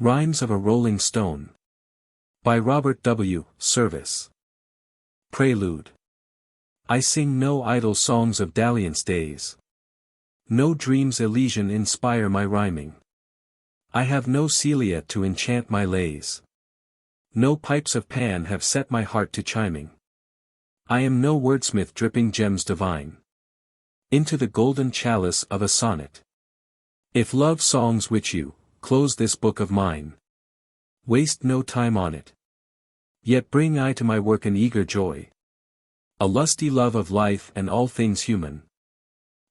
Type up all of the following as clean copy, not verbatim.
Rhymes of a Rolling Stone. By Robert W. Service. Prelude. I sing no idle songs of dalliance days. No dreams Elysian inspire my rhyming. I have no Celia to enchant my lays. No pipes of Pan have set my heart to chiming. I am no wordsmith dripping gems divine into the golden chalice of a sonnet. If love songs which you close this book of mine, waste no time on it. Yet bring I to my work an eager joy, a lusty love of life and all things human.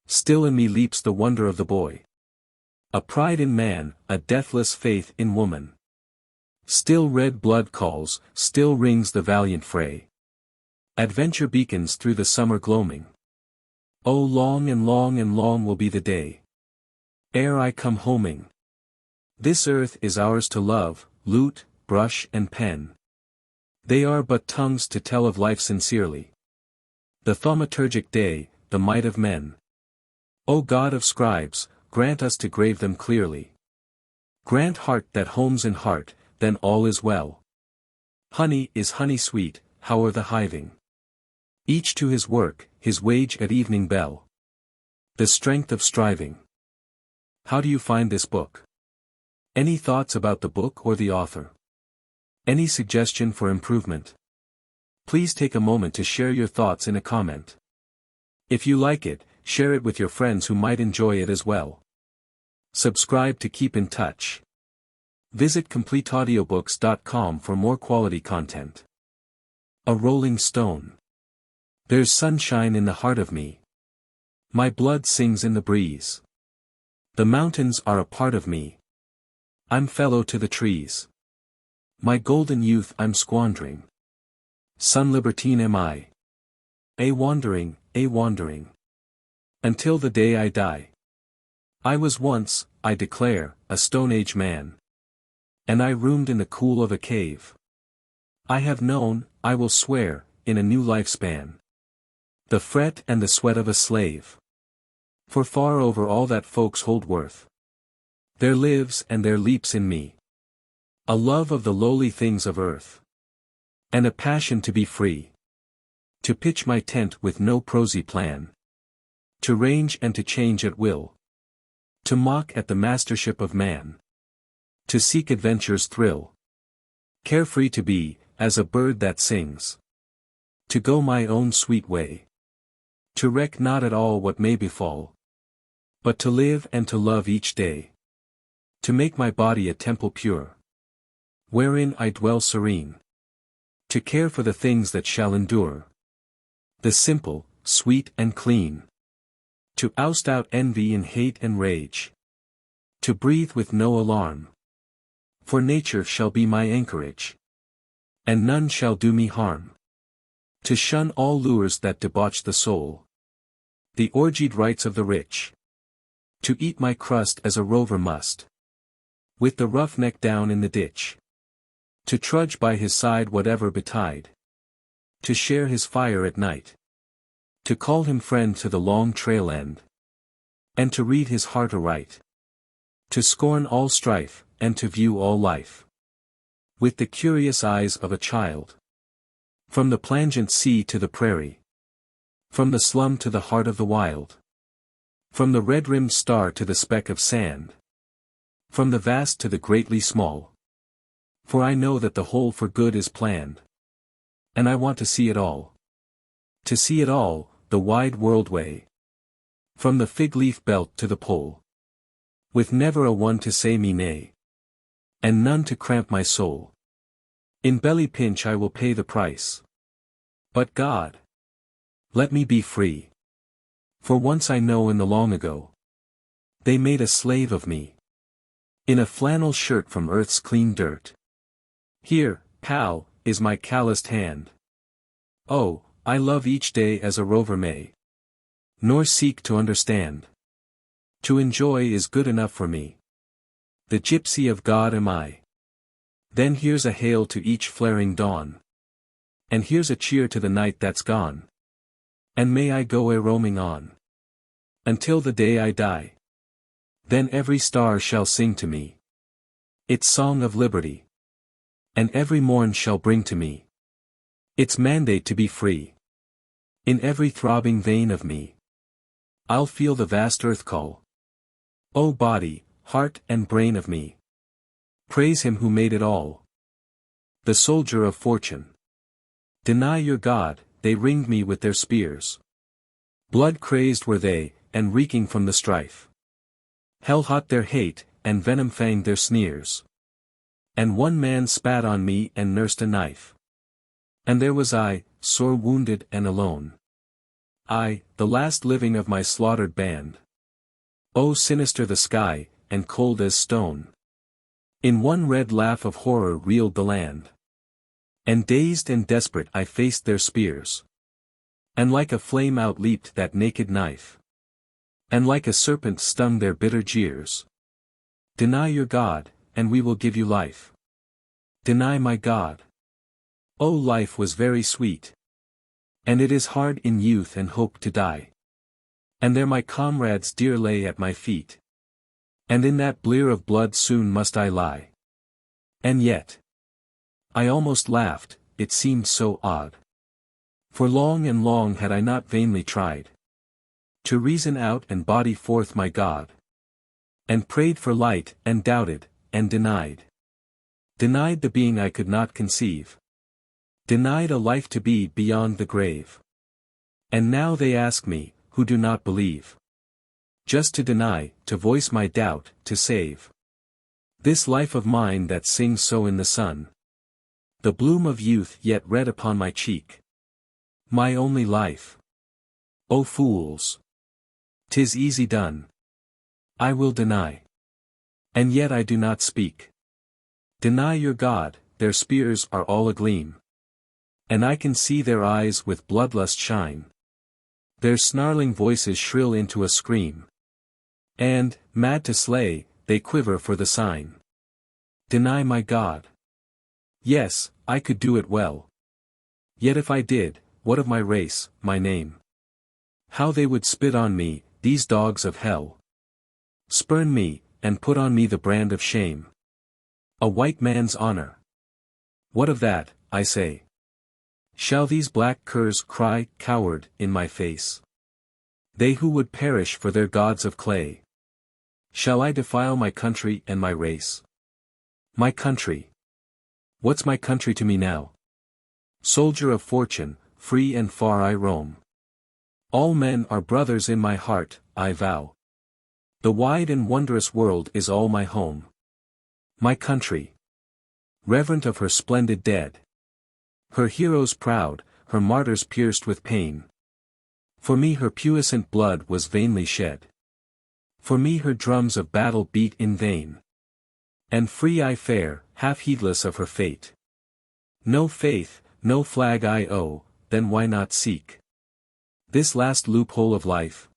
Still in me leaps the wonder of the boy, a pride in man, a deathless faith in woman. Still red blood calls, still rings the valiant fray. Adventure beacons through the summer gloaming. Oh, long and long and long will be the day ere I come homing. This earth is ours to love, lute, brush and pen. They are but tongues to tell of life sincerely. The thaumaturgic day, the might of men. O God of scribes, grant us to grave them clearly. Grant heart that homes in heart, then all is well. Honey is honey sweet, how are the hiving? Each to his work, his wage at evening bell. The strength of striving. How do you find this book? Any thoughts about the book or the author? Any suggestion for improvement? Please take a moment to share your thoughts in a comment. If you like it, share it with your friends who might enjoy it as well. Subscribe to keep in touch. Visit CompleteAudiobooks.com for more quality content. A Rolling Stone. There's sunshine in the heart of me. My blood sings in the breeze. The mountains are a part of me. I'm fellow to the trees. My golden youth I'm squandering. Sun libertine am I. wandering, until the day I die. I was once, I declare, a Stone Age man. And I roomed in the cool of a cave. I have known, I will swear, in a new lifespan, the fret and the sweat of a slave. For far over all that folks hold worth, there lives and there leaps in me a love of the lowly things of earth, and a passion to be free, to pitch my tent with no prosy plan, to range and to change at will, to mock at the mastership of man, to seek adventure's thrill, carefree to be, as a bird that sings, to go my own sweet way, to reck not at all what may befall, but to live and to love each day, to make my body a temple pure, wherein I dwell serene, to care for the things that shall endure, the simple, sweet and clean, to oust out envy and hate and rage, to breathe with no alarm, for nature shall be my anchorage, and none shall do me harm, to shun all lures that debauch the soul, the orgied rights of the rich, to eat my crust as a rover must, with the roughneck down in the ditch, to trudge by his side whatever betide, to share his fire at night, to call him friend to the long trail end, and to read his heart aright, to scorn all strife, and to view all life with the curious eyes of a child, from the plangent sea to the prairie, from the slum to the heart of the wild, from the red-rimmed star to the speck of sand, from the vast to the greatly small. For I know that the whole for good is planned, and I want to see it all. To see it all, the wide world way, from the fig-leaf belt to the pole, with never a one to say me nay, and none to cramp my soul. In belly pinch I will pay the price. But God, let me be free. For once I know in the long ago, they made a slave of me, in a flannel shirt from earth's clean dirt. Here, pal, is my calloused hand. Oh, I love each day as a rover may, nor seek to understand. To enjoy is good enough for me. The gypsy of God am I. Then here's a hail to each flaring dawn, and here's a cheer to the night that's gone. And may I go a-roaming on, until the day I die. Then every star shall sing to me, its song of liberty. And every morn shall bring to me its mandate to be free. In every throbbing vein of me I'll feel the vast earth call. O body, heart and brain of me, praise him who made it all. The soldier of fortune. Deny your God, they ringed me with their spears. Blood-crazed were they, and reeking from the strife. Hell-hot their hate, and venom-fanged their sneers. And one man spat on me and nursed a knife. And there was I, sore wounded and alone. I, the last living of my slaughtered band. Oh sinister the sky, and cold as stone. In one red laugh of horror reeled the land. And dazed and desperate I faced their spears. And like a flame out-leaped that naked knife. And like a serpent stung their bitter jeers. Deny your God, and we will give you life. Deny my God. Oh, life was very sweet. And it is hard in youth and hope to die. And there my comrades dear lay at my feet. And in that blear of blood soon must I lie. And yet I almost laughed, it seemed so odd. For long and long had I not vainly tried to reason out and body forth my God. And prayed for light, and doubted, and denied. Denied the being I could not conceive. Denied a life to be beyond the grave. And now they ask me, who do not believe. Just to deny, to voice my doubt, to save this life of mine that sings so in the sun. The bloom of youth yet red upon my cheek. My only life. O fools! 'Tis easy done. I will deny. And yet I do not speak. Deny your God, their spears are all agleam. And I can see their eyes with bloodlust shine. Their snarling voices shrill into a scream. And, mad to slay, they quiver for the sign. Deny my God. Yes, I could do it well. Yet if I did, what of my race, my name? How they would spit on me, these dogs of hell. Spurn me, and put on me the brand of shame. A white man's honor. What of that, I say? Shall these black curs cry, coward, in my face? They who would perish for their gods of clay. Shall I defile my country and my race? My country. What's my country to me now? Soldier of fortune, free and far I roam. All men are brothers in my heart, I vow. The wide and wondrous world is all my home. My country. Reverent of her splendid dead. Her heroes proud, her martyrs pierced with pain. For me her puissant blood was vainly shed. For me her drums of battle beat in vain. And free I fare, half heedless of her fate. No faith, no flag I owe, then why not seek this last loophole of life?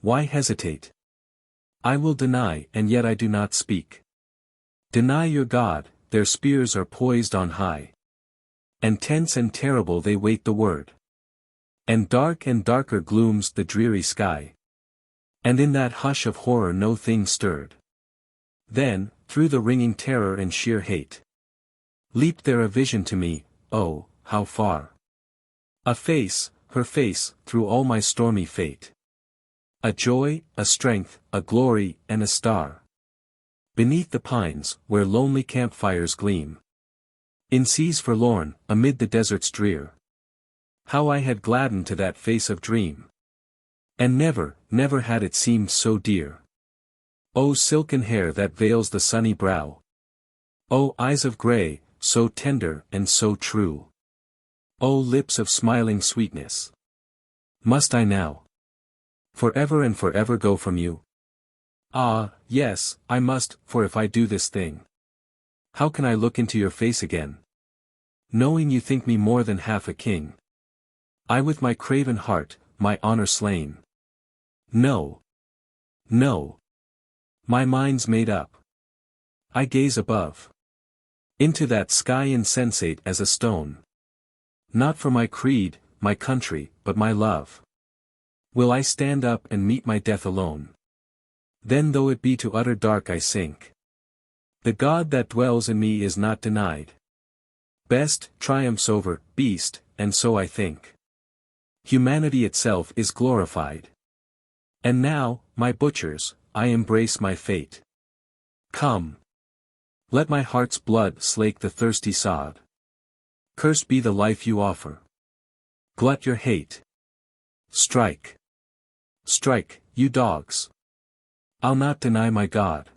Why hesitate? I will deny, and yet I do not speak. Deny your God, their spears are poised on high. And tense and terrible they wait the word. And darker glooms the dreary sky. And in that hush of horror no thing stirred. Then, through the ringing terror and sheer hate, leaped there a vision to me, oh, how far! A face, her face, through all my stormy fate. A joy, a strength, a glory, and a star. Beneath the pines, where lonely campfires gleam. In seas forlorn, amid the deserts drear. How I had gladdened to that face of dream. And never, never had it seemed so dear. O silken hair that veils the sunny brow. O eyes of grey, so tender and so true. O lips of smiling sweetness. Must I now forever and forever go from you? Ah, yes, I must, for if I do this thing, how can I look into your face again? Knowing you think me more than half a king. I with my craven heart, my honor slain. No. No. My mind's made up. I gaze above. Into that sky insensate as a stone. Not for my creed, my country, but my love. Will I stand up and meet my death alone? Then though it be to utter dark I sink. The God that dwells in me is not denied. Best triumphs over beast, and so I think. Humanity itself is glorified. And now, my butchers, I embrace my fate. Come. Let my heart's blood slake the thirsty sod. Cursed be the life you offer. Glut your hate. Strike. Strike, you dogs. I'll not deny my God.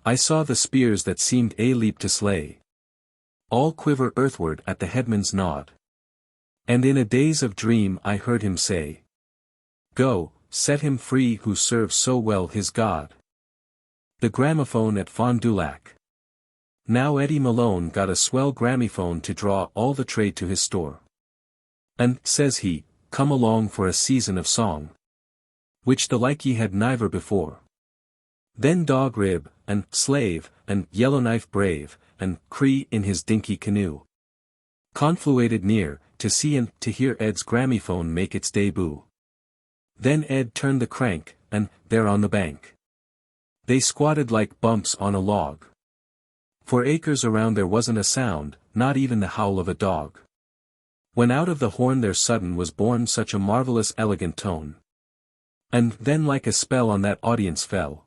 I saw the spears that seemed a leap to slay. All quiver earthward at the headman's nod. And in a daze of dream I heard him say, Go, set him free who serves so well his God. The gramophone at Fond-Du-Lac. Now Eddie Malone got a swell gramophone to draw all the trade to his store. And, says he, come along for a season of song. Which the like ye had never before. Then Dog Rib, and Slave, and Yellowknife Brave, and Cree in his dinky canoe confluated near, to see and to hear Ed's gramophone make its debut. Then Ed turned the crank, and, there on the bank, they squatted like bumps on a log. For acres around there wasn't a sound, not even the howl of a dog. When out of the horn there sudden was born such a marvelous elegant tone. And then like a spell on that audience fell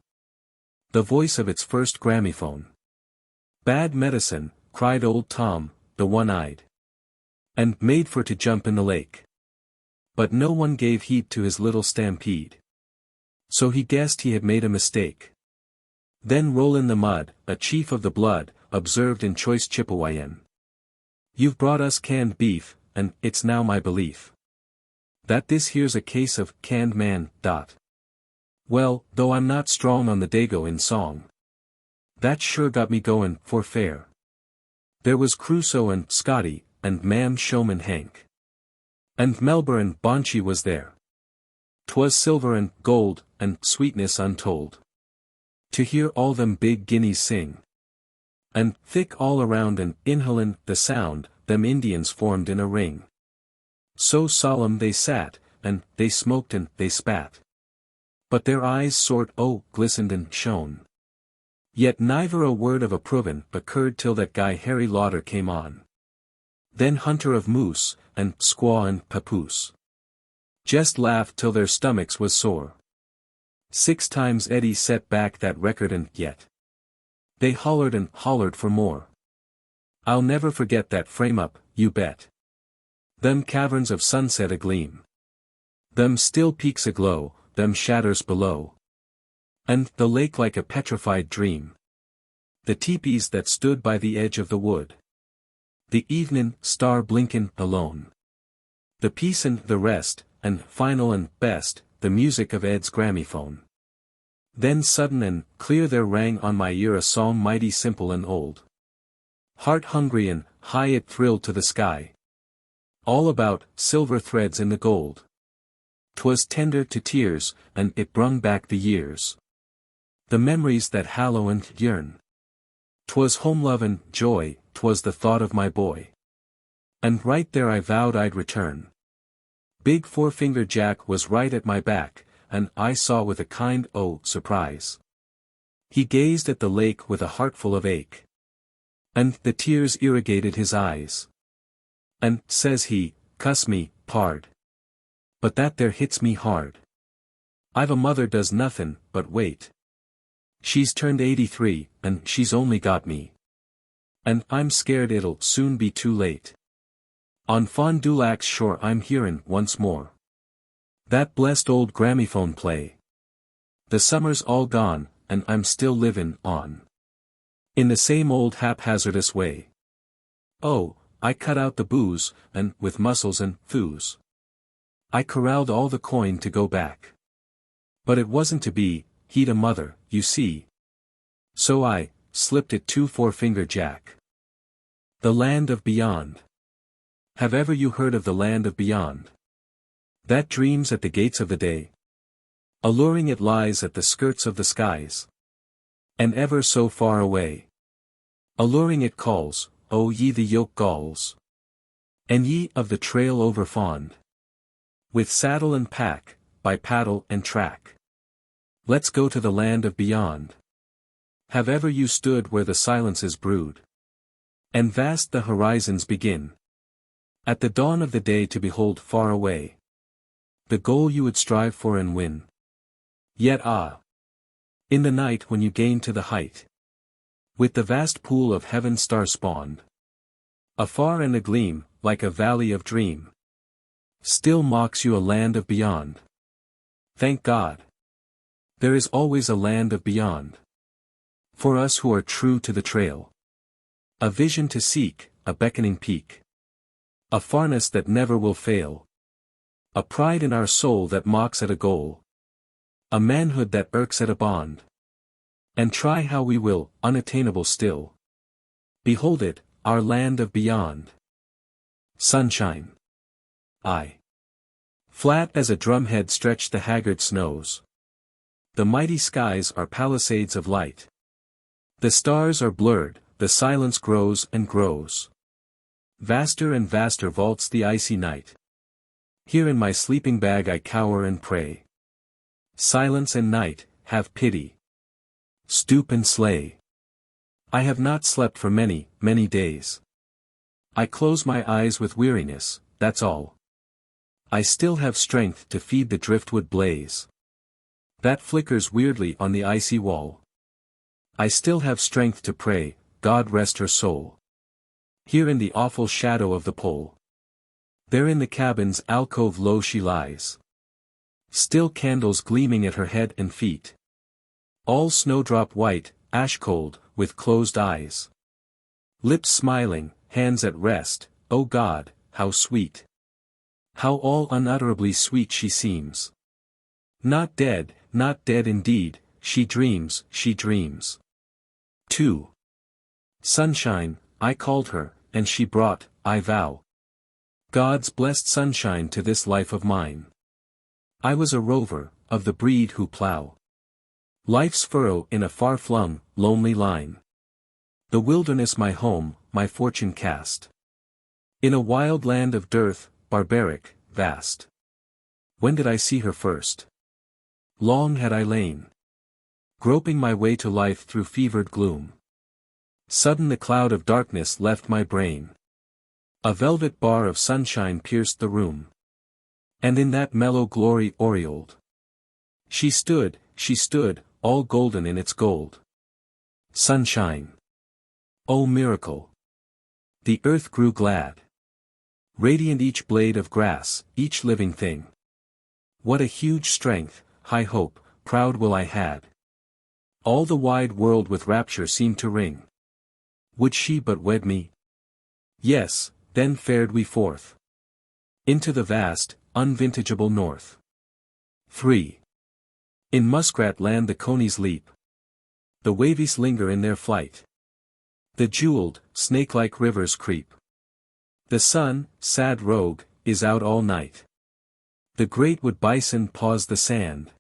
the voice of its first gramophone. Bad medicine, cried old Tom, the one-eyed, and made for to jump in the lake. But no one gave heed to his little stampede. So he guessed he had made a mistake. Then Roll in the Mud, a chief of the blood, observed in choice Chippewayan. You've brought us canned beef, and it's now my belief that this here's a case of canned man. Well, though I'm not strong on the dago in song, that sure got me goin' for fair. There was Crusoe and Scotty, and Mam Showman Hank. And Melba and Bonchi was there. 'Twas silver and gold, and sweetness untold. To hear all them big guineas sing. And, thick all around and, inhalin' the sound, them Indians formed in a ring. So solemn they sat, and, they smoked and, they spat. But their eyes glistened and shone. Yet neither a word of approvin' occurred till that guy Harry Lauder came on. Then Hunter of Moose, and, Squaw and Papoose just laughed till their stomachs was sore. 6 times Eddie set back that record and, yet, they hollered and hollered for more. I'll never forget that frame-up, you bet. Them caverns of sunset agleam. Them still peaks aglow, them shadows below. And, the lake like a petrified dream. The teepees that stood by the edge of the wood. The evenin' star blinkin' alone. The peace and the rest, and, final and best, the music of Ed's gramophone. Then sudden and clear there rang on my ear a song mighty simple and old. Heart-hungry and high it thrilled to the sky. All about, silver threads in the gold. 'Twas tender to tears, and it brung back the years. The memories that hallow and yearn. 'Twas home love and joy, 'twas the thought of my boy. And right there I vowed I'd return. Big Four-Finger Jack was right at my back, and I saw with a kind, surprise. He gazed at the lake with a heart full of ache. And the tears irrigated his eyes. And, says he, cuss me, pard. But that there hits me hard. I've a mother does nothin' but wait. She's turned 83, and she's only got me. And I'm scared it'll soon be too late. On Fond-Du-Lac's shore I'm hearin' once more that blessed old gramophone play. The summer's all gone, and I'm still livin' on in the same old haphazardous way. Oh, I cut out the booze, and, with muscles and thews, I corralled all the coin to go back. But it wasn't to be, he'd a mother, you see. So I slipped it to Four-Finger Jack. The land of beyond. Have ever you heard of the land of beyond? That dreams at the gates of the day. Alluring it lies at the skirts of the skies. And ever so far away. Alluring it calls, O ye the yoke galls. And ye of the trail over fond. With saddle and pack, by paddle and track. Let's go to the land of beyond. Have ever you stood where the silences brood? And vast the horizons begin? At the dawn of the day to behold far away the goal you would strive for and win. Yet in the night when you gain to the height, with the vast pool of heaven star-spawned, afar and agleam, like a valley of dream, still mocks you a land of beyond. Thank God! There is always a land of beyond. For us who are true to the trail. A vision to seek, a beckoning peak. A farness that never will fail. A pride in our soul that mocks at a goal. A manhood that irks at a bond. And try how we will, unattainable still. Behold it, our land of beyond. Sunshine. Flat as a drumhead stretch the haggard snows. The mighty skies are palisades of light. The stars are blurred, the silence grows and grows. Vaster and vaster vaults the icy night. Here in my sleeping bag I cower and pray. Silence and night, have pity. Stoop and slay. I have not slept for many, many days. I close my eyes with weariness, that's all. I still have strength to feed the driftwood blaze that flickers weirdly on the icy wall. I still have strength to pray, God rest her soul. Here in the awful shadow of the pole. There in the cabin's alcove low she lies. Still candles gleaming at her head and feet. All snowdrop white, ash cold, with closed eyes. Lips smiling, hands at rest, O God, how sweet. How all unutterably sweet she seems. Not dead indeed, she dreams, she dreams. 2. Sunshine, I called her, and she brought, I vow, God's blessed sunshine to this life of mine. I was a rover, of the breed who plow life's furrow in a far-flung, lonely line. The wilderness my home, my fortune cast. In a wild land of dearth, barbaric, vast. When did I see her first? Long had I lain, groping my way to life through fevered gloom. Sudden the cloud of darkness left my brain. A velvet bar of sunshine pierced the room. And in that mellow glory aureoled, she stood, all golden in its gold. Sunshine. O miracle! The earth grew glad. Radiant each blade of grass, each living thing. What a huge strength, high hope, proud will I had. All the wide world with rapture seemed to ring. Would she but wed me? Yes, then fared we forth into the vast, unvintageable north. 3. In muskrat land the conies leap. The wavies linger in their flight. The jeweled, snake-like rivers creep. The sun, sad rogue, is out all night. The great wood bison paws the sand.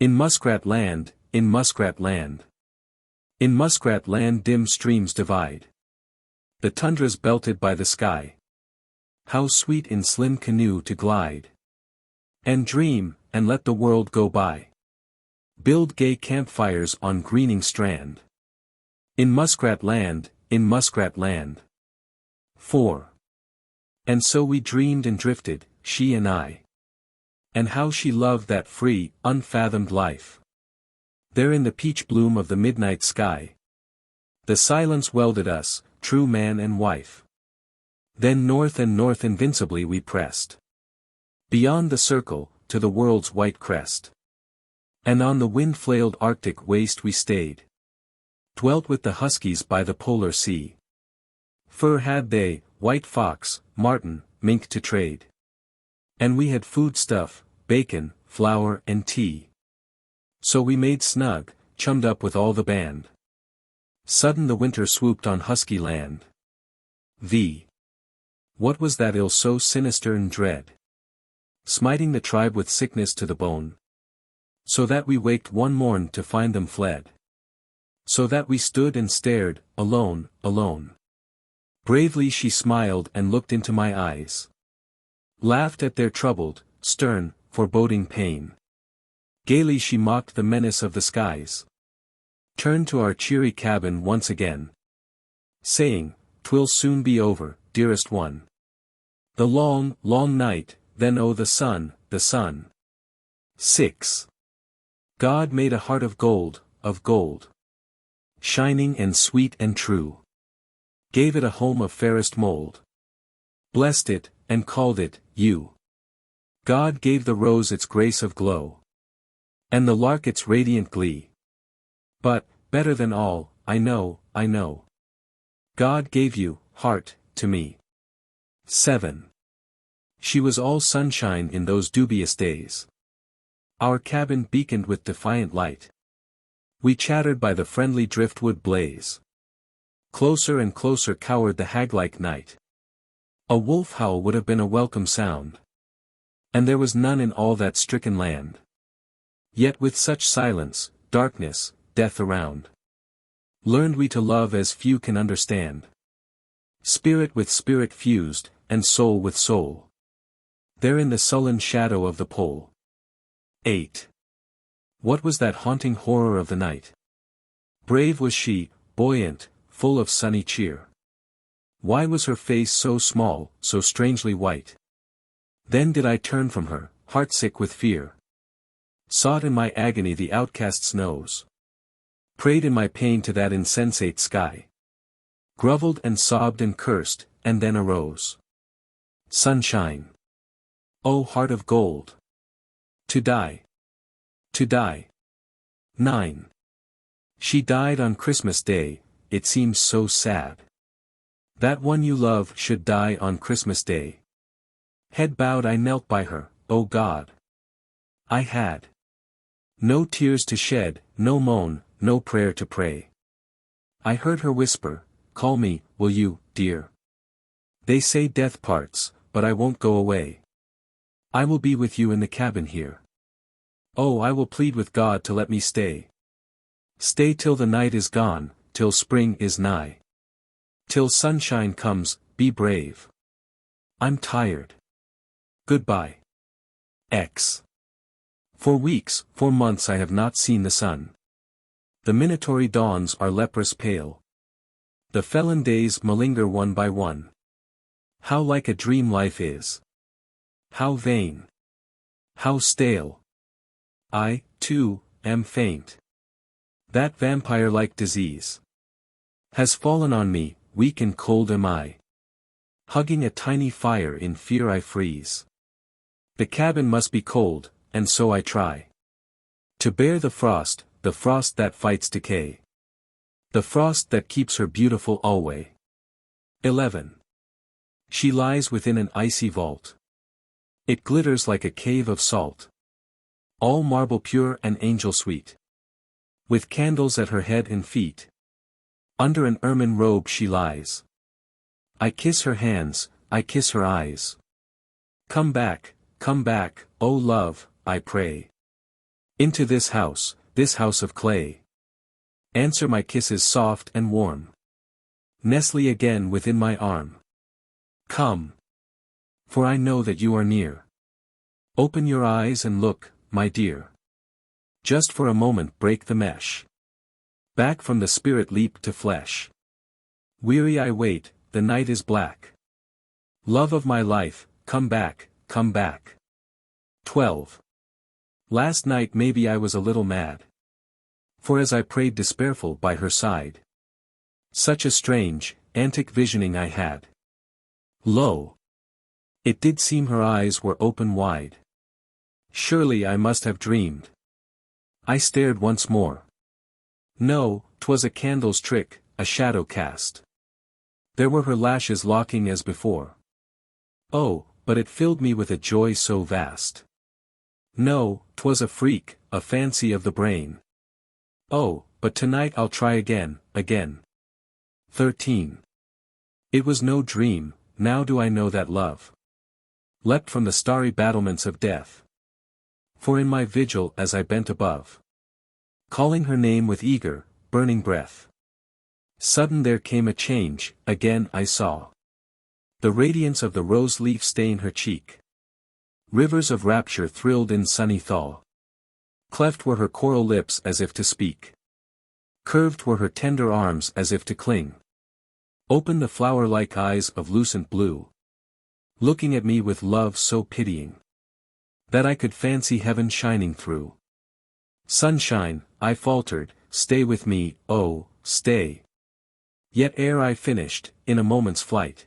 In muskrat land, in muskrat land. In muskrat land dim streams divide. The tundra's belted by the sky. How sweet in slim canoe to glide. And dream, and let the world go by. Build gay campfires on greening strand. In muskrat land, in muskrat land. 4. And so we dreamed and drifted, she and I. And how she loved that free, unfathomed life. There in the peach bloom of the midnight sky. The silence welded us, true man and wife. Then north and north invincibly we pressed. Beyond the circle, to the world's white crest. And on the wind-flailed Arctic waste we stayed. Dwelt with the huskies by the polar sea. Fur had they, white fox, marten, mink to trade. And we had foodstuff, bacon, flour and tea. So we made snug, chummed up with all the band. Sudden the winter swooped on husky land. What was that ill so sinister and dread? Smiting the tribe with sickness to the bone. So that we waked one morn to find them fled. So that we stood and stared, alone, alone. Bravely she smiled and looked into my eyes. Laughed at their troubled, stern, foreboding pain. Gaily she mocked the menace of the skies. Turned to our cheery cabin once again, saying, "'Twill soon be over, dearest one. The long, long night, then oh the sun, the sun." 6. God made a heart of gold, shining and sweet and true. Gave it a home of fairest mold. Blessed it, and called it, you. God gave the rose its grace of glow, and the lark its radiant glee. But, better than all, I know, God gave you, heart, to me. 7. She was all sunshine in those dubious days. Our cabin beaconed with defiant light. We chattered by the friendly driftwood blaze. Closer and closer cowered the hag-like night. A wolf howl would have been a welcome sound, and there was none in all that stricken land. Yet with such silence, darkness, death around, learned we to love as few can understand. Spirit with spirit fused, and soul with soul, there in the sullen shadow of the pole. 8. What was that haunting horror of the night? Brave was she, buoyant, full of sunny cheer. Why was her face so small, so strangely white? Then did I turn from her, heartsick with fear. Sought in my agony the outcast's nose. Prayed in my pain to that insensate sky. Grovelled and sobbed and cursed, and then arose. Sunshine. O heart of gold! To die. To die. 9. She died on Christmas Day. It seems so sad. That one you love should die on Christmas Day. Head bowed I knelt by her, O God. I had no tears to shed, no moan, no prayer to pray. I heard her whisper, "Call me, will you, dear? They say death parts, but I won't go away. I will be with you in the cabin here. Oh, I will plead with God to let me stay. Stay till the night is gone, till spring is nigh. Till sunshine comes, be brave. I'm tired. Goodbye. X. For weeks, for months I have not seen the sun. The minatory dawns are leprous pale. The felon days malinger one by one. How like a dream life is. How vain. How stale. I, too, am faint. That vampire-like disease has fallen on me, weak and cold am I. Hugging a tiny fire in fear I freeze. The cabin must be cold, and so I try to bear the frost that fights decay. The frost that keeps her beautiful alway. 11. She lies within an icy vault. It glitters like a cave of salt. All marble pure and angel sweet. With candles at her head and feet. Under an ermine robe she lies. I kiss her hands, I kiss her eyes. Come back, O love, I pray. Into this house of clay. Answer my kisses soft and warm. Nestle again within my arm. Come. For I know that you are near. Open your eyes and look, my dear. Just for a moment break the mesh. Back from the spirit leap to flesh. Weary I wait, the night is black. Love of my life, come back, come back. 12. Last night maybe I was a little mad. For as I prayed despairful by her side, such a strange, antic visioning I had. Lo! It did seem her eyes were open wide. Surely I must have dreamed. I stared once more. No, 'twas a candle's trick, a shadow cast. There were her lashes locking as before. Oh, but it filled me with a joy so vast. No, 'twas a freak, a fancy of the brain. Oh, but tonight I'll try again. 13. It was no dream, now do I know that love leapt from the starry battlements of death. For in my vigil as I bent above, calling her name with eager, burning breath, sudden there came a change, again I saw the radiance of the rose leaf stain her cheek. Rivers of rapture thrilled in sunny thaw. Cleft were her coral lips as if to speak. Curved were her tender arms as if to cling. Open the flower-like eyes of lucent blue, looking at me with love so pitying, that I could fancy heaven shining through. Sunshine, I faltered, stay with me, oh, stay. Yet ere I finished, in a moment's flight,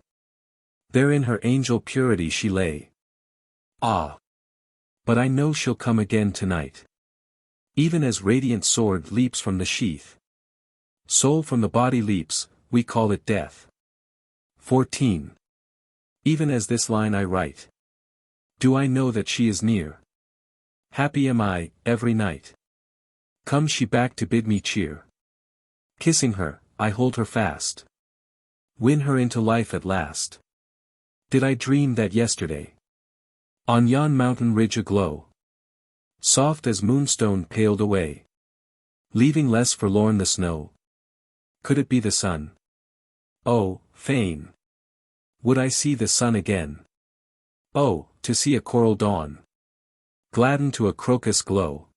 there in her angel purity she lay. Ah! But I know she'll come again tonight. Even as radiant sword leaps from the sheath, soul from the body leaps, we call it death. 14. Even as this line I write, do I know that she is near? Happy am I, every night. Comes she back to bid me cheer. Kissing her, I hold her fast. Win her into life at last. Did I dream that yesterday, on yon mountain ridge aglow, soft as moonstone paled away, leaving less forlorn the snow? Could it be the sun? Oh, fain would I see the sun again. Oh, to see a coral dawn, gladden to a crocus glow.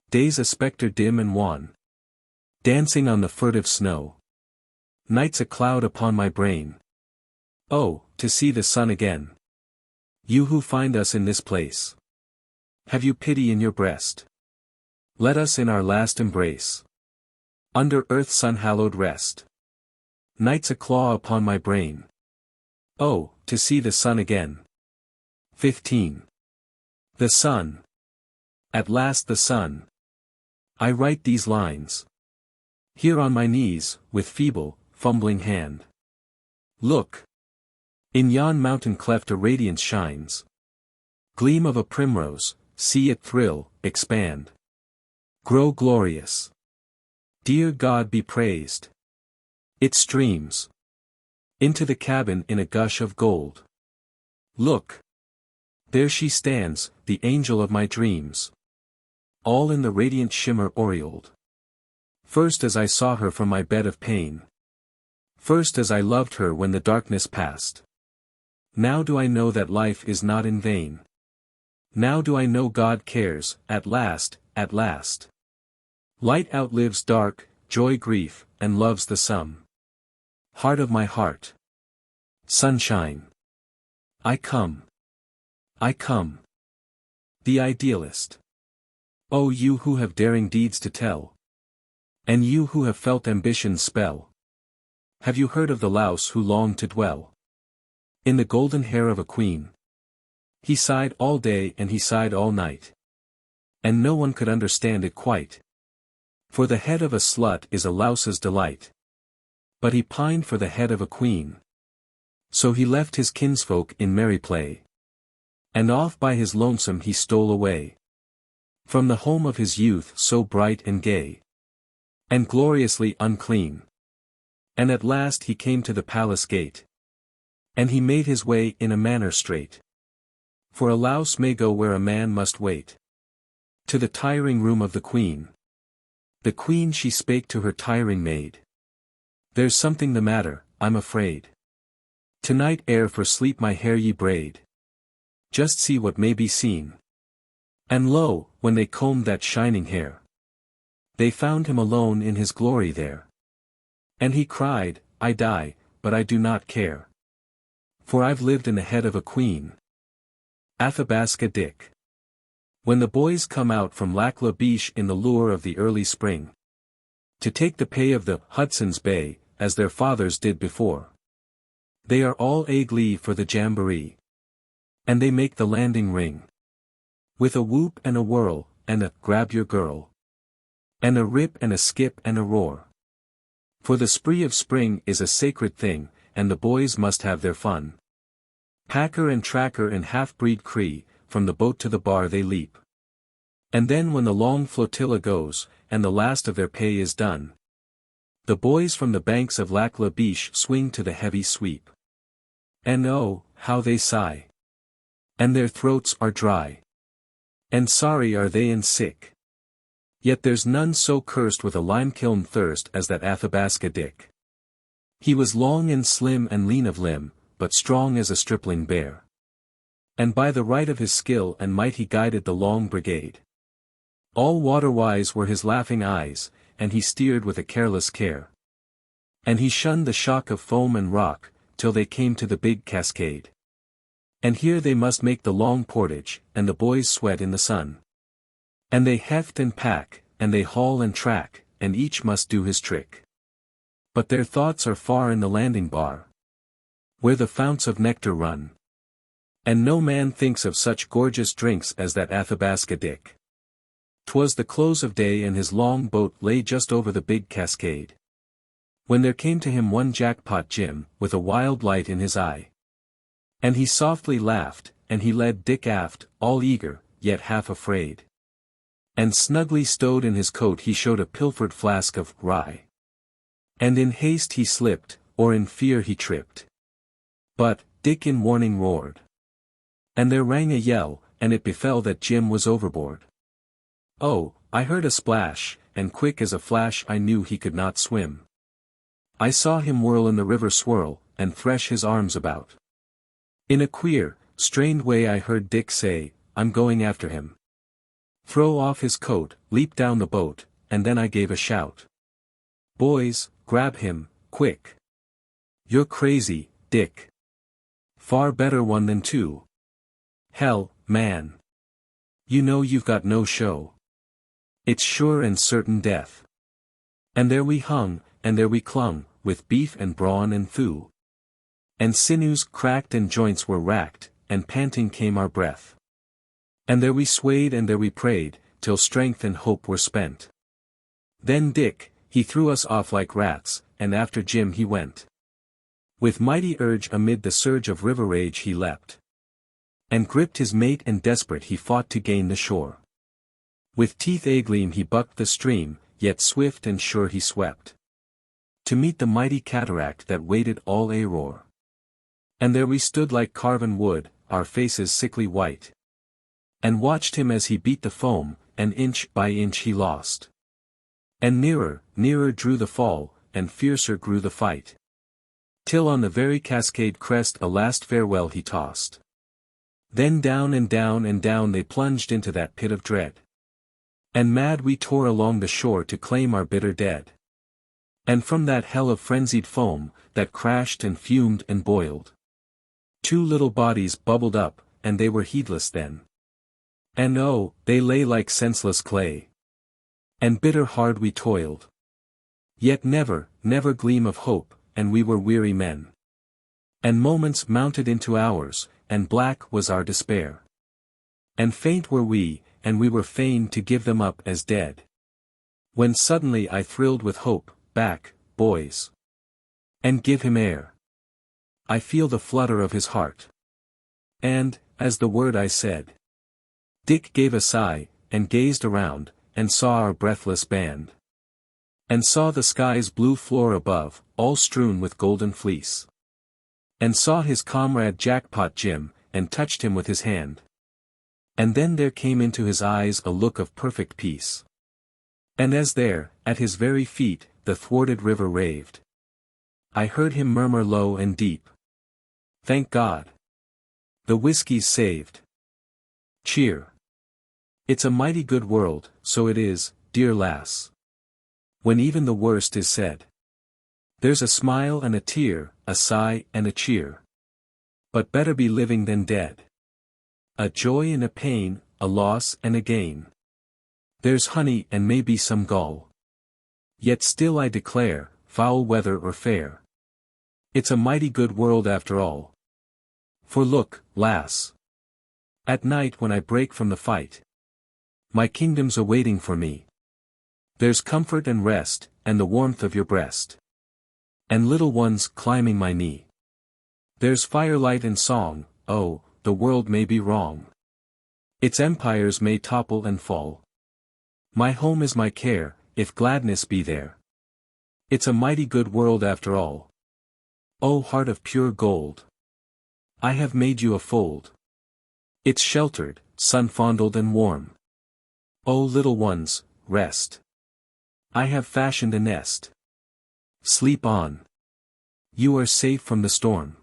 Days a spectre dim and wan, dancing on the furtive snow. Nights a cloud upon my brain. Oh, to see the sun again. You who find us in this place, have you pity in your breast? Let us in our last embrace, under earth's sun-hallowed rest. Nights a claw upon my brain. Oh, to see the sun again. 15. The sun. At last the sun. I write these lines here on my knees, with feeble, fumbling hand. Look! In yon mountain cleft a radiance shines. Gleam of a primrose, see it thrill, expand. Grow glorious. Dear God be praised. It streams into the cabin in a gush of gold. Look! There she stands, the angel of my dreams. All in the radiant shimmer aureoled. First as I saw her from my bed of pain. First as I loved her when the darkness passed. Now do I know that life is not in vain. Now do I know God cares, at last, at last. Light outlives dark, joy grief, and love's the sum. Heart of my heart. Sunshine. I come. I come. The Idealist. O you who have daring deeds to tell, and you who have felt ambition's spell, have you heard of the louse who longed to dwell in the golden hair of a queen? He sighed all day and he sighed all night, and no one could understand it quite. For the head of a slut is a louse's delight, but he pined for the head of a queen. So he left his kinsfolk in merry play, and off by his lonesome he stole away, from the home of his youth so bright and gay, and gloriously unclean. And at last he came to the palace gate, and he made his way in a manner straight. For a louse may go where a man must wait, to the tiring room of the queen. The queen she spake to her tiring maid, there's something the matter, I'm afraid. Tonight ere for sleep my hair ye braid. Just see what may be seen. And lo, when they combed that shining hair, they found him alone in his glory there. And he cried, I die, but I do not care, for I've lived in the head of a queen. Athabaska Dick. When the boys come out from Lac La Biche in the lure of the early spring, to take the pay of the Hudson's Bay, as their fathers did before, they are all a glee for the jamboree, and they make the landing ring, with a whoop and a whirl, and a grab your girl, and a rip and a skip and a roar. For the spree of spring is a sacred thing, and the boys must have their fun. Packer and tracker and half-breed Cree, from the boat to the bar they leap. And then when the long flotilla goes, and the last of their pay is done, the boys from the banks of Lac La Biche swing to the heavy sweep. And oh, how they sigh! And their throats are dry, and sorry are they and sick. Yet there's none so cursed with a lime-kiln thirst as that Athabaska Dick. He was long and slim and lean of limb, but strong as a stripling bear. And by the right of his skill and might he guided the long brigade. All water-wise were his laughing eyes, and he steered with a careless care. And he shunned the shock of foam and rock, till they came to the big cascade. And here they must make the long portage, and the boys sweat in the sun. And they heft and pack, and they haul and track, and each must do his trick. But their thoughts are far in the landing bar, where the founts of nectar run. And no man thinks of such gorgeous drinks as that Athabaska Dick. 'Twas the close of day and his long boat lay just over the big cascade, when there came to him one Jackpot Jim, with a wild light in his eye. And he softly laughed, and he led Dick aft, all eager, yet half afraid. And snugly stowed in his coat he showed a pilfered flask of rye. And in haste he slipped, or in fear he tripped. But Dick in warning roared. And there rang a yell, and it befell that Jim was overboard. Oh, I heard a splash, and quick as a flash I knew he could not swim. I saw him whirl in the river swirl, and thresh his arms about. In a queer, strained way I heard Dick say, I'm going after him. Throw off his coat, leap down the boat, and then I gave a shout. Boys, grab him, quick. You're crazy, Dick. Far better one than two. Hell, man. You know you've got no show. It's sure and certain death. And there we hung, and there we clung, with beef and brawn and thew. And sinews cracked and joints were racked, and panting came our breath. And there we swayed and there we prayed, till strength and hope were spent. Then Dick, he threw us off like rats, and after Jim he went. With mighty urge amid the surge of river rage he leapt. And gripped his mate and desperate he fought to gain the shore. With teeth agleam he bucked the stream, yet swift and sure he swept. To meet the mighty cataract that waited all a roar. And there we stood like carven wood, our faces sickly white. And watched him as he beat the foam, and inch by inch he lost. And nearer, nearer drew the fall, and fiercer grew the fight. Till on the very cascade crest a last farewell he tossed. Then down and down and down they plunged into that pit of dread. And mad we tore along the shore to claim our bitter dead. And from that hell of frenzied foam, that crashed and fumed and boiled, two little bodies bubbled up, and they were heedless then. And oh, they lay like senseless clay. And bitter hard we toiled. Yet never, never gleam of hope, and we were weary men. And moments mounted into hours, and black was our despair. And faint were we, and we were fain to give them up as dead. When suddenly I thrilled with hope, back, boys. And give him air. I feel the flutter of his heart. And, as the word I said, Dick gave a sigh, and gazed around, and saw our breathless band. And saw the sky's blue floor above, all strewn with golden fleece. And saw his comrade Jackpot Jim, and touched him with his hand. And then there came into his eyes a look of perfect peace. And as there, at his very feet, the thwarted river raved, I heard him murmur low and deep, Thank God. The whiskey's saved. Cheer. It's a mighty good world, so it is, dear lass. When even the worst is said, there's a smile and a tear, a sigh and a cheer. But better be living than dead. A joy and a pain, a loss and a gain. There's honey and maybe some gall. Yet still I declare, foul weather or fair, it's a mighty good world after all. For look, lass. At night when I break from the fight, my kingdom's awaiting for me. There's comfort and rest, and the warmth of your breast. And little ones climbing my knee. There's firelight and song, oh, the world may be wrong. Its empires may topple and fall. My home is my care, if gladness be there. It's a mighty good world after all. Oh heart of pure gold. I have made you a fold. It's sheltered, sun-fondled and warm. Oh little ones, rest. I have fashioned a nest. Sleep on. You are safe from the storm.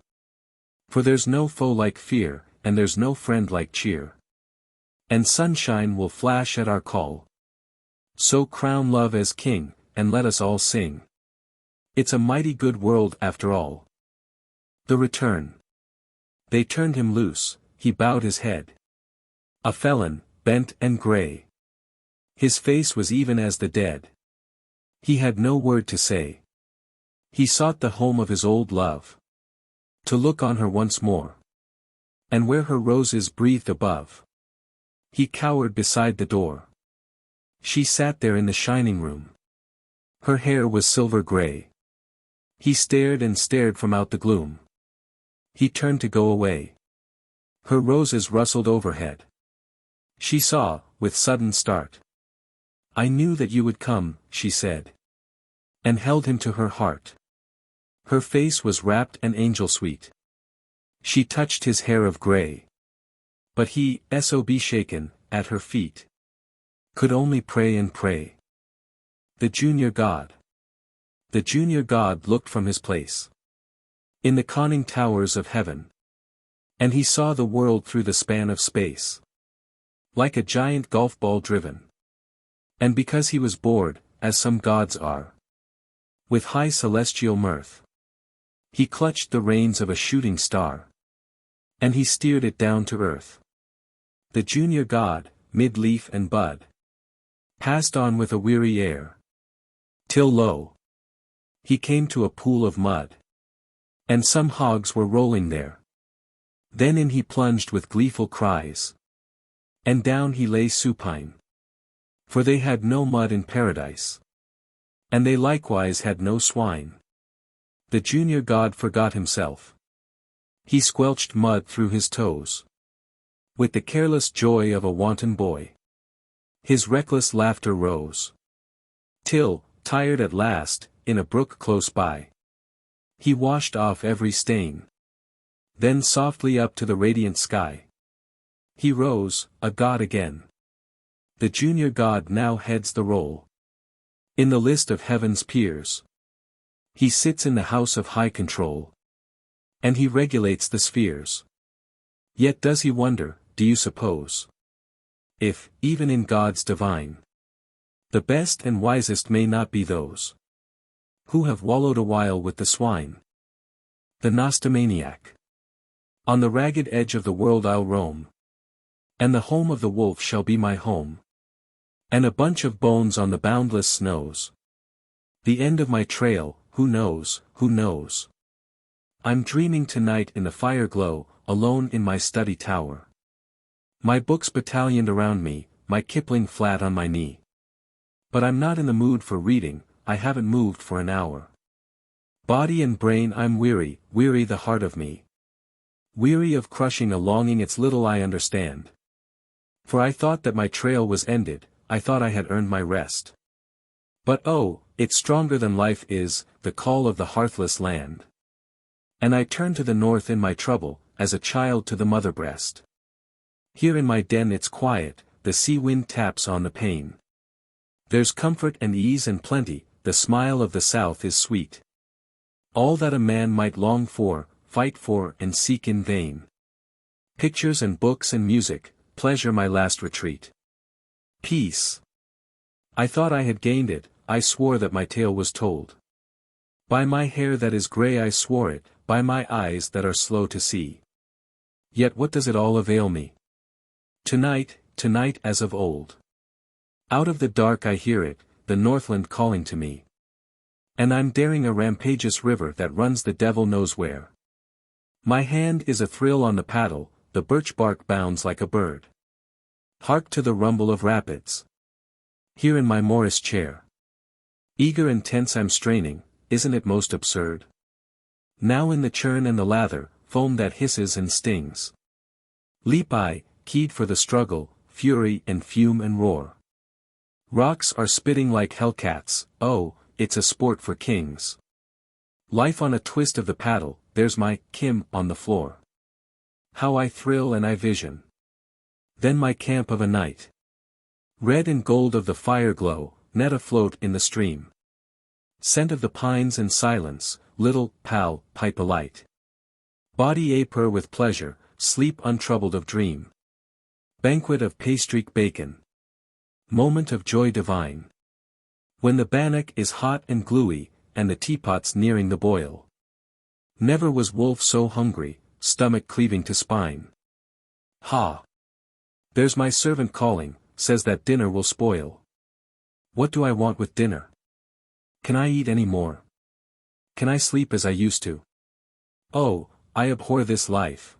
For there's no foe like fear, and there's no friend like cheer. And sunshine will flash at our call. So crown love as king, and let us all sing. It's a mighty good world after all. The return. They turned him loose, he bowed his head. A felon, bent and grey. His face was even as the dead. He had no word to say. He sought the home of his old love. To look on her once more. And where her roses breathed above. He cowered beside the door. She sat there in the shining room. Her hair was silver grey. He stared and stared from out the gloom. He turned to go away. Her roses rustled overhead. She saw, with sudden start. I knew that you would come, she said. And held him to her heart. Her face was rapt and angel-sweet. She touched his hair of grey. But he, sob shaken, at her feet. Could only pray and pray. The junior god. The junior god looked from his place. In the conning towers of heaven. And he saw the world through the span of space. Like a giant golf ball driven. And because he was bored, as some gods are. With high celestial mirth. He clutched the reins of a shooting star. And he steered it down to earth. The junior god, mid leaf and bud. Passed on with a weary air. Till lo! He came to a pool of mud. And some hogs were rolling there. Then in he plunged with gleeful cries. And down he lay supine. For they had no mud in paradise. And they likewise had no swine. The junior god forgot himself. He squelched mud through his toes. With the careless joy of a wanton boy. His reckless laughter rose. Till, tired at last, in a brook close by. He washed off every stain. Then softly up to the radiant sky. He rose, a god again. The junior god now heads the roll. In the list of heaven's peers. He sits in the house of high control. And he regulates the spheres. Yet does he wonder, do you suppose? If, even in gods divine. The best and wisest may not be those. Who have wallowed a while with the swine. The Nostomaniac. On the ragged edge of the world I'll roam. And the home of the wolf shall be my home. And a bunch of bones on the boundless snows. The end of my trail, who knows, who knows? I'm dreaming tonight in the fire glow, alone in my study tower. My books battalioned around me, my Kipling flat on my knee. But I'm not in the mood for reading, I haven't moved for an hour. Body and brain I'm weary, weary the heart of me. Weary of crushing a longing it's little I understand. For I thought that my trail was ended, I thought I had earned my rest. But oh, it's stronger than life is, the call of the hearthless land. And I turn to the north in my trouble, as a child to the mother breast. Here in my den it's quiet, the sea wind taps on the pane. There's comfort and ease and plenty, the smile of the south is sweet. All that a man might long for, fight for and seek in vain. Pictures and books and music, pleasure my last retreat. Peace. I thought I had gained it, I swore that my tale was told. By my hair that is grey I swore it, by my eyes that are slow to see. Yet what does it all avail me? Tonight, tonight as of old. Out of the dark I hear it, the Northland calling to me. And I'm daring a rampageous river that runs the devil knows where. My hand is a thrill on the paddle, the birch bark bounds like a bird. Hark to the rumble of rapids. Here in my Morris chair. Eager and tense I'm straining, isn't it most absurd? Now in the churn and the lather, foam that hisses and stings. Leap I, keyed for the struggle, fury and fume and roar. Rocks are spitting like hellcats, oh, it's a sport for kings. Life on a twist of the paddle, there's my Kim on the floor. How I thrill and I vision. Then my camp of a night. Red and gold of the fire glow, net afloat in the stream. Scent of the pines and silence, little pal, pipe alight. Body apur with pleasure, sleep untroubled of dream. Banquet of pastry bacon. Moment of joy divine. When the bannock is hot and gluey, and the teapot's nearing the boil. Never was wolf so hungry, stomach cleaving to spine. Ha! There's my servant calling, says that dinner will spoil. What do I want with dinner? Can I eat any more? Can I sleep as I used to? Oh, I abhor this life.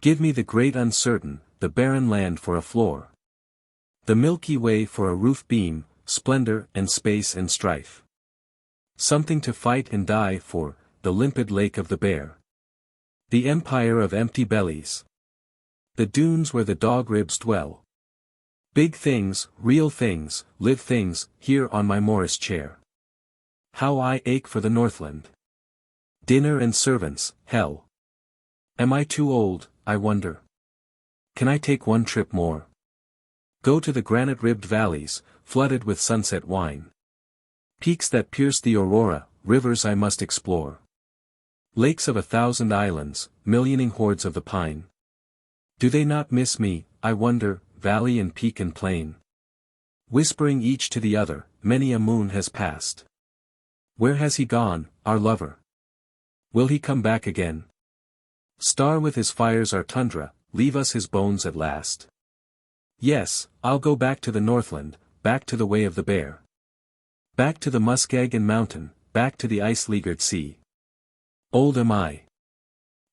Give me the great uncertain, the barren land for a floor. The Milky Way for a roof beam, splendor and space and strife. Something to fight and die for, the limpid lake of the bear. The empire of empty bellies. The dunes where the dog ribs dwell. Big things, real things, live things, here on my Morris chair. How I ache for the Northland. Dinner and servants, hell. Am I too old, I wonder? Can I take one trip more? Go to the granite-ribbed valleys, flooded with sunset wine. Peaks that pierce the aurora, rivers I must explore. Lakes of 1,000 islands, millioning hordes of the pine. Do they not miss me, I wonder, valley and peak and plain? Whispering each to the other, many a moon has passed. Where has he gone, our lover? Will he come back again? Star with his fires our tundra, leave us his bones at last. Yes, I'll go back to the Northland, back to the way of the bear. Back to the Muskegon mountain, back to the ice-leaguered sea. Old am I.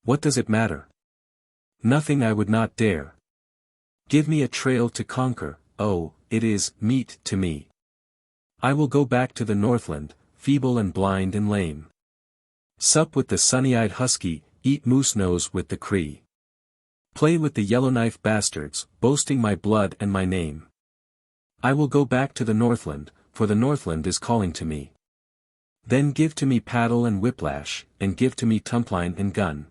What does it matter? Nothing I would not dare. Give me a trail to conquer, oh, it is meat to me. I will go back to the Northland, feeble and blind and lame. Sup with the sunny-eyed husky, eat moose nose with the Cree. Play with the yellowknife bastards, boasting my blood and my name. I will go back to the Northland, for the Northland is calling to me. Then give to me paddle and whiplash, and give to me tumpline and gun.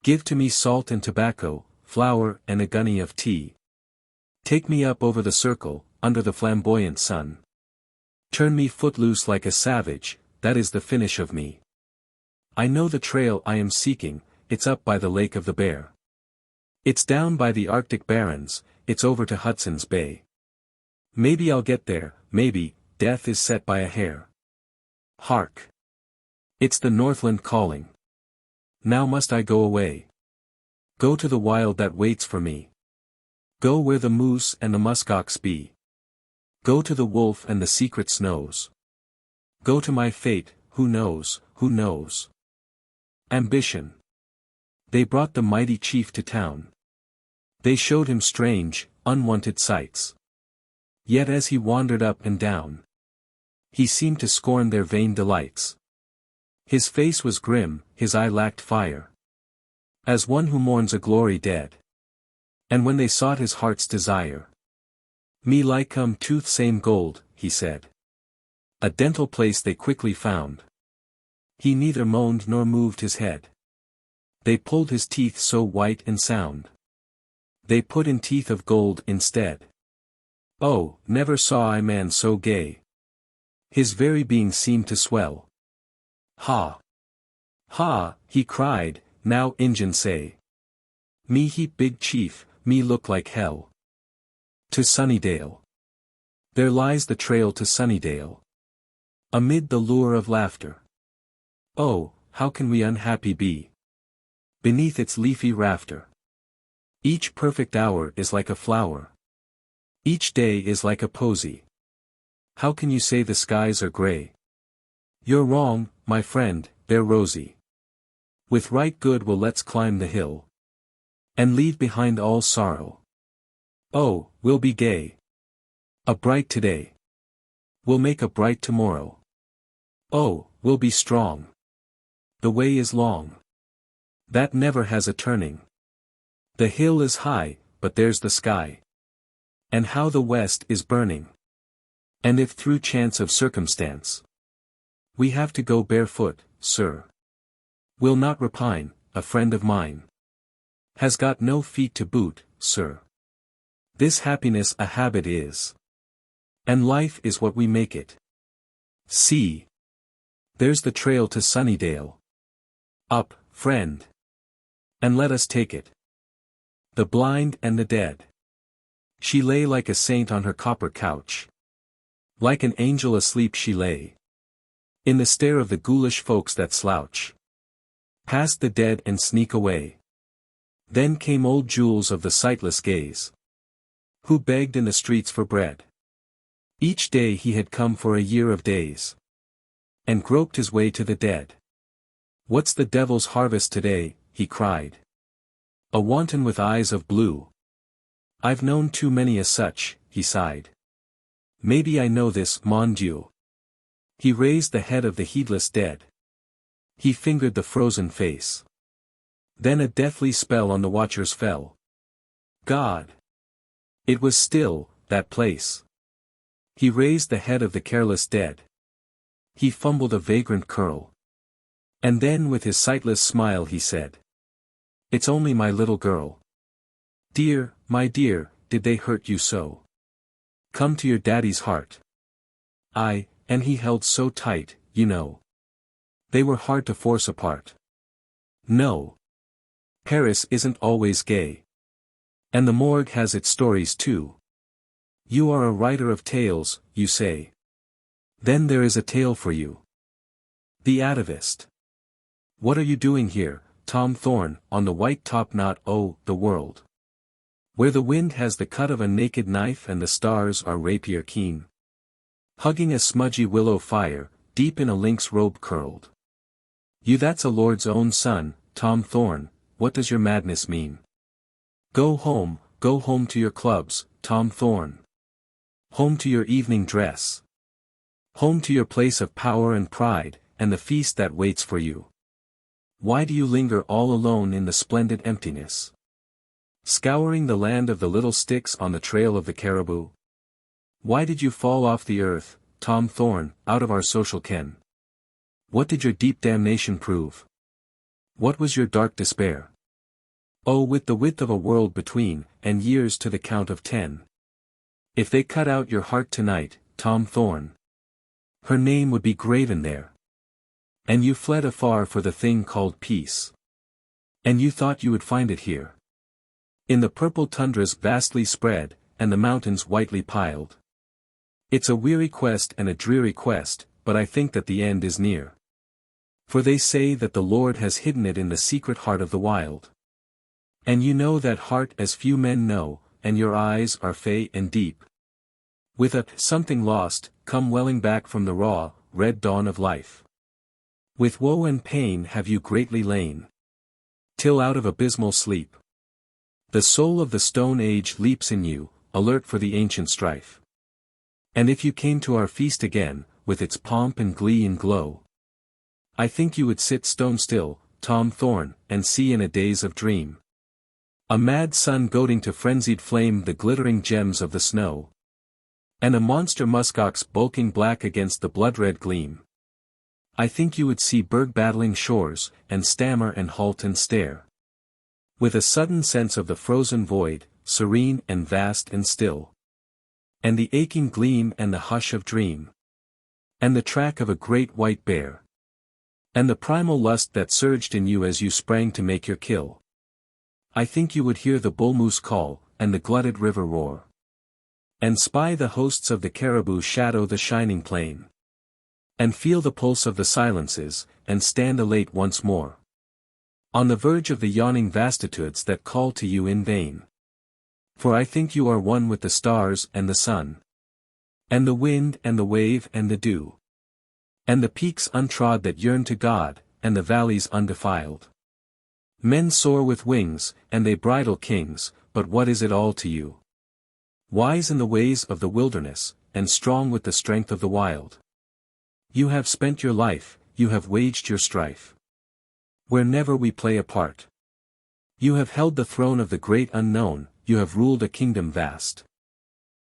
Give to me salt and tobacco, flour and a gunny of tea. Take me up over the circle, under the flamboyant sun. Turn me footloose like a savage, that is the finish of me. I know the trail I am seeking, it's up by the Lake of the Bear. It's down by the Arctic barrens, it's over to Hudson's Bay. Maybe I'll get there, maybe, death is set by a hair. Hark! It's the Northland calling. Now must I go away. Go to the wild that waits for me. Go where the moose and the muskox be. Go to the wolf and the secret snows. Go to my fate, who knows, who knows? Ambition. They brought the mighty chief to town. They showed him strange, unwanted sights. Yet as he wandered up and down, he seemed to scorn their vain delights. His face was grim, his eye lacked fire. As one who mourns a glory dead. And when they sought his heart's desire, me like tooth same gold, he said. A dental place they quickly found. He neither moaned nor moved his head. They pulled his teeth so white and sound. They put in teeth of gold instead. Oh, never saw I man so gay. His very being seemed to swell. Ha! Ha! He cried, now Injun say. Me heap big chief, me look like hell. To Sunnydale. There lies the trail to Sunnydale. Amid the lure of laughter. Oh, how can we unhappy be? Beneath its leafy rafter. Each perfect hour is like a flower. Each day is like a posy. How can you say the skies are gray? You're wrong, my friend, they're rosy. With right good will let's climb the hill. And leave behind all sorrow. Oh, we'll be gay. A bright today. We'll make a bright tomorrow. Oh, we'll be strong. The way is long. That never has a turning. The hill is high, but there's the sky. And how the west is burning. And if through chance of circumstance we have to go barefoot, sir, we'll not repine, a friend of mine has got no feet to boot, sir. This happiness a habit is. And life is what we make it. See! There's the trail to Sunnydale. Up, friend! And let us take it. The blind and the dead. She lay like a saint on her copper couch. Like an angel asleep she lay. In the stare of the ghoulish folks that slouch past the dead and sneak away. Then came old Jules of the sightless gaze, who begged in the streets for bread. Each day he had come for a year of days, and groped his way to the dead. What's the devil's harvest today, he cried. A wanton with eyes of blue. I've known too many as such, he sighed. Maybe I know this, mon Dieu. He raised the head of the heedless dead. He fingered the frozen face. Then a deathly spell on the watchers fell. God! It was still, that place. He raised the head of the careless dead. He fumbled a vagrant curl. And then with his sightless smile he said, "It's only my little girl. Dear, my dear, did they hurt you so? Come to your daddy's heart." And he held so tight, you know. They were hard to force apart. No. Paris isn't always gay. And the morgue has its stories too. You are a writer of tales, you say. Then there is a tale for you. The Atavist. What are you doing here, Tom Thorne, on the white top knot, oh, the world? Where the wind has the cut of a naked knife and the stars are rapier keen. Hugging a smudgy willow fire, deep in a lynx robe curled. You that's a lord's own son, Tom Thorne, what does your madness mean? Go home to your clubs, Tom Thorne. Home to your evening dress. Home to your place of power and pride, and the feast that waits for you. Why do you linger all alone in the splendid emptiness? Scouring the land of the little sticks on the trail of the caribou? Why did you fall off the earth, Tom Thorne, out of our social ken? What did your deep damnation prove? What was your dark despair? Oh, with the width of a world between, and years to the count of 10. If they cut out your heart tonight, Tom Thorne, her name would be graven there. And you fled afar for the thing called peace. And you thought you would find it here. In the purple tundras vastly spread, and the mountains whitely piled. It's a weary quest and a dreary quest, but I think that the end is near. For they say that the Lord has hidden it in the secret heart of the wild. And you know that heart as few men know, and your eyes are fey and deep. With a something lost, come welling back from the raw, red dawn of life. With woe and pain have you greatly lain, till out of abysmal sleep the soul of the Stone Age leaps in you, alert for the ancient strife. And if you came to our feast again, with its pomp and glee and glow, I think you would sit stone still, Tom Thorne, and see in a daze of dream a mad sun goading to frenzied flame the glittering gems of the snow, and a monster muskox bulking black against the blood-red gleam. I think you would see berg-battling shores, and stammer and halt and stare, with a sudden sense of the frozen void, serene and vast and still, and the aching gleam and the hush of dream, and the track of a great white bear, and the primal lust that surged in you as you sprang to make your kill. I think you would hear the bull moose call, and the glutted river roar, and spy the hosts of the caribou shadow the shining plain, and feel the pulse of the silences, and stand elate once more on the verge of the yawning vastitudes that call to you in vain. For I think you are one with the stars and the sun, and the wind and the wave and the dew, and the peaks untrod that yearn to God, and the valleys undefiled. Men soar with wings, and they bridle kings, but what is it all to you? Wise in the ways of the wilderness, and strong with the strength of the wild. You have spent your life, you have waged your strife, where never we play a part. You have held the throne of the great unknown, you have ruled a kingdom vast.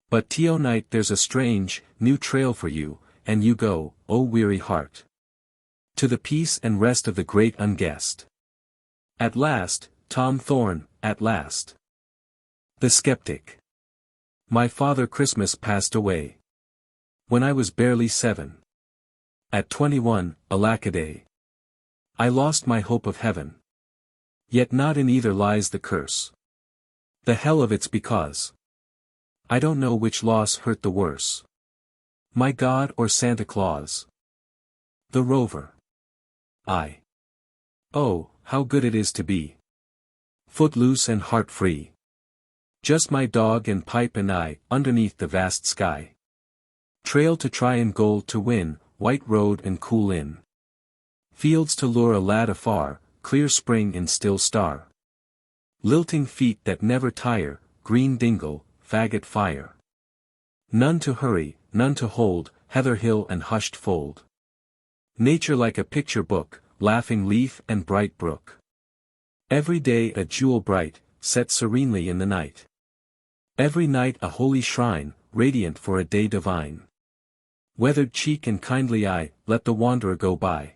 But to-night there's a strange, new trail for you, and you go, O weary heart, to the peace and rest of the great unguessed. At last, Tom Thorne, at last. The Sceptic. My Father Christmas passed away when I was barely 7. At 21, alackaday, I lost my hope of heaven. Yet not in either lies the curse. The hell of it's because I don't know which loss hurt the worse. My God or Santa Claus? The Rover. I. Oh, how good it is to be footloose and heart-free. Just my dog and pipe and I, underneath the vast sky. Trail to try and goal to win, white road and cool in. Fields to lure a lad afar, clear spring and still star. Lilting feet that never tire, green dingle, faggot fire. None to hurry, none to hold, heather hill and hushed fold. Nature like a picture book, laughing leaf and bright brook. Every day a jewel bright, set serenely in the night. Every night a holy shrine, radiant for a day divine. Weathered cheek and kindly eye, let the wanderer go by.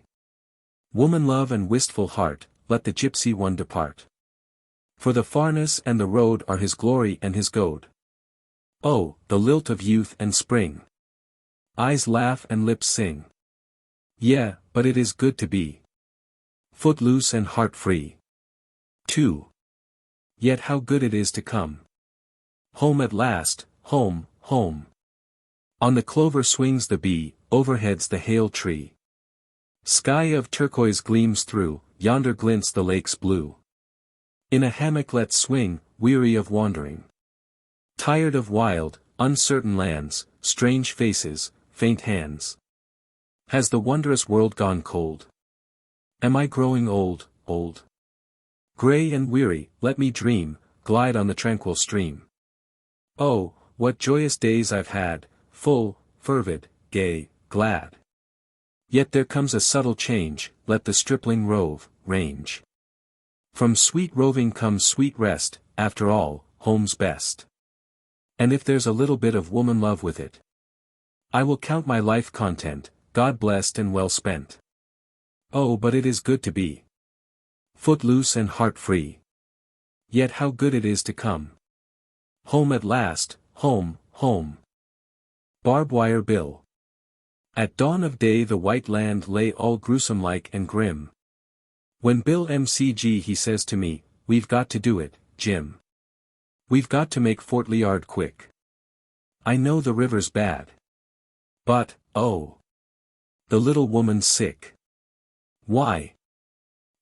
Woman love and wistful heart, let the gypsy one depart. For the farness and the road are his glory and his goad. Oh, the lilt of youth and spring. Eyes laugh and lips sing. Yeah, but it is good to be footloose and heart-free. 2. Yet how good it is to come home at last, home, home. On the clover swings the bee, overhead's the hail tree. Sky of turquoise gleams through, yonder glints the lake's blue. In a hammock let's swing, weary of wandering. Tired of wild, uncertain lands, strange faces, faint hands. Has the wondrous world gone cold? Am I growing old, old? Gray and weary, let me dream, glide on the tranquil stream. Oh, what joyous days I've had, full, fervid, gay, glad. Yet there comes a subtle change, let the stripling rove, range. From sweet roving comes sweet rest, after all, home's best. And if there's a little bit of woman love with it, I will count my life content, God blessed and well spent. Oh, but it is good to be footloose and heart-free. Yet how good it is to come home at last, home, home. Barb-Wire Bill. At dawn of day the white land lay all gruesome-like and grim. When Bill MCG he says to me, we've got to do it, Jim. We've got to make Fort Liard quick. I know the river's bad. But, oh. The little woman's sick. Why?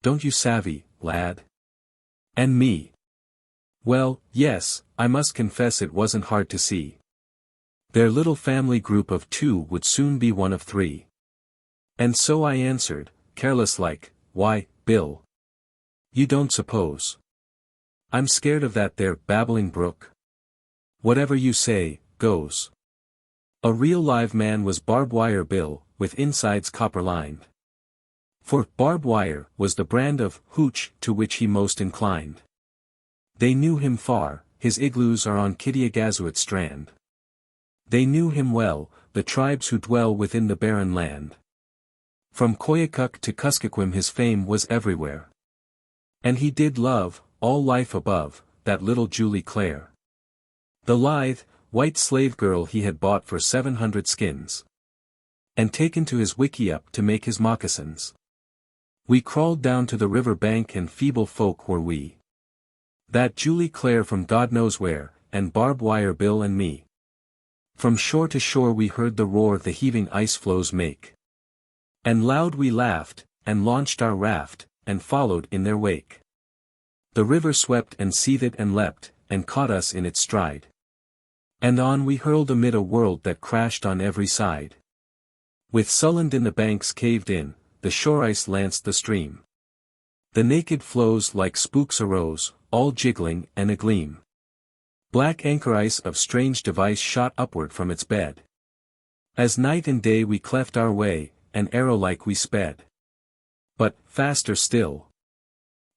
Don't you savvy, lad? And me? Well, yes, I must confess it wasn't hard to see. Their little family group of 2 would soon be one of 3. And so I answered, careless like, why, Bill. You don't suppose I'm scared of that there babbling brook? Whatever you say, goes. A real live man was Barb-Wire Bill, with insides copper-lined. For Barb-Wire was the brand of hooch to which he most inclined. They knew him far, his igloos are on Kittiagazuit strand. They knew him well, the tribes who dwell within the barren land. From Koyukuk to Kuskokwim his fame was everywhere. And he did love, all life above, that little Julie Clare. The lithe, white slave girl he had bought for 700 skins. And taken to his wickiup to make his moccasins. We crawled down to the river bank and feeble folk were we. That Julie Clare from God knows where, and Barb-Wire Bill and me. From shore to shore we heard the roar the heaving ice floes make. And loud we laughed, and launched our raft, and followed in their wake. The river swept and seethed and leapt, and caught us in its stride. And on we hurled amid a world that crashed on every side. With sullen in the banks caved in, the shore ice lanced the stream. The naked floes like spooks arose, all jiggling and agleam. Black anchor ice of strange device shot upward from its bed. As night and day we cleft our way, and arrow-like we sped. But, faster still,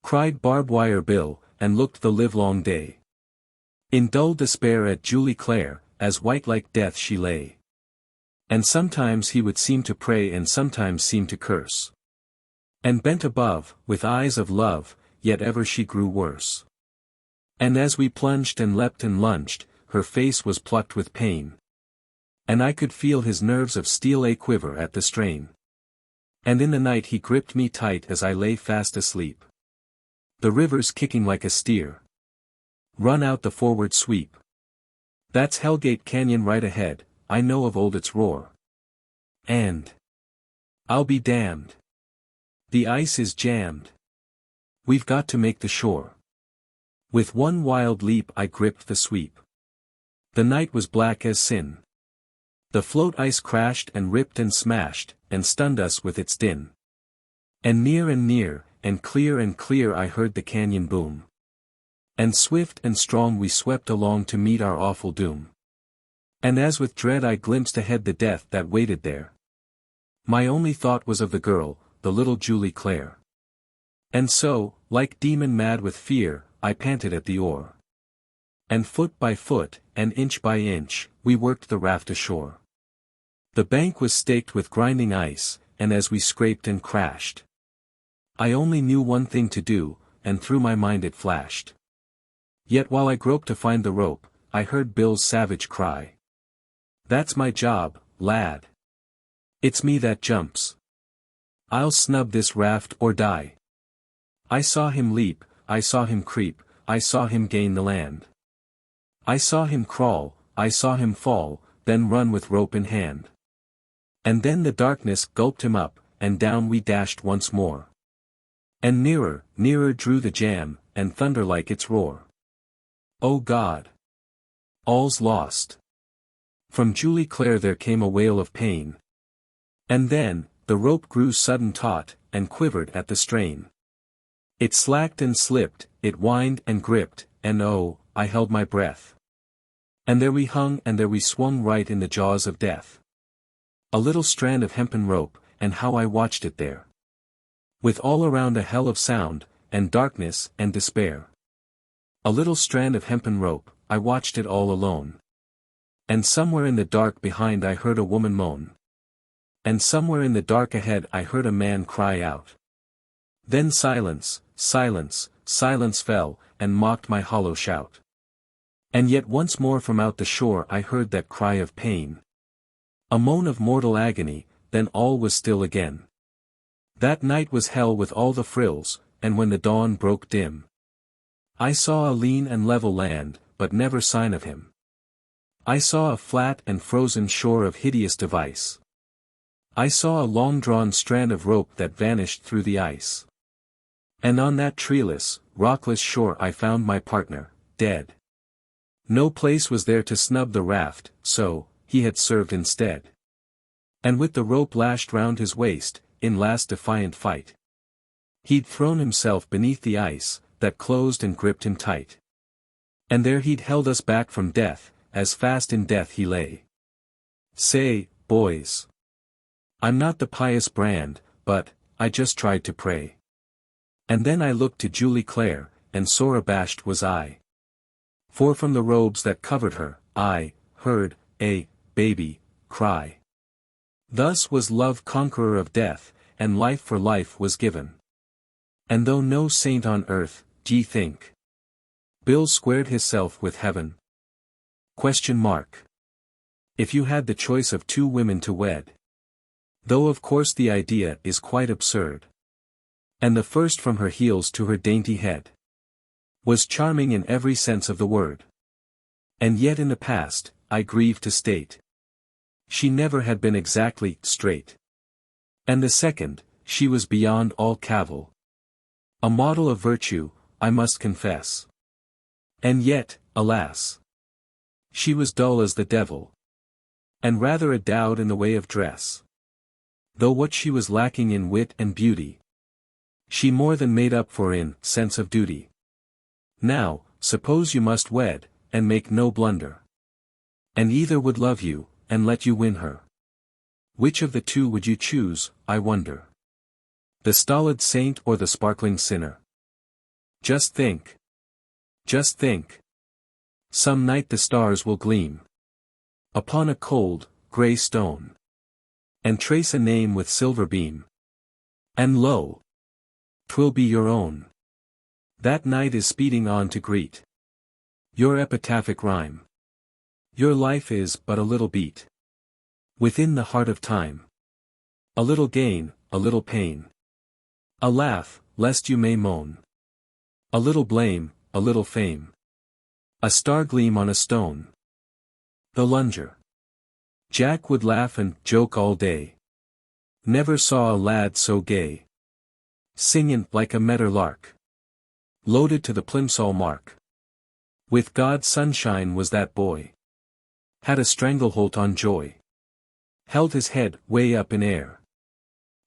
cried Barb-Wire Bill, and looked the livelong day. In dull despair at Julie Clare, as white like death she lay. And sometimes he would seem to pray and sometimes seem to curse. And bent above, with eyes of love, yet ever she grew worse. And as we plunged and leapt and lunged, her face was plucked with pain. And I could feel his nerves of steel a quiver at the strain. And in the night he gripped me tight as I lay fast asleep. The river's kicking like a steer. Run out the forward sweep. That's Hellgate Canyon right ahead, I know of old its roar. And I'll be damned. The ice is jammed. We've got to make the shore. With one wild leap I gripped the sweep. The night was black as sin. The float ice crashed and ripped and smashed, and stunned us with its din. And near, and clear I heard the canyon boom. And swift and strong we swept along to meet our awful doom. And as with dread I glimpsed ahead the death that waited there. My only thought was of the girl, the little Julie Clare. And so, like demon mad with fear, I panted at the oar. And foot by foot, and inch by inch, we worked the raft ashore. The bank was staked with grinding ice, and as we scraped and crashed, I only knew one thing to do, and through my mind it flashed. Yet while I groped to find the rope, I heard Bill's savage cry. "That's my job, lad. It's me that jumps. I'll snub this raft or die." I saw him leap, I saw him creep, I saw him gain the land. I saw him crawl, I saw him fall, then run with rope in hand. And then the darkness gulped him up, and down we dashed once more. And nearer drew the jam, and thunder like its roar. Oh God! All's lost. From Julie Clare there came a wail of pain. And then, the rope grew sudden taut, and quivered at the strain. It slacked and slipped, it whined and gripped, and oh, I held my breath. And there we hung and there we swung right in the jaws of death. A little strand of hempen rope, and how I watched it there. With all around a hell of sound, and darkness and despair. A little strand of hempen rope, I watched it all alone. And somewhere in the dark behind I heard a woman moan. And somewhere in the dark ahead I heard a man cry out. Then silence fell, and mocked my hollow shout. And yet once more from out the shore I heard that cry of pain. A moan of mortal agony, then all was still again. That night was hell with all the frills, and when the dawn broke dim, I saw a lean and level land, but never sign of him. I saw a flat and frozen shore of hideous device. I saw a long-drawn strand of rope that vanished through the ice. And on that treeless, rockless shore I found my partner, dead. No place was there to snub the raft, so, he had served instead. And with the rope lashed round his waist, in last defiant fight, he'd thrown himself beneath the ice, that closed and gripped him tight. And there he'd held us back from death, as fast in death he lay. Say, boys, I'm not the pious brand, but, I just tried to pray. And then I looked to Julie Clare, and sore abashed was I. For from the robes that covered her, I heard a baby cry. Thus was love conqueror of death, and life for life was given. And though no saint on earth, d'ye think Bill squared hisself with heaven? If you had the choice of two women to wed. Though of course the idea is quite absurd. And the first from her heels to her dainty head was charming in every sense of the word. And yet in the past, I grieve to state, she never had been exactly straight. And the second, she was beyond all cavil. A model of virtue, I must confess. And yet, alas, she was dull as the devil. And rather a dowd in the way of dress. Though what she was lacking in wit and beauty, she more than made up for in sense of duty. Now, suppose you must wed, and make no blunder. And either would love you, and let you win her. Which of the two would you choose, I wonder? The stolid saint or the sparkling sinner? Just think. Just think. Some night the stars will gleam upon a cold, grey stone, and trace a name with silver beam. And lo! 'Twill be your own. That night is speeding on to greet your epitaphic rhyme. Your life is but a little beat within the heart of time. A little gain, a little pain. A laugh, lest you may moan. A little blame, a little fame. A star gleam on a stone. The lunger. Jack would laugh and joke all day. Never saw a lad so gay. Singin' like a medder lark. Loaded to the plimsoll mark. With God's sunshine was that boy. Had a stranglehold on joy. Held his head way up in air.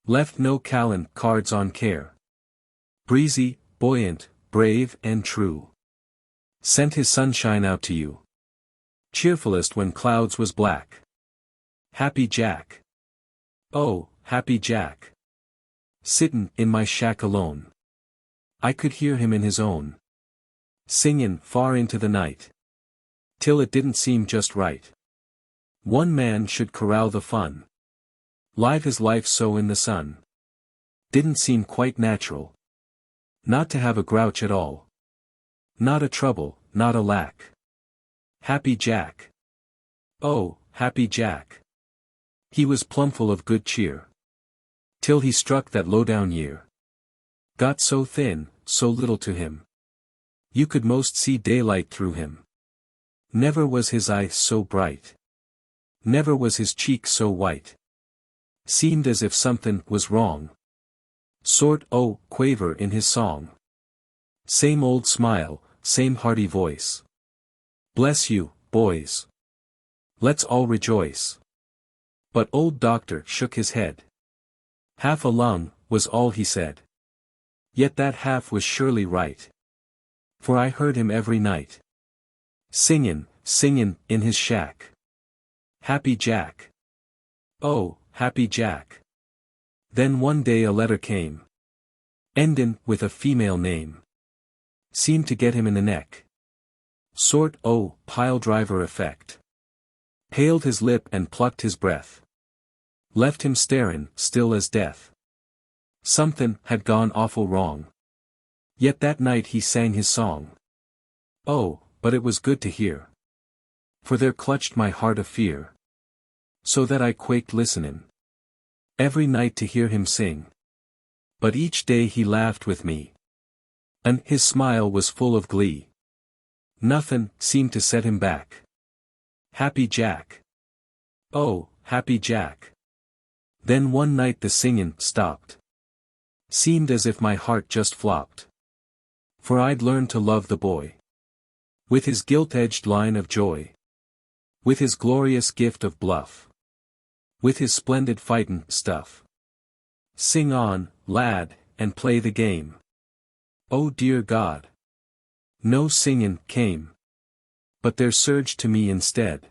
Left no callan cards on care. Breezy, buoyant, brave and true. Sent his sunshine out to you. Cheerfulest when clouds was black. Happy Jack. Oh, happy Jack. Sittin' in my shack alone. I could hear him in his own. Singin' far into the night. Till it didn't seem just right. One man should corral the fun. Live his life so in the sun. Didn't seem quite natural. Not to have a grouch at all. Not a trouble, not a lack. Happy Jack. Oh, happy Jack. He was plumful of good cheer. Till he struck that low-down year. Got so thin, so little to him. You could most see daylight through him. Never was his eye so bright. Never was his cheek so white. Seemed as if something was wrong. Quaver in his song. Same old smile, same hearty voice. Bless you, boys. Let's all rejoice. But old doctor shook his head. Half a lung, was all he said. Yet that half was surely right. For I heard him every night. Singin', in his shack. Happy Jack. Oh, happy Jack. Then one day a letter came. Endin' with a female name. Seemed to get him in the neck. Pile driver effect. Paled his lip and plucked his breath. Left him starin', still as death. Somethin' had gone awful wrong. Yet that night he sang his song. Oh, but it was good to hear. For there clutched my heart of fear. So that I quaked listenin'. Every night to hear him sing. But each day he laughed with me. And his smile was full of glee. Nothin' seemed to set him back. Happy Jack. Oh, happy Jack. Then one night the singin' stopped. Seemed as if my heart just flopped. For I'd learned to love the boy. With his gilt-edged line of joy. With his glorious gift of bluff. With his splendid fightin' stuff. Sing on, lad, and play the game. Oh dear God. No singin' came. But there surged to me instead.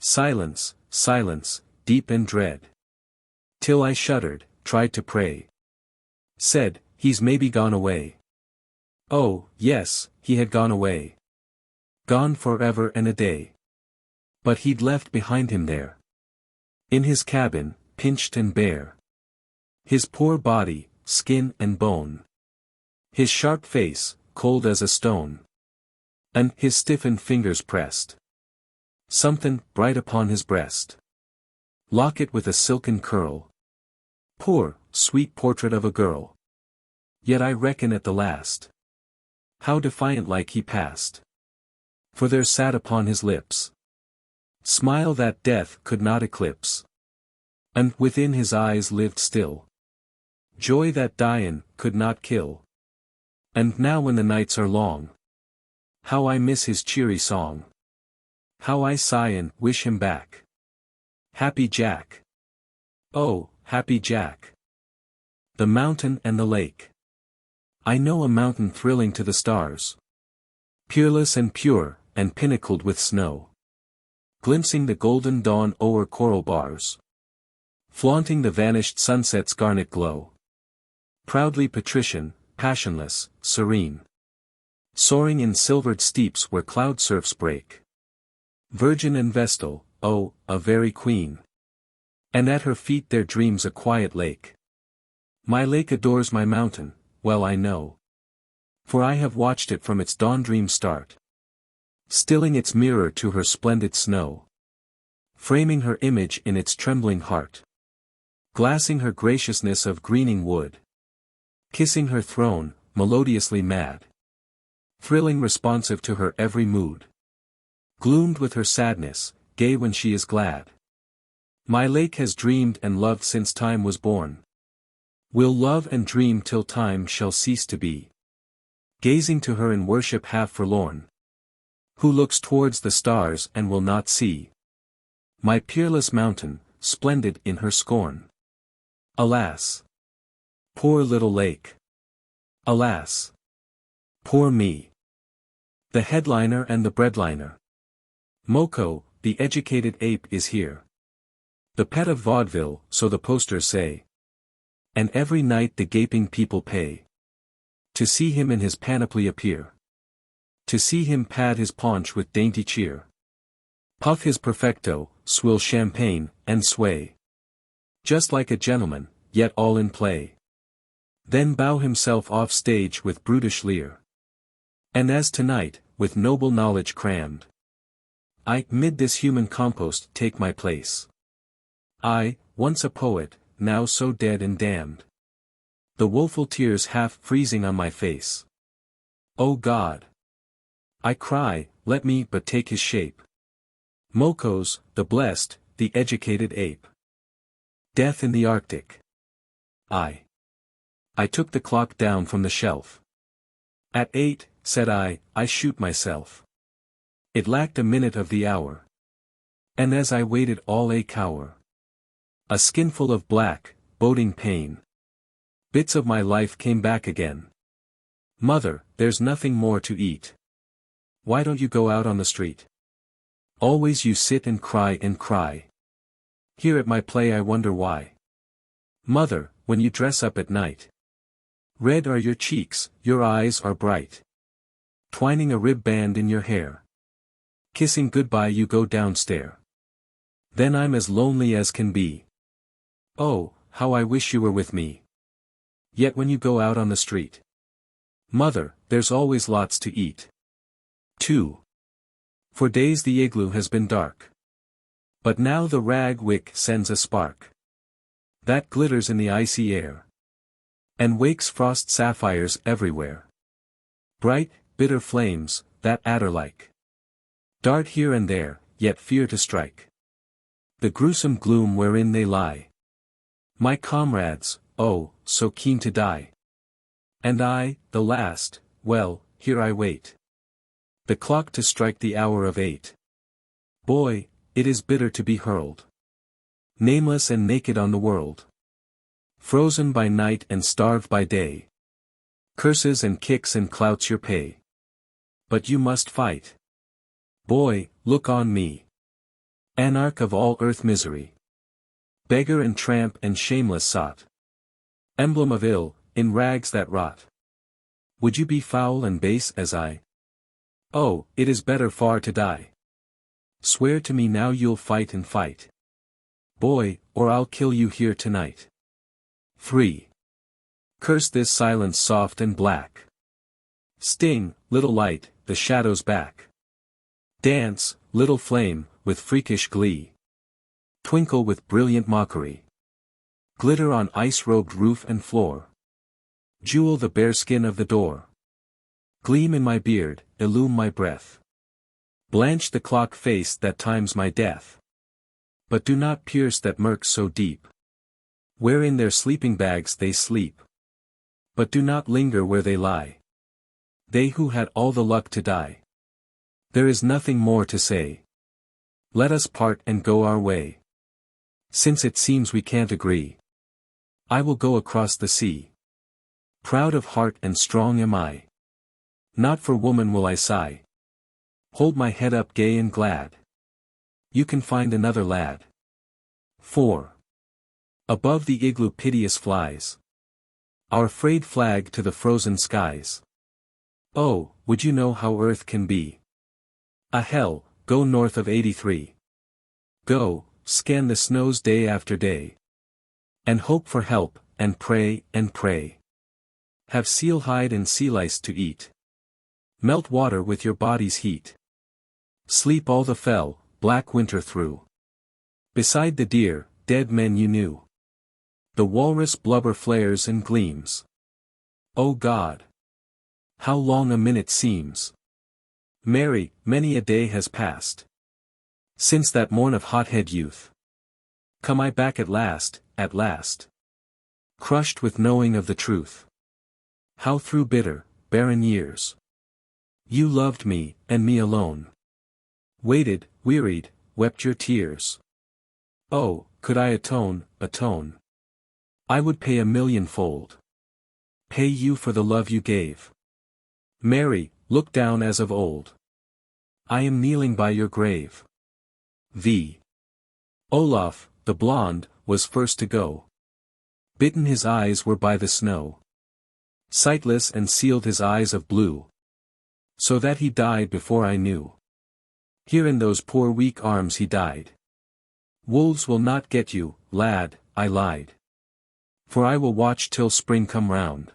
Silence, deep and dread. Till I shuddered, tried to pray. Said, he's maybe gone away. Oh, yes, he had gone away. Gone forever and a day. But he'd left behind him there. In his cabin, pinched and bare. His poor body, skin and bone. His sharp face, cold as a stone. And his stiffened fingers pressed. Somethin' bright upon his breast. Locket with a silken curl. Poor, sweet portrait of a girl. Yet I reckon at the last. How defiant-like he passed. For there sat upon his lips. Smile that death could not eclipse. And within his eyes lived still. Joy that dyin' could not kill. And now when the nights are long. How I miss his cheery song. How I sigh and wish him back. Happy Jack. Oh, happy Jack. The mountain and the lake. I know a mountain thrilling to the stars. Peerless and pure, and pinnacled with snow. Glimpsing the golden dawn o'er coral bars. Flaunting the vanished sunset's garnet glow. Proudly patrician, passionless, serene. Soaring in silvered steeps where cloud surfs break. Virgin and vestal, oh, a very queen. And at her feet there dreams a quiet lake. My lake adores my mountain, well I know. For I have watched it from its dawn dream start. Stilling its mirror to her splendid snow. Framing her image in its trembling heart. Glassing her graciousness of greening wood. Kissing her throne, melodiously mad. Thrilling responsive to her every mood. Gloomed with her sadness, gay when she is glad. My lake has dreamed and loved since time was born. Will love and dream till time shall cease to be. Gazing to her in worship half forlorn. Who looks towards the stars and will not see my peerless mountain, splendid in her scorn. Alas! Poor little lake! Alas! Poor me! The headliner and the breadliner. Moco, the educated ape is here. The pet of vaudeville, so the posters say. And every night the gaping people pay to see him in his panoply appear. To see him pad his paunch with dainty cheer. Puff his perfecto, swill champagne, and sway. Just like a gentleman, yet all in play. Then bow himself off stage with brutish leer. And as tonight, with noble knowledge crammed, I, mid this human compost, take my place. I, once a poet, now so dead and damned. The woeful tears half freezing on my face. O God! I cry, let me but take his shape. Mocos, the blessed, the educated ape. Death in the Arctic. I took the clock down from the shelf. At 8, said I shoot myself. It lacked a minute of the hour. And as I waited all a cower. A skinful of black, boding pain. Bits of my life came back again. Mother, there's nothing more to eat. Why don't you go out on the street? Always you sit and cry and cry. Here at my play I wonder why. Mother, when you dress up at night. Red are your cheeks, your eyes are bright. Twining a ribband in your hair. Kissing goodbye you go downstairs. Then I'm as lonely as can be. Oh, how I wish you were with me. Yet when you go out on the street. Mother, there's always lots to eat. 2. For days the igloo has been dark. But now the rag wick sends a spark. That glitters in the icy air. And wakes frost sapphires everywhere. Bright, bitter flames, that adder-like. Dart here and there, yet fear to strike. The gruesome gloom wherein they lie. My comrades, oh, so keen to die. And I, the last, well, here I wait. The clock to strike the hour of 8. Boy, it is bitter to be hurled. Nameless and naked on the world. Frozen by night and starved by day. Curses and kicks and clouts your pay. But you must fight. Boy, look on me. Anarch of all earth misery. Beggar and tramp and shameless sot. Emblem of ill, in rags that rot. Would you be foul and base as I? Oh, it is better far to die. Swear to me now you'll fight and fight. Boy, or I'll kill you here tonight. 3. Curse this silence soft and black. Sting, little light, the shadows back. Dance, little flame, with freakish glee. Twinkle with brilliant mockery. Glitter on ice-robed roof and floor. Jewel the bare skin of the door. Gleam in my beard, illume my breath. Blanch the clock face that times my death. But do not pierce that murk so deep. Where in their sleeping bags they sleep. But do not linger where they lie. They who had all the luck to die. There is nothing more to say. Let us part and go our way. Since it seems we can't agree. I will go across the sea. Proud of heart and strong am I. Not for woman will I sigh. Hold my head up gay and glad. You can find another lad. 4. Above the igloo piteous flies. Our frayed flag to the frozen skies. Oh, would you know how earth can be? A hell, go north of 83. Go, scan the snows day after day. And hope for help, and pray, and pray. Have seal hide and sea lice to eat. Melt water with your body's heat. Sleep all the fell, black winter through. Beside the dear, dead men you knew. The walrus blubber flares and gleams. O God! How long a minute seems. Mary, many a day has passed. Since that morn of hothead youth. Come I back at last, at last. Crushed with knowing of the truth. How through bitter, barren years. You loved me, and me alone. Waited, wearied, wept your tears. Oh, could I atone, atone. I would pay 1,000,000-fold. Pay you for the love you gave. Mary, look down as of old. I am kneeling by your grave. V. Olaf, the blonde, was first to go. Bitten his eyes were by the snow. Sightless and sealed his eyes of blue. So that he died before I knew. Here in those poor weak arms he died. Wolves will not get you, lad, I lied. For I will watch till spring come round.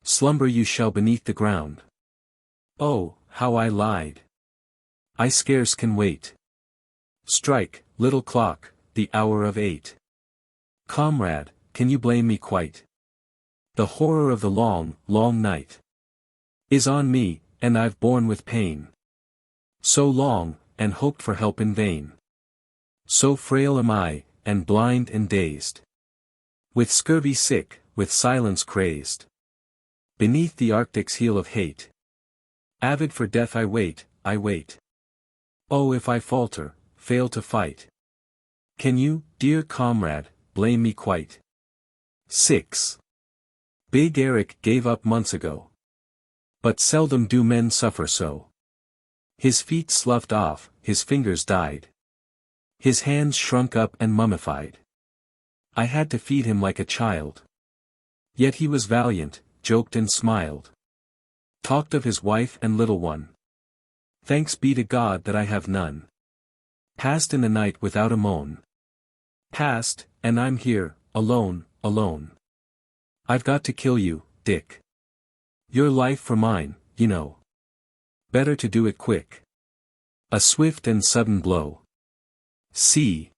Slumber you shall beneath the ground. Oh, how I lied. I scarce can wait. Strike, little clock, the hour of 8. Comrade, can you blame me quite? The horror of the long, long night is on me, and I've borne with pain so long, and hoped for help in vain. So frail am I, and blind and dazed. With scurvy sick, with silence crazed. Beneath the Arctic's heel of hate. Avid for death I wait, I wait. Oh, if I falter, fail to fight. Can you, dear comrade, blame me quite? 6. Big Eric gave up months ago. But seldom do men suffer so. His feet sloughed off, his fingers died. His hands shrunk up and mummified. I had to feed him like a child. Yet he was valiant, joked and smiled. Talked of his wife and little one. Thanks be to God that I have none. Passed in the night without a moan. Passed, and I'm here, alone, alone. I've got to kill you, Dick. Your life for mine, you know. Better to do it quick. A swift and sudden blow. See.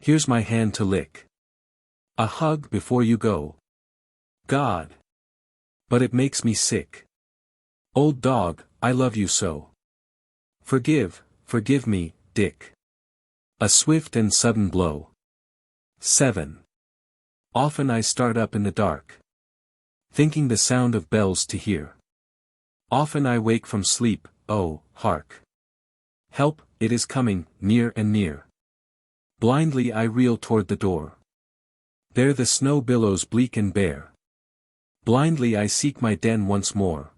Here's my hand to lick. A hug before you go. God. But it makes me sick. Old dog, I love you so. Forgive, forgive me, Dick. A swift and sudden blow. 7. Often I start up in the dark, thinking the sound of bells to hear. Often I wake from sleep, oh, hark. Help, it is coming, near and near. Blindly I reel toward the door. There the snow billows bleak and bare. Blindly I seek my den once more.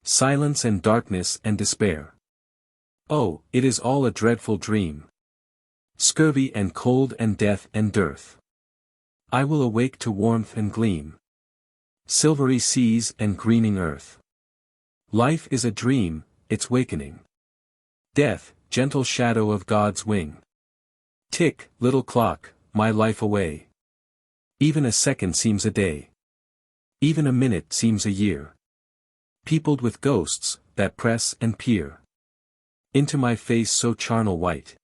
Silence and darkness and despair. Oh, it is all a dreadful dream. Scurvy and cold and death and dearth. I will awake to warmth and gleam. Silvery seas and greening earth. Life is a dream, its wakening. Death, gentle shadow of God's wing. Tick, little clock, my life away. Even a second seems a day. Even a minute seems a year. Peopled with ghosts, that press and peer into my face so charnel white.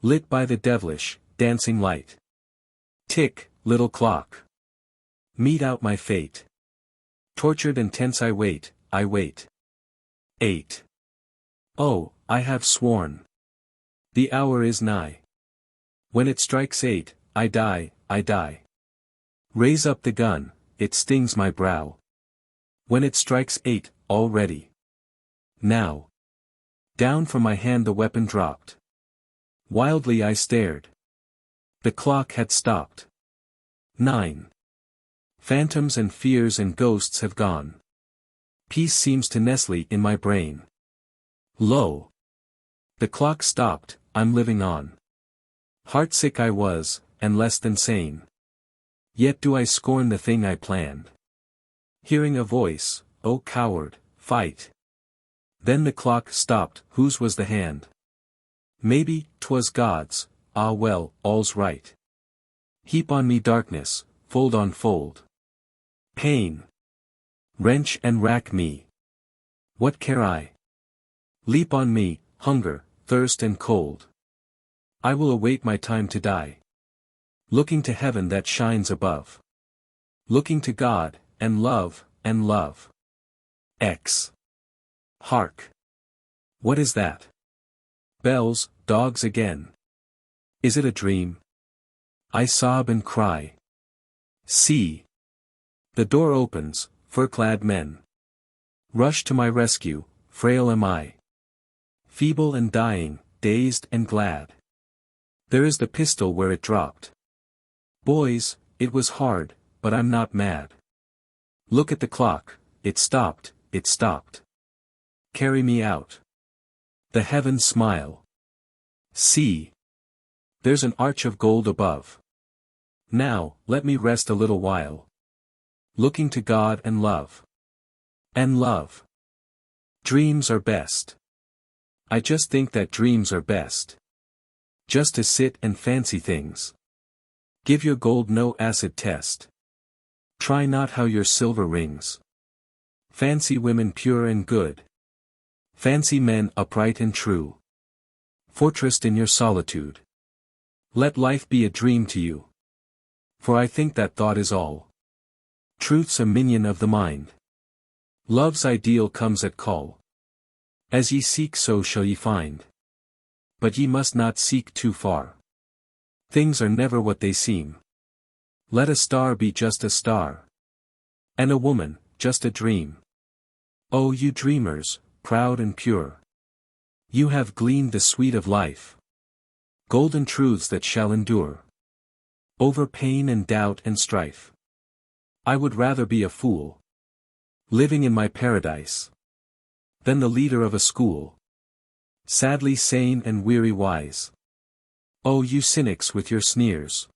Lit by the devilish, dancing light. Tick, little clock. Mete out my fate. Tortured and tense I wait, I wait. 8. Oh, I have sworn. The hour is nigh. When it strikes 8, I die, I die. Raise up the gun, it stings my brow. When it strikes 8, already. Now. Down from my hand the weapon dropped. Wildly I stared. The clock had stopped. 9. Phantoms and fears and ghosts have gone. Peace seems to nestle in my brain. Lo! The clock stopped, I'm living on. Heartsick I was, and less than sane. Yet do I scorn the thing I planned. Hearing a voice, "O coward, fight." Then the clock stopped, whose was the hand? Maybe, 'twas God's, ah well, all's right. Heap on me darkness, fold on fold. Pain. Wrench and rack me. What care I? Leap on me, hunger, thirst and cold. I will await my time to die. Looking to heaven that shines above. Looking to God, and love, and love. X. Hark! What is that? Bells, dogs again. Is it a dream? I sob and cry. See. The door opens, fur-clad men rush to my rescue, frail am I. Feeble and dying, dazed and glad. There is the pistol where it dropped. Boys, it was hard, but I'm not mad. Look at the clock, it stopped, it stopped. Carry me out. The heavens smile. See. There's an arch of gold above. Now, let me rest a little while. Looking to God and love. And love. Dreams are best. I just think that dreams are best. Just to sit and fancy things. Give your gold no acid test. Try not how your silver rings. Fancy women pure and good. Fancy men upright and true. Fortressed in your solitude. Let life be a dream to you. For I think that thought is all. Truth's a minion of the mind. Love's ideal comes at call. As ye seek so shall ye find. But ye must not seek too far. Things are never what they seem. Let a star be just a star. And a woman, just a dream. Oh you dreamers, proud and pure. You have gleaned the sweet of life. Golden truths that shall endure. Over pain and doubt and strife. I would rather be a fool. Living in my paradise. Than the leader of a school. Sadly sane and weary wise. Oh you cynics with your sneers.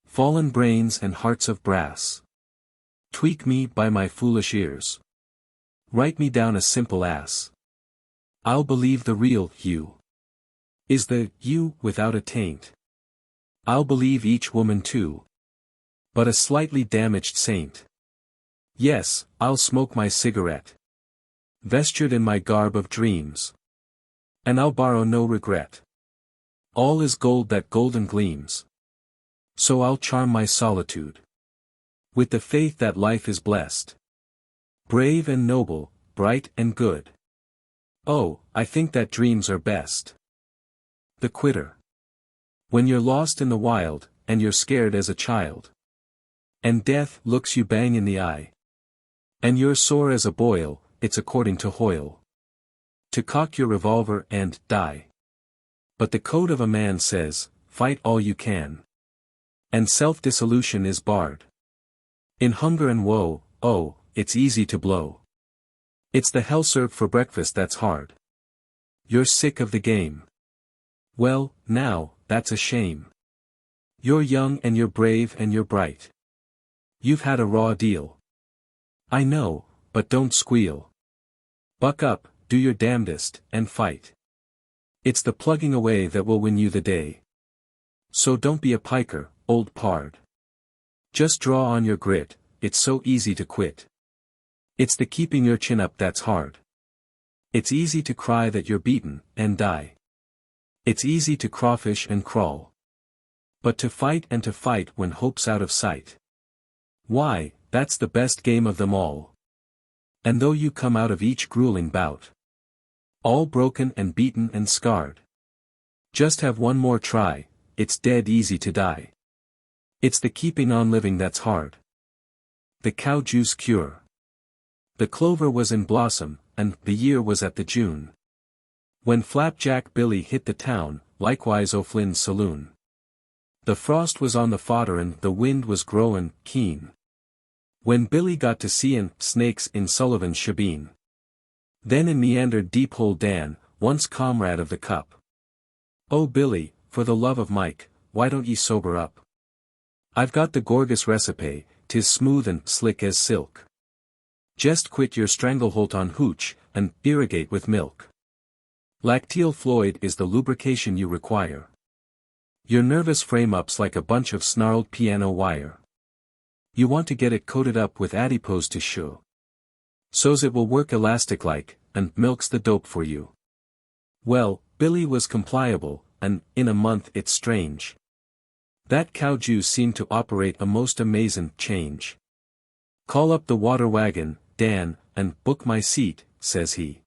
Fallen brains and hearts of brass. Tweak me by my foolish ears. Write me down a simple ass. I'll believe the real you. Is the you without a taint. I'll believe each woman too. But a slightly damaged saint. Yes, I'll smoke my cigarette. Vestured in my garb of dreams. And I'll borrow no regret. All is gold that golden gleams. So I'll charm my solitude. With the faith that life is blessed. Brave and noble, bright and good. Oh, I think that dreams are best. The Quitter. When you're lost in the wild, and you're scared as a child. And death looks you bang in the eye. And you're sore as a boil, it's according to Hoyle. To cock your revolver and die. But the code of a man says, fight all you can. And self-dissolution is barred. In hunger and woe, oh, it's easy to blow. It's the hell served for breakfast that's hard. You're sick of the game. Well, now, that's a shame. You're young and you're brave and you're bright. You've had a raw deal. I know, but don't squeal. Buck up, do your damnedest, and fight. It's the plugging away that will win you the day. So don't be a piker, old pard. Just draw on your grit, it's so easy to quit. It's the keeping your chin up that's hard. It's easy to cry that you're beaten, and die. It's easy to crawfish and crawl. But to fight and to fight when hope's out of sight. Why, that's the best game of them all. And though you come out of each grueling bout, all broken and beaten and scarred, just have one more try, it's dead easy to die. It's the keeping on living that's hard. The cow juice cure. The clover was in blossom, and the year was at the June. When Flapjack Billy hit the town, likewise O'Flynn's saloon. The frost was on the fodder and the wind was growin' keen. When Billy got to seein' snakes in Sullivan's shebeen. Then in meandered Deep Hole Dan, once comrade of the cup. Oh Billy, for the love of Mike, why don't ye sober up? I've got the Gorgas recipe, 'tis smooth and slick as silk. Jest quit your stranglehold on hooch, and irrigate with milk. Lacteal fluid is the lubrication you require. Your nervous frame-up's like a bunch of snarled piano wire. You want to get it coated up with adipose tissue. So's it will work elastic-like, and milk's the dope for you. Well, Billy was compliable, and, in a month it's strange. That cow juice seemed to operate a most amazin' change. Call up the water wagon, Dan, and book my seat, says he.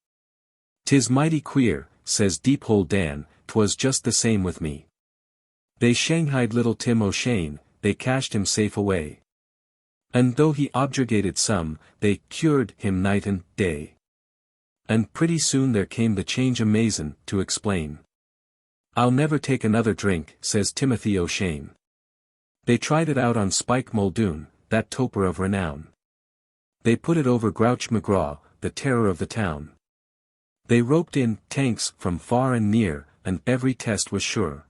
'Tis mighty queer, says Deep Hole Dan, 'twas just the same with me. They shanghaied little Tim O'Shane, they cashed him safe away. And though he objurgated some, they cured him night and day. And pretty soon there came the change amazin' to explain. I'll never take another drink, says Timothy O'Shane. They tried it out on Spike Muldoon, that toper of renown. They put it over Grouch McGraw, the terror of the town. They roped in tanks from far and near, and every test was sure.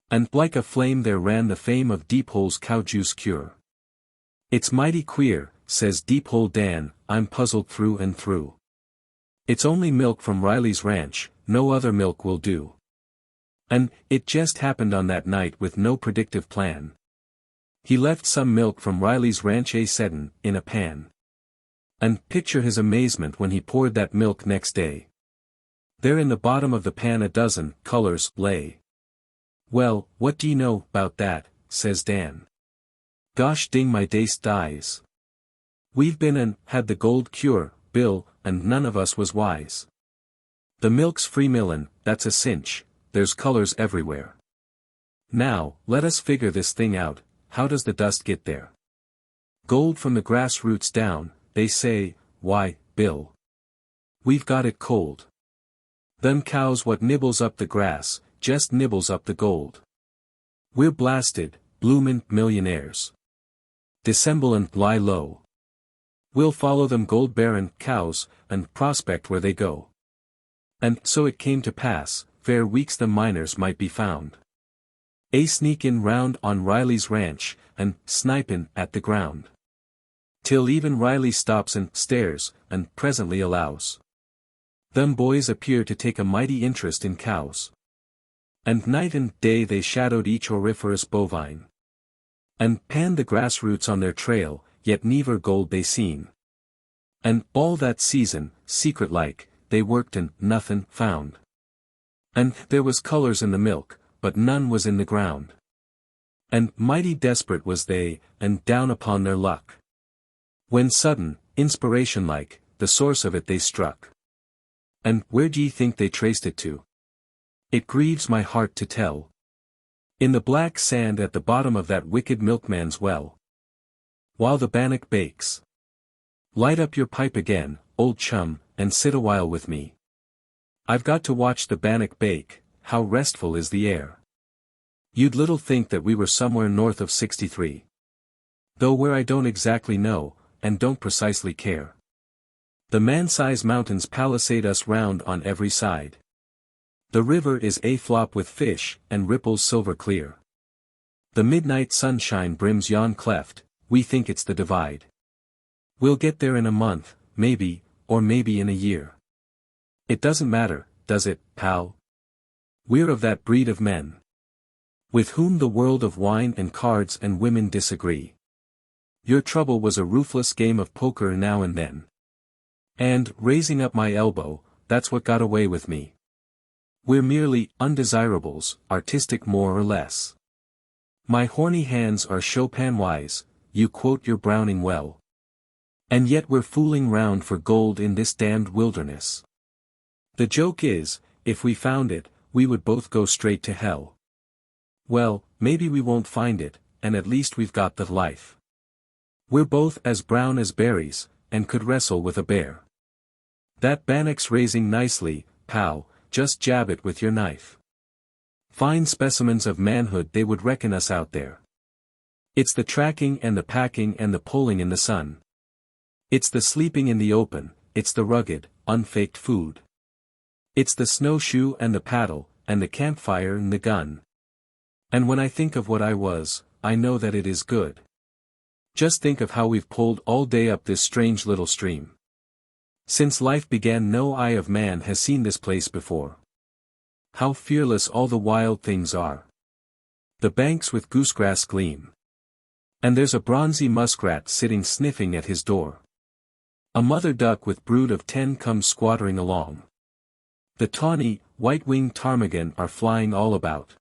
And like a flame there ran the fame of Deep Hole's cow juice cure. It's mighty queer, says Deep Hole Dan, I'm puzzled through and through. It's only milk from Riley's ranch, no other milk will do. And it just happened on that night with no predictive plan. He left some milk from Riley's ranch settin' in a pan. And picture his amazement when he poured that milk next day. There in the bottom of the pan a dozen colors lay. Well, what do you know 'bout that, says Dan. Gosh ding my daced eyes. We've been and had the gold cure, Bill, and none of us was wise. The milk's free millin', that's a cinch, there's colors everywhere. Now, let us figure this thing out, how does the dust get there? Gold from the grassroots down, they say, why, Bill. We've got it cold. Them cows what nibbles up the grass, just nibbles up the gold. We're blasted, bloomin' millionaires. Dissemble and lie low. We'll follow them gold-bearin' cows, and prospect where they go. And so it came to pass, fair weeks the miners might be found. Sneakin' round on Riley's ranch, and snipin' at the ground. Till even Riley stops and stares, and presently allows. Them boys appear to take a mighty interest in cows. And night and day they shadowed each auriferous bovine. And panned the grassroots on their trail, yet never gold they seen. And all that season, secret-like, they worked and nothin' found. And there was colors in the milk, but none was in the ground. And mighty desperate was they, and down upon their luck. When sudden, inspiration-like, the source of it they struck. And where d'ye think they traced it to? It grieves my heart to tell. In the black sand at the bottom of that wicked milkman's well. While the bannock bakes. Light up your pipe again, old chum, and sit a while with me. I've got to watch the bannock bake, how restful is the air. You'd little think that we were somewhere north of 63. Though where I don't exactly know, and don't precisely care. The man-size mountains palisade us round on every side. The river is a-flop with fish, and ripples silver clear. The midnight sunshine brims yon cleft, we think it's the divide. We'll get there in a month, maybe, or maybe in a year. It doesn't matter, does it, pal? We're of that breed of men. With whom the world of wine and cards and women disagree. Your trouble was a ruthless game of poker now and then. And, raising up my elbow, that's what got away with me. We're merely undesirables, artistic more or less. My horny hands are Chopin-wise, you quote your Browning well. And yet we're fooling round for gold in this damned wilderness. The joke is, if we found it, we would both go straight to hell. Well, maybe we won't find it, and at least we've got the life. We're both as brown as berries, and could wrestle with a bear. That bannock's raising nicely, pal, just jab it with your knife. Fine specimens of manhood they would reckon us out there. It's the tracking and the packing and the pulling in the sun. It's the sleeping in the open, it's the rugged, unfaked food. It's the snowshoe and the paddle, and the campfire and the gun. And when I think of what I was, I know that it is good. Just think of how we've pulled all day up this strange little stream. Since life began no eye of man has seen this place before. How fearless all the wild things are. The banks with goosegrass gleam. And there's a bronzy muskrat sitting sniffing at his door. A mother duck with brood of 10 comes squattering along. The tawny, white-winged ptarmigan are flying all about.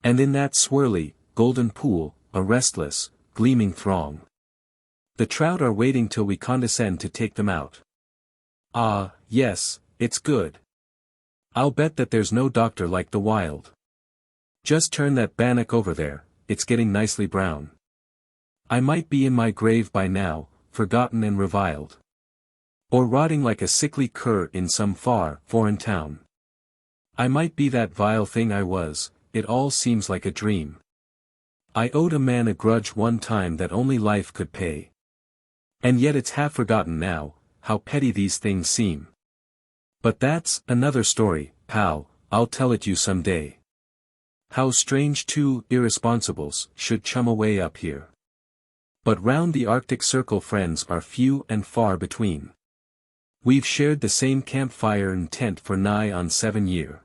And in that swirly, golden pool, a restless, gleaming throng. The trout are waiting till we condescend to take them out. Ah, yes, it's good. I'll bet that there's no doctor like the wild. Just turn that bannock over there, it's getting nicely brown. I might be in my grave by now, forgotten and reviled. Or rotting like a sickly cur in some far, foreign town. I might be that vile thing I was, it all seems like a dream. I owed a man a grudge one time that only life could pay. And yet it's half forgotten now, how petty these things seem. But that's another story, pal, I'll tell it you some day. How strange two irresponsibles should chum away up here. But round the Arctic Circle friends are few and far between. We've shared the same campfire and tent for nigh on 7 years.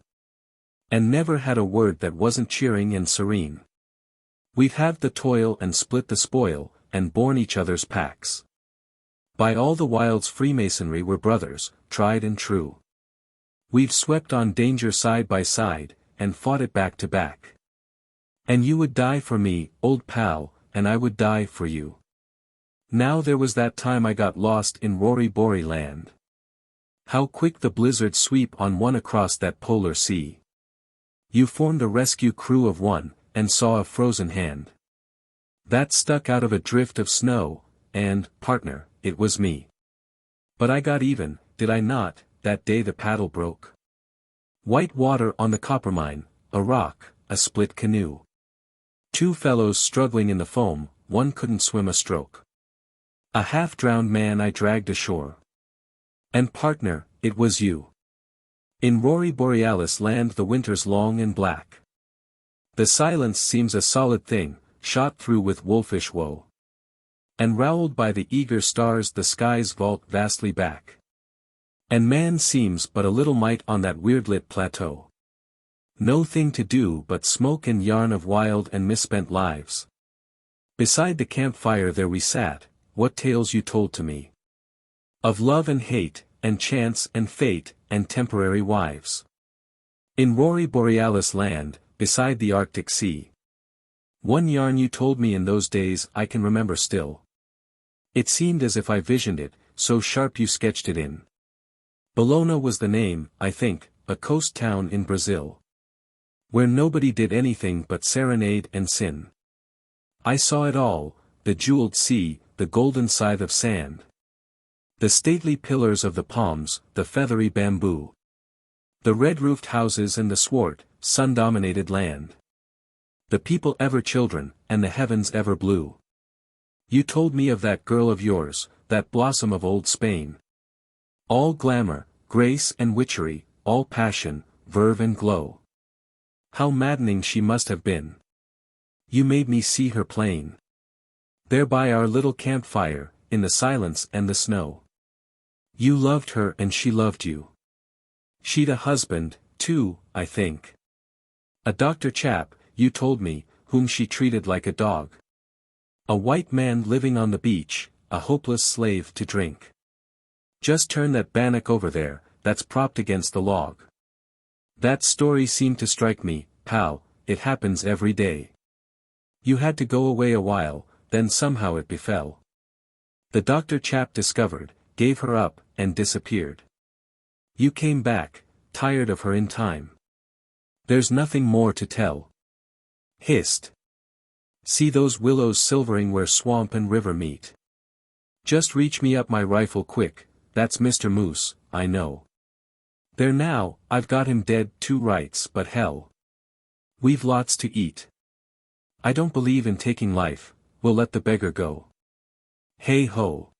And never had a word that wasn't cheering and serene. We've halved the toil and split the spoil, and borne each other's packs. By all the wild's freemasonry we're brothers, tried and true. We've swept on danger side by side, and fought it back to back. And you would die for me, old pal, and I would die for you. Now there was that time I got lost in Rory Bory land. How quick the blizzards sweep on one across that polar sea. You formed a rescue crew of one, and saw a frozen hand. That stuck out of a drift of snow, and, partner, it was me. But I got even, did I not, that day the paddle broke? White water on the coppermine, a rock, a split canoe. Two fellows struggling in the foam, one couldn't swim a stroke. A half-drowned man I dragged ashore. And partner, it was you. In Rory Borealis land the winter's long and black. The silence seems a solid thing, shot through with wolfish woe. And rowelled by the eager stars the skies vault vastly back. And man seems but a little mite on that weird-lit plateau. No thing to do but smoke and yarn of wild and misspent lives. Beside the campfire there we sat, what tales you told to me. Of love and hate, and chance and fate, and temporary wives. In Rory Borealis land, beside the Arctic Sea. One yarn you told me in those days I can remember still. It seemed as if I visioned it, so sharp you sketched it in. Bologna was the name, I think, a coast town in Brazil. Where nobody did anything but serenade and sin. I saw it all, the jeweled sea, the golden scythe of sand. The stately pillars of the palms, the feathery bamboo. The red-roofed houses and the swart, sun-dominated land. The people ever children, and the heavens ever blue. You told me of that girl of yours, that blossom of old Spain. All glamour, grace and witchery, all passion, verve and glow. How maddening she must have been. You made me see her plain. There by our little campfire, in the silence and the snow. You loved her and she loved you. She'd a husband, too, I think. A doctor chap, you told me, whom she treated like a dog. A white man living on the beach, a hopeless slave to drink. Just turn that bannock over there, that's propped against the log. That story seemed to strike me, pal, it happens every day. You had to go away a while, then somehow it befell. The doctor chap discovered, gave her up, and disappeared. You came back, tired of her in time. There's nothing more to tell. Hist. See those willows silvering where swamp and river meet. Just reach me up my rifle quick, that's Mr. Moose, I know. There now, I've got him dead to rights but hell. We've lots to eat. I don't believe in taking life, we'll let the beggar go. Hey ho.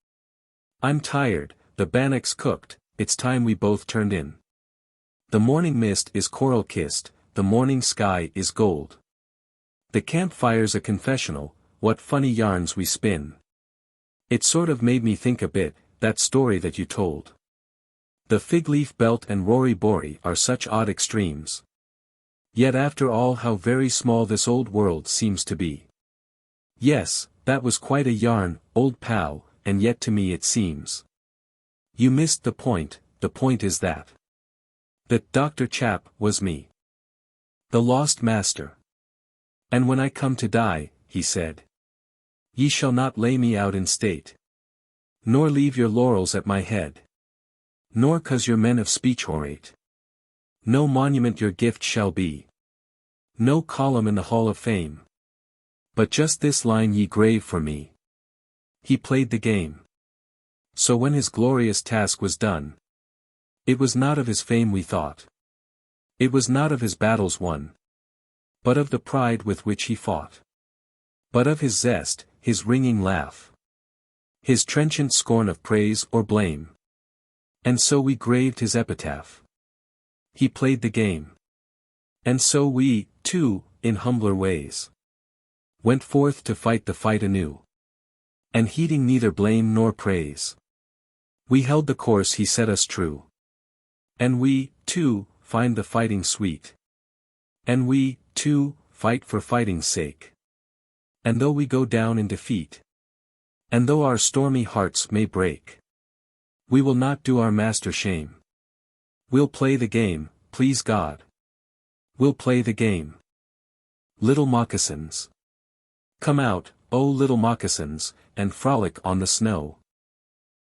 I'm tired, the bannock's cooked, it's time we both turned in. The morning mist is coral-kissed, the morning sky is gold. The campfire's a confessional, what funny yarns we spin. It sort of made me think a bit, that story that you told. The fig-leaf belt and Rory Bory are such odd extremes. Yet after all how very small this old world seems to be. Yes, that was quite a yarn, old pal, and yet to me it seems. You missed the point is that. That Dr. Chap was me. The lost master. And when I come to die, he said. Ye shall not lay me out in state. Nor leave your laurels at my head. Nor 'cause your men of speech orate. No monument your gift shall be. No column in the Hall of Fame. But just this line ye grave for me. He played the game. So when his glorious task was done, it was not of his fame we thought. It was not of his battles won. But of the pride with which he fought. But of his zest, his ringing laugh. His trenchant scorn of praise or blame. And so we graved his epitaph. He played the game. And so we, too, in humbler ways, went forth to fight the fight anew. And heeding neither blame nor praise, we held the course he set us true. And we, too, find the fighting sweet. And we, too, fight for fighting's sake. And though we go down in defeat, and though our stormy hearts may break, we will not do our master shame. We'll play the game, please God. We'll play the game. Little Moccasins. Come out, O little moccasins, and frolic on the snow.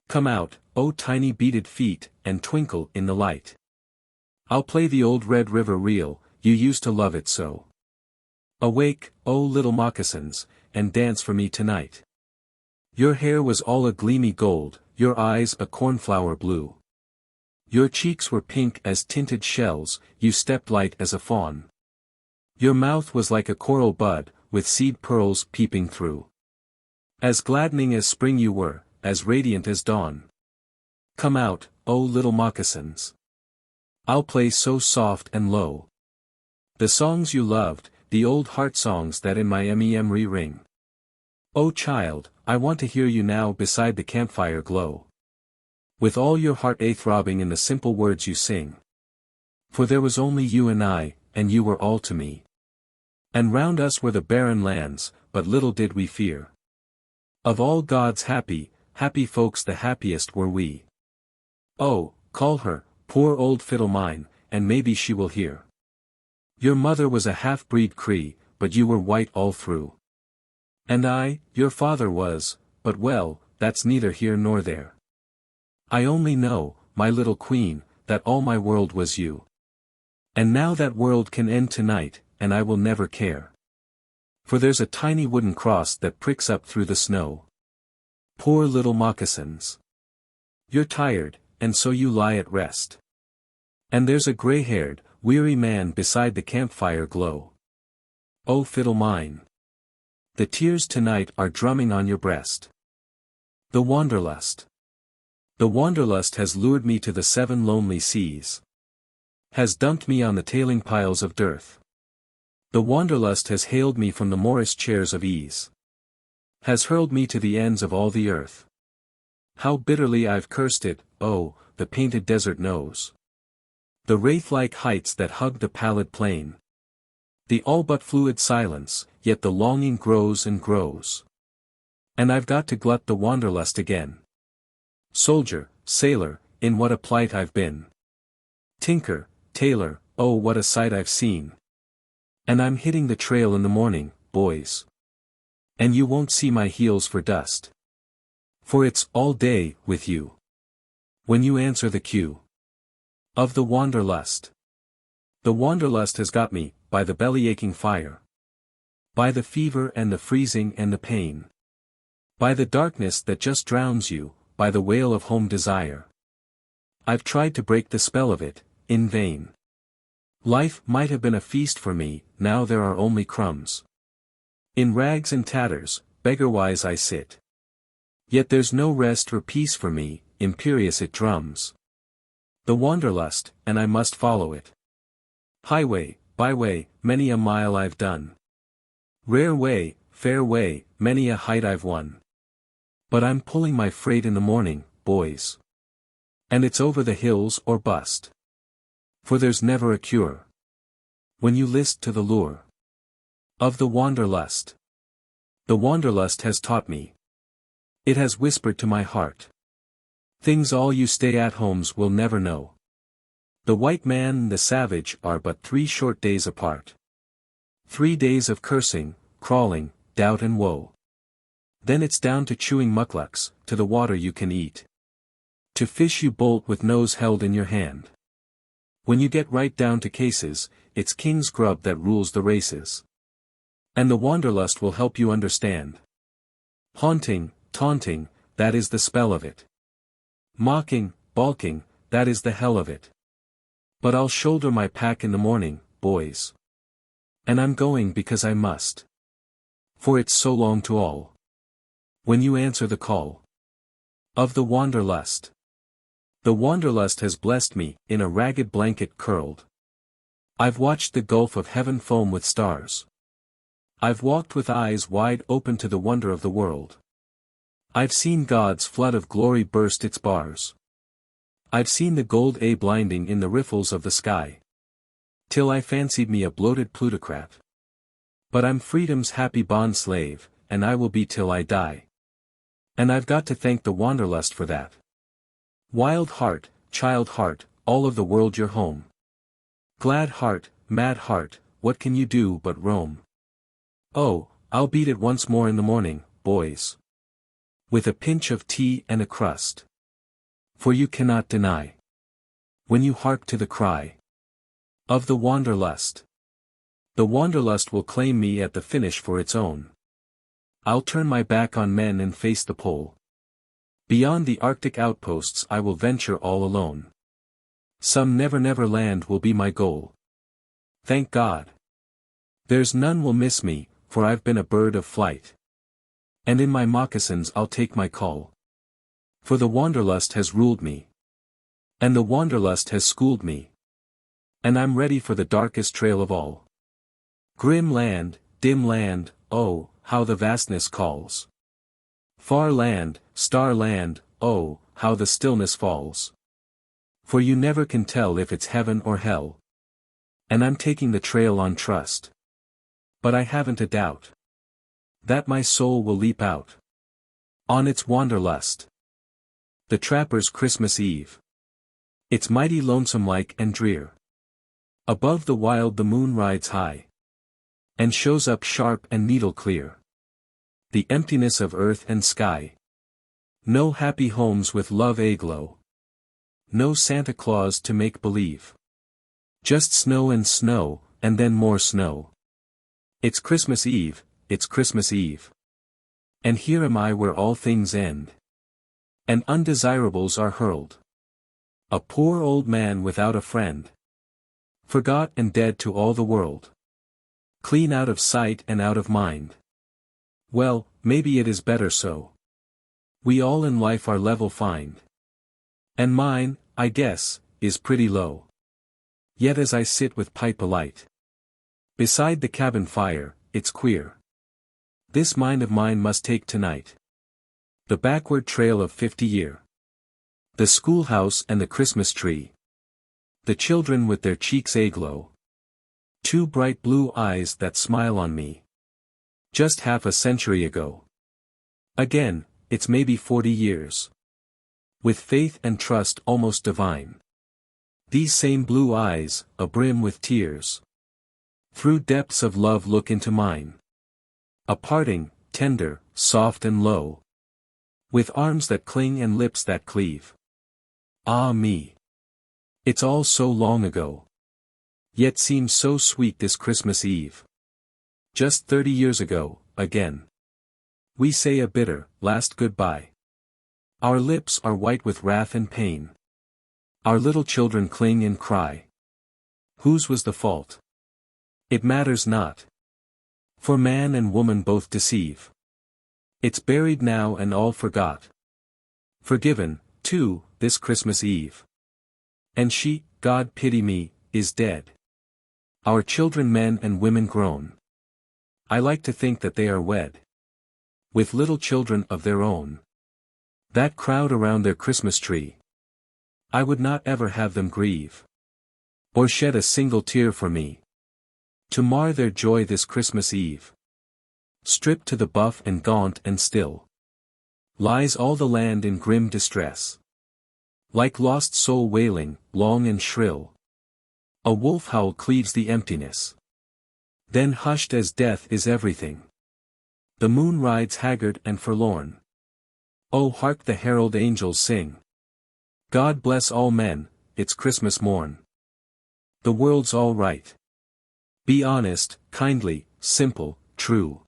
Come out, O tiny beaded feet, and twinkle in the light. I'll play the old Red River reel, you used to love it so. Awake, O little moccasins, and dance for me tonight. Your hair was all a gleamy gold, your eyes a cornflower blue. Your cheeks were pink as tinted shells, you stepped light as a fawn. Your mouth was like a coral bud, with seed pearls peeping through. As gladdening as spring you were, as radiant as dawn. Come out, O little moccasins. I'll play so soft and low. The songs you loved, the old heart songs that in my memory ring. O child, I want to hear you now beside the campfire glow. With all your heart throbbing in the simple words you sing. For there was only you and you were all to me. And round us were the barren lands, but little did we fear. Of all God's happy folks the happiest were we. Oh, call her, poor old fiddle mine, and maybe she will hear. Your mother was a half-breed Cree, but you were white all through. And I, your father was, but well, that's neither here nor there. I only know, my little queen, that all my world was you. And now that world can end tonight, and I will never care. For there's a tiny wooden cross that pricks up through the snow. Poor little moccasins. You're tired, and so you lie at rest. And there's a gray-haired, weary man beside the campfire glow. Oh fiddle mine. The tears tonight are drumming on your breast. The Wanderlust. The Wanderlust has lured me to the 7 lonely seas. Has dumped me on the tailing piles of dearth. The Wanderlust has haled me from the Morris chairs of ease. Has hurled me to the ends of all the earth. How bitterly I've cursed it, oh, the painted desert knows. The wraith-like heights that hug the pallid plain. The all but fluid silence, yet the longing grows and grows. And I've got to glut the Wanderlust again. Soldier, sailor, in what a plight I've been. Tinker, tailor, oh what a sight I've seen. And I'm hitting the trail in the morning, boys. And you won't see my heels for dust. For it's all day with you. When you answer the cue of the Wanderlust. The Wanderlust has got me, by the belly-aching fire. By the fever and the freezing and the pain. By the darkness that just drowns you, by the wail of home desire. I've tried to break the spell of it, in vain. Life might have been a feast for me, now there are only crumbs. In rags and tatters, beggar-wise I sit. Yet there's no rest or peace for me, imperious it drums. The Wanderlust, and I must follow it. Highway, byway, many a mile I've done. Rare way, fair way, many a height I've won. But I'm pulling my freight in the morning, boys. And it's over the hills or bust. For there's never a cure. When you list to the lure of the Wanderlust. The Wanderlust has taught me. It has whispered to my heart. Things all you stay-at-homes will never know. The white man and the savage are but 3 short days apart. 3 days of cursing, crawling, doubt and woe. Then it's down to chewing mucklucks, to the water you can eat. To fish you bolt with nose held in your hand. When you get right down to cases, it's king's grub that rules the races. And the Wanderlust will help you understand. Haunting, taunting, that is the spell of it. Mocking, balking, that is the hell of it. But I'll shoulder my pack in the morning, boys. And I'm going because I must. For it's so long to all. When you answer the call of the Wanderlust. The Wanderlust has blessed me, in a ragged blanket curled. I've watched the gulf of heaven foam with stars. I've walked with eyes wide open to the wonder of the world. I've seen God's flood of glory burst its bars. I've seen the gold blinding in the riffles of the sky. Till I fancied me a bloated plutocrat. But I'm freedom's happy bond slave, and I will be till I die. And I've got to thank the Wanderlust for that. Wild heart, child heart, all of the world your home. Glad heart, mad heart, what can you do but roam? Oh, I'll beat it once more in the morning, boys. With a pinch of tea and a crust. For you cannot deny. When you hark to the cry of the Wanderlust. The Wanderlust will claim me at the finish for its own. I'll turn my back on men and face the pole. Beyond the Arctic outposts I will venture all alone. Some never land will be my goal. Thank God. There's none will miss me, for I've been a bird of flight. And in my moccasins I'll take my call. For the Wanderlust has ruled me. And the Wanderlust has schooled me. And I'm ready for the darkest trail of all. Grim land, dim land, oh, how the vastness calls. Far land, star land, oh, how the stillness falls. For you never can tell if it's heaven or hell. And I'm taking the trail on trust. But I haven't a doubt that my soul will leap out on its Wanderlust. The trapper's Christmas Eve. It's mighty lonesome like and drear. Above the wild the moon rides high. And shows up sharp and needle clear. The emptiness of earth and sky. No happy homes with love aglow. No Santa Claus to make believe. Just snow, and then more snow. It's Christmas Eve, it's Christmas Eve. And here am I where all things end. And undesirables are hurled. A poor old man without a friend. Forgot and dead to all the world. Clean out of sight and out of mind. Well, maybe it is better so. We all in life our level find. And mine, I guess, is pretty low. Yet as I sit with pipe alight beside the cabin fire, it's queer. This mind of mine must take tonight the backward trail of 50-year. The schoolhouse and the Christmas tree. The children with their cheeks aglow. Two bright blue eyes that smile on me. Just half a century ago. Again, it's maybe 40 years. With faith and trust almost divine. These same blue eyes, abrim with tears. Through depths of love look into mine. A parting, tender, soft and low. With arms that cling and lips that cleave. Ah me! It's all so long ago. Yet seems so sweet this Christmas Eve. Just 30 years ago, again. We say a bitter, last goodbye. Our lips are white with wrath and pain. Our little children cling and cry. Whose was the fault? It matters not. For man and woman both deceive. It's buried now and all forgot. Forgiven, too, this Christmas Eve. And she, God pity me, is dead. Our children men and women grown. I like to think that they are wed. With little children of their own. That crowd around their Christmas tree. I would not ever have them grieve. Or shed a single tear for me. To mar their joy this Christmas Eve. Stripped to the buff and gaunt and still. Lies all the land in grim distress. Like lost soul wailing, long and shrill. A wolf howl cleaves the emptiness. Then hushed as death is everything. The moon rides haggard and forlorn. Oh hark the herald angels sing. God bless all men, it's Christmas morn. The world's all right. Be honest, kindly, simple, true.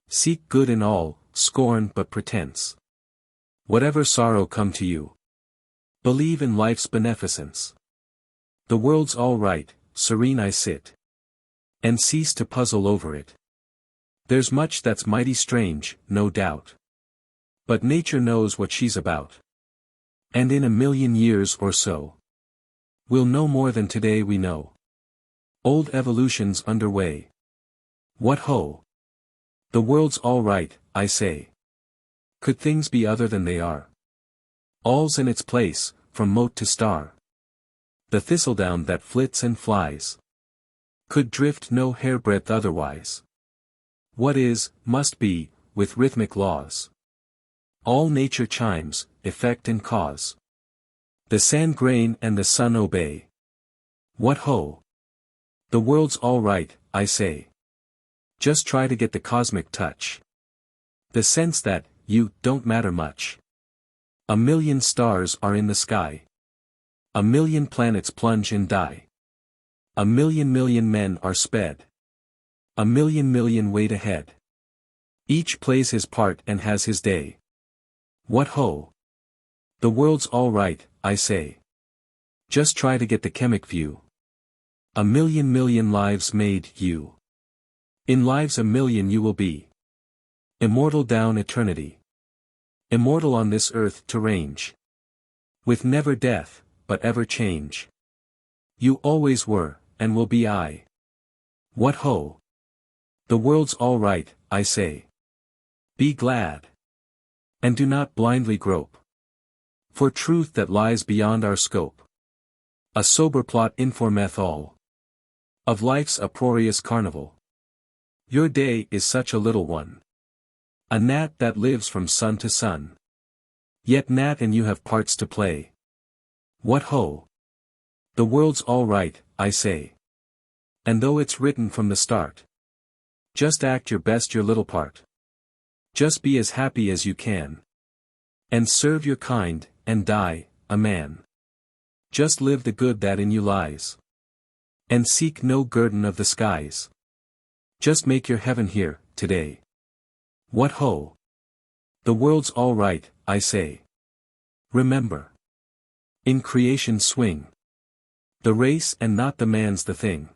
Seek good in all, scorn but pretense. Whatever sorrow come to you, believe in life's beneficence. The world's all right, serene I sit, and cease to puzzle over it. There's much that's mighty strange, no doubt, but nature knows what she's about. And in 1,000,000 years or so, we'll know more than today we know. Old evolution's underway. What ho! The world's all right, I say. Could things be other than they are? All's in its place, from mote to star. The thistledown that flits and flies could drift no hairbreadth otherwise. What is, must be, with rhythmic laws. All nature chimes, effect and cause. The sand grain and the sun obey. What ho! The world's all right, I say. Just try to get the cosmic touch. The sense that, you, don't matter much. 1,000,000 stars are in the sky. 1,000,000 planets plunge and die. 1,000,000 men are sped. 1,000,000 wait ahead. Each plays his part and has his day. What ho! The world's all right, I say. Just try to get the chemic view. 1,000,000 lives made you. In lives 1,000,000 you will be. Immortal down eternity. Immortal on this earth to range. With never death, but ever change. You always were, and will be I. What ho! The world's all right, I say. Be glad. And do not blindly grope for truth that lies beyond our scope. A sober plot informeth all of life's uproarious carnival. Your day is such a little one. A gnat that lives from sun to sun. Yet gnat and you have parts to play. What ho! The world's all right, I say. And though it's written from the start, just act your best your little part. Just be as happy as you can. And serve your kind, and die, a man. Just live the good that in you lies. And seek no guerdon of the skies. Just make your heaven here, today. What ho! The world's all right, I say. Remember. In creation's swing. The race and not the man's the thing.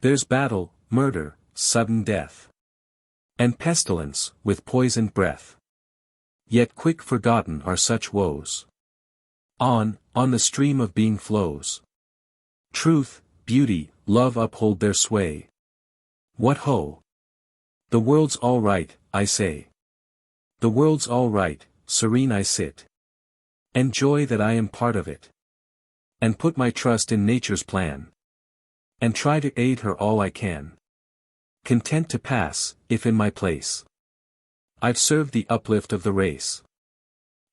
There's battle, murder, sudden death. And pestilence, with poisoned breath. Yet quick forgotten are such woes. On the stream of being flows. Truth, beauty, love uphold their sway. What ho! The world's all right, I say. The world's all right, serene I sit. And joy that I am part of it. And put my trust in nature's plan. And try to aid her all I can. Content to pass, if in my place I've served the uplift of the race.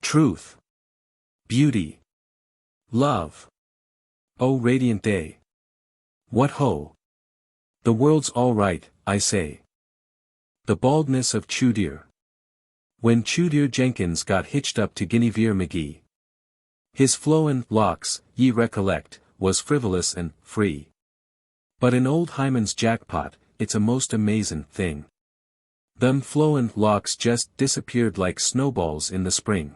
Truth. Beauty. Love. O radiant day. What ho! The world's all right, I say. The Baldness of Chewed-Ear. When Chewed-Ear Jenkins got hitched up to Guinevere McGee, his flowin' locks, ye recollect, was frivolous and free. But in old Hyman's jackpot, it's a most amazin' thing. Them flowin' locks just disappeared like snowballs in the spring.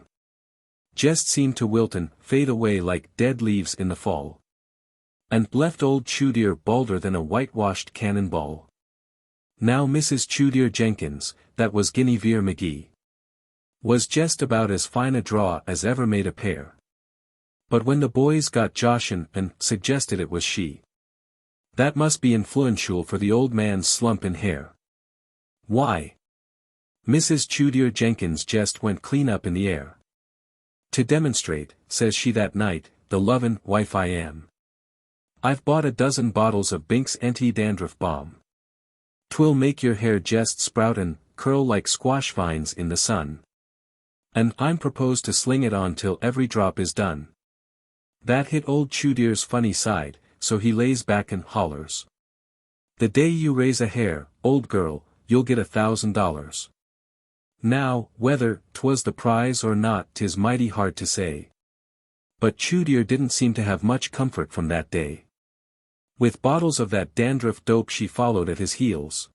Just seemed to wilt and fade away like dead leaves in the fall. And left old Chewed-Ear balder than a whitewashed cannonball. Now Mrs. Chewed-Ear Jenkins, that was Guinevere McGee, was just about as fine a draw as ever made a pair. But when the boys got joshin' and suggested it was she, that must be influential for the old man's slump in hair. Why? Mrs. Chewed-Ear Jenkins just went clean up in the air. To demonstrate, says she that night, the lovin' wife I am. I've bought a dozen bottles of Bink's anti-dandruff balm. 'Twill make your hair jest sprout and curl like squash vines in the sun. And I'm proposed to sling it on till every drop is done. That hit old Chewed-Ear's funny side, so he lays back and hollers. The day you raise a hair, old girl, you'll get $1,000. Now, whether 'twas the prize or not 'tis mighty hard to say. But Chewed-Ear didn't seem to have much comfort from that day. With bottles of that dandruff dope she followed at his heels.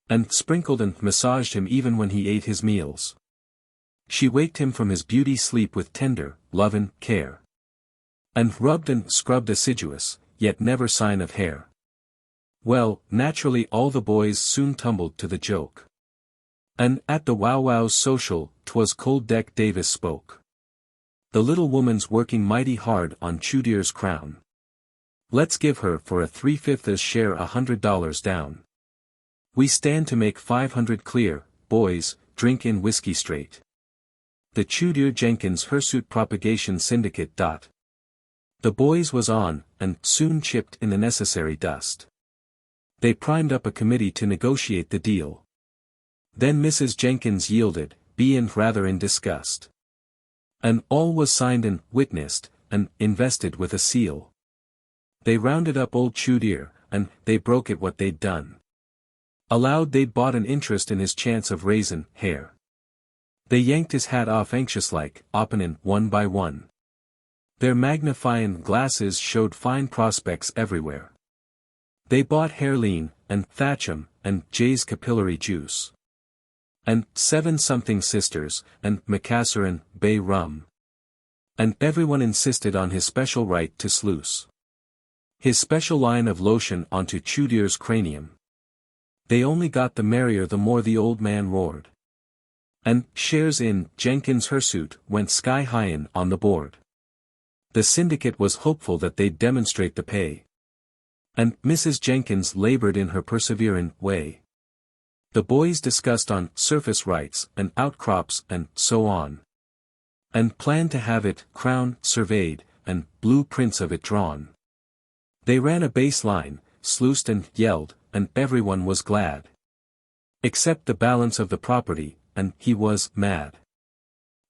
And sprinkled and massaged him even when he ate his meals. She waked him from his beauty sleep with tender, lovin' care. And rubbed and scrubbed assiduous, yet never sign of hair. Well, naturally all the boys soon tumbled to the joke. And at the wow-wow's social, 'twas Cold Deck Davis spoke. The little woman's working mighty hard on Chewed-Ear's crown. Let's give her for a 3/5 share $100 down. We stand to make 500 clear, boys, drink in whiskey straight. The Chewed-Ear Jenkins Hirsute Propagation Syndicate. The boys was on, and soon chipped in the necessary dust. They primed up a committee to negotiate the deal. Then Mrs. Jenkins yielded, being rather in disgust. And all was signed and witnessed, and invested with a seal. They rounded up old Chewed-Ear, and they broke it what they'd done. Allowed they'd bought an interest in his chance of raisin' hair. They yanked his hat off anxious-like, openin' one by one. Their magnifying glasses showed fine prospects everywhere. They bought Hairleen, and Thatcham, and Jay's Capillary Juice. And 7-something Sisters, and Macassar and Bay Rum. And everyone insisted on his special right to sluice his special line of lotion onto Chewed-Ear's cranium. They only got the merrier the more the old man roared. And shares in Jenkins Hirsute went sky-highin' on the board. The syndicate was hopeful that they'd demonstrate the pay. And Mrs. Jenkins labored in her perseverin' way. The boys discussed on surface rights and outcrops and so on. And planned to have it crown surveyed, and blueprints of it drawn. They ran a baseline, sluiced and yelled, and everyone was glad. Except the balance of the property, and he was mad.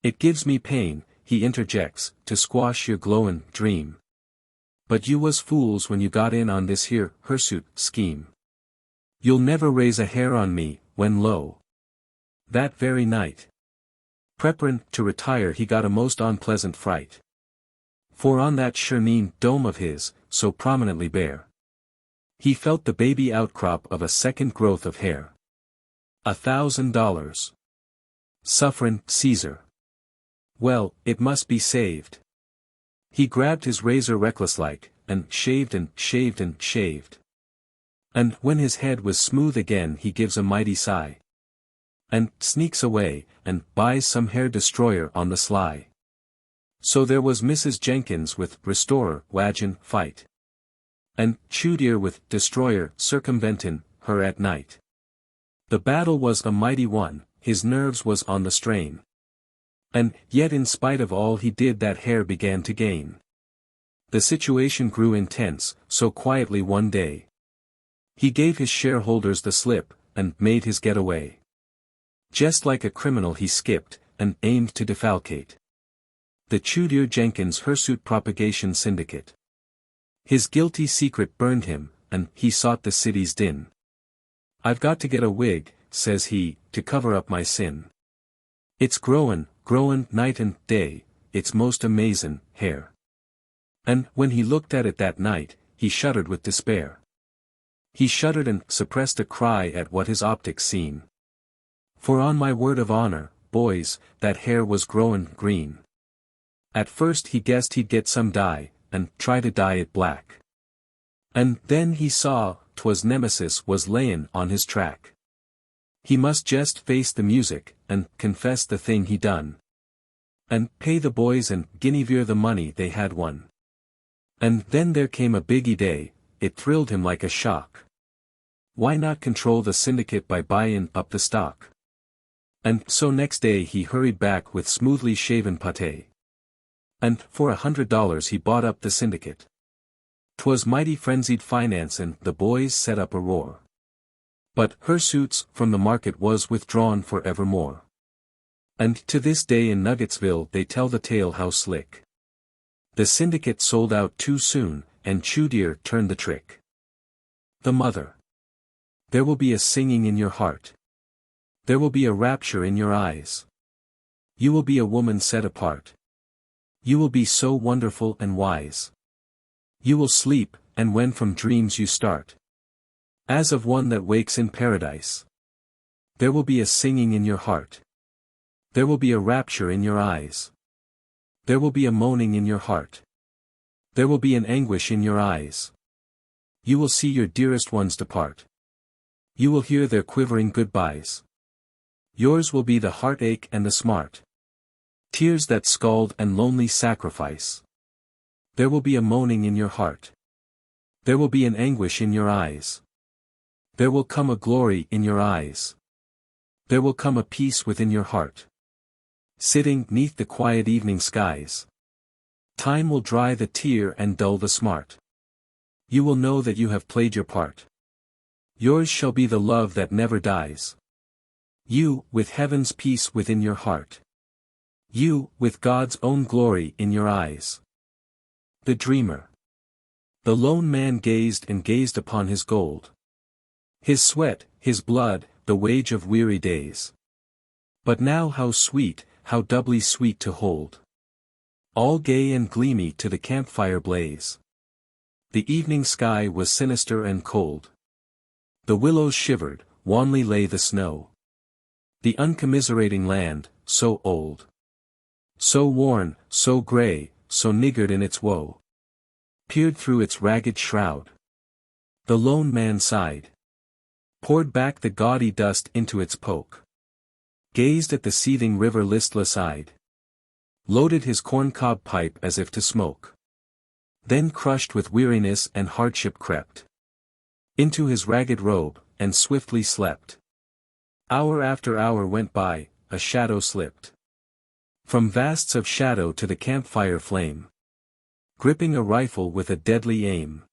It gives me pain, he interjects, to squash your glowin' dream. But you was fools when you got in on this here hirsute scheme. You'll never raise a hair on me, when lo. That very night, prepparin' to retire, he got a most unpleasant fright. For on that Chernine dome of his, so prominently bare, he felt the baby outcrop of a second growth of hair. $1,000. Sufferin' Caesar. Well, it must be saved. He grabbed his razor reckless-like, and shaved and shaved and shaved. And when his head was smooth again he gives a mighty sigh. And sneaks away, and buys some hair destroyer on the sly. So there was Mrs. Jenkins with Restorer wagin' fight. And Chewed-Ear with Destroyer circumventin' her at night. The battle was a mighty one, his nerves was on the strain. And yet in spite of all he did that hair began to gain. The situation grew intense, so quietly one day he gave his shareholders the slip, and made his getaway. Just like a criminal he skipped, and aimed to defalcate the Chewed-Ear Jenkins Hirsute Propagation Syndicate. His guilty secret burned him, and he sought the city's din. I've got to get a wig, says he, to cover up my sin. It's growin' night and day, it's most amazin' hair. And when he looked at it that night, he shuddered with despair. He shuddered and suppressed a cry at what his optics seen. For on my word of honor, boys, that hair was growin' green. At first he guessed he'd get some dye, and try to dye it black. And then he saw, 'twas Nemesis was layin' on his track. He must just face the music, and confess the thing he done. And pay the boys and Guinevere the money they had won. And then there came a biggie day, it thrilled him like a shock. Why not control the syndicate by buying up the stock? And so next day he hurried back with smoothly shaven pate. And for $100 he bought up the syndicate. 'Twas mighty frenzied finance and the boys set up a roar. But Hirsutes from the market was withdrawn forevermore. And to this day in Nuggetsville they tell the tale how slick the syndicate sold out too soon, and Chewed-Ear turned the trick. The mother. There will be a singing in your heart. There will be a rapture in your eyes. You will be a woman set apart. You will be so wonderful and wise. You will sleep, and when from dreams you start, as of one that wakes in paradise, there will be a singing in your heart. There will be a rapture in your eyes. There will be a moaning in your heart. There will be an anguish in your eyes. You will see your dearest ones depart. You will hear their quivering goodbyes. Yours will be the heartache and the smart, tears that scald and lonely sacrifice. There will be a moaning in your heart. There will be an anguish in your eyes. There will come a glory in your eyes. There will come a peace within your heart. Sitting 'neath the quiet evening skies, time will dry the tear and dull the smart. You will know that you have played your part. Yours shall be the love that never dies. You, with heaven's peace within your heart. You, with God's own glory in your eyes. The Dreamer. The lone man gazed and gazed upon his gold. His sweat, his blood, the wage of weary days. But now how sweet, how doubly sweet to hold. All gay and gleamy to the campfire blaze. The evening sky was sinister and cold. The willows shivered, wanly lay the snow. The uncommiserating land, so old, so worn, so grey, so niggard in its woe, peered through its ragged shroud. The lone man sighed, poured back the gaudy dust into its poke, gazed at the seething river listless-eyed, loaded his corncob pipe as if to smoke. Then crushed with weariness and hardship crept into his ragged robe, and swiftly slept. Hour after hour went by, a shadow slipped from vasts of shadow to the campfire flame, gripping a rifle with a deadly aim.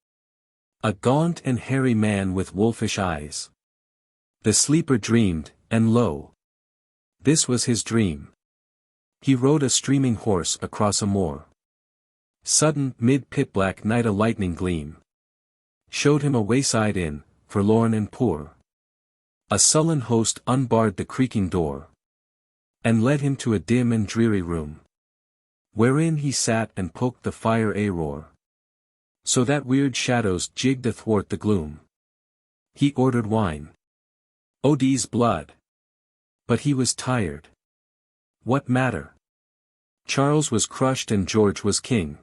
A gaunt and hairy man with wolfish eyes. The sleeper dreamed, and lo! This was his dream. He rode a streaming horse across a moor. Sudden, mid-pit-black night a lightning gleam showed him a wayside inn, forlorn and poor. A sullen host unbarred the creaking door, and led him to a dim and dreary room, wherein he sat and poked the fire a-roar, so that weird shadows jigged athwart the gloom. He ordered wine. Odie's blood. But he was tired. What matter? Charles was crushed and George was king.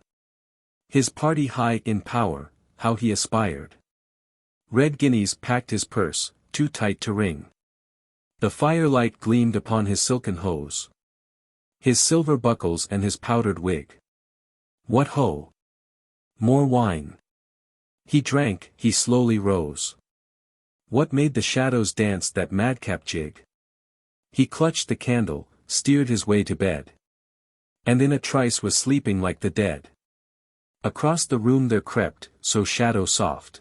His party high in power, how he aspired. Red guineas packed his purse, too tight to ring. The firelight gleamed upon his silken hose, his silver buckles and his powdered wig. What ho! More wine. He drank, he slowly rose. What made the shadows dance that madcap jig? He clutched the candle, steered his way to bed, and in a trice was sleeping like the dead. Across the room there crept, so shadow soft,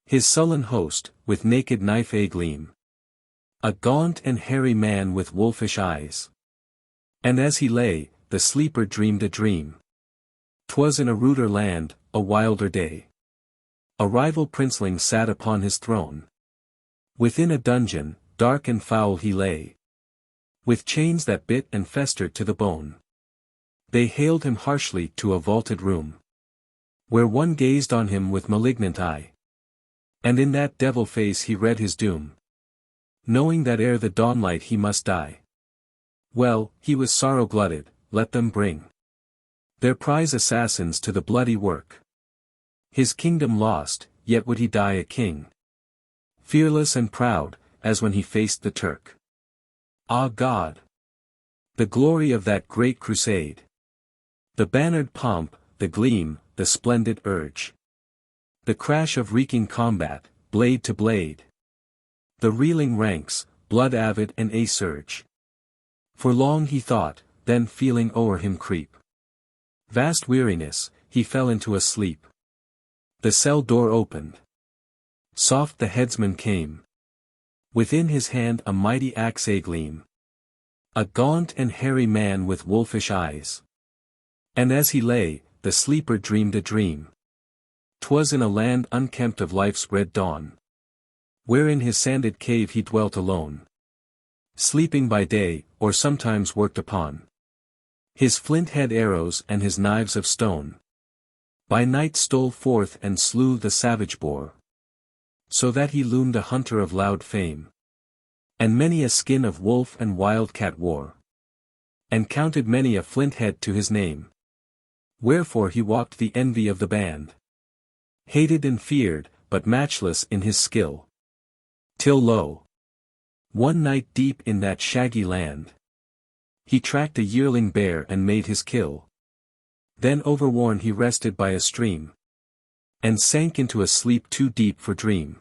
his sullen host, with naked knife a-gleam. A gaunt and hairy man with wolfish eyes. And as he lay, the sleeper dreamed a dream. 'Twas in a ruder land, a wilder day. A rival princeling sat upon his throne. Within a dungeon, dark and foul he lay, with chains that bit and festered to the bone. They haled him harshly to a vaulted room, where one gazed on him with malignant eye. And in that devil face he read his doom, knowing that ere the dawnlight he must die. Well, he was sorrow-glutted, let them bring their prize assassins to the bloody work. His kingdom lost, yet would he die a king, fearless and proud, as when he faced the Turk. Ah God! The glory of that great crusade! The bannered pomp, the gleam, the splendid urge. The crash of reeking combat, blade to blade. The reeling ranks, blood-avid and a-surge. For long he thought, then feeling o'er him creep vast weariness, he fell into a sleep. The cell door opened. Soft the headsman came. Within his hand a mighty axe a-gleam. A gaunt and hairy man with wolfish eyes. And as he lay, the sleeper dreamed a dream. 'Twas in a land unkempt of life's red dawn, where in his sanded cave he dwelt alone, sleeping by day, or sometimes worked upon his flint-head arrows and his knives of stone. By night stole forth and slew the savage boar. So that he loomed a hunter of loud fame. And many a skin of wolf and wildcat wore. And counted many a flint head to his name. Wherefore he walked the envy of the band. Hated and feared, but matchless in his skill. Till lo! One night deep in that shaggy land. He tracked a yearling bear and made his kill. Then overworn he rested by a stream. And sank into a sleep too deep for dream.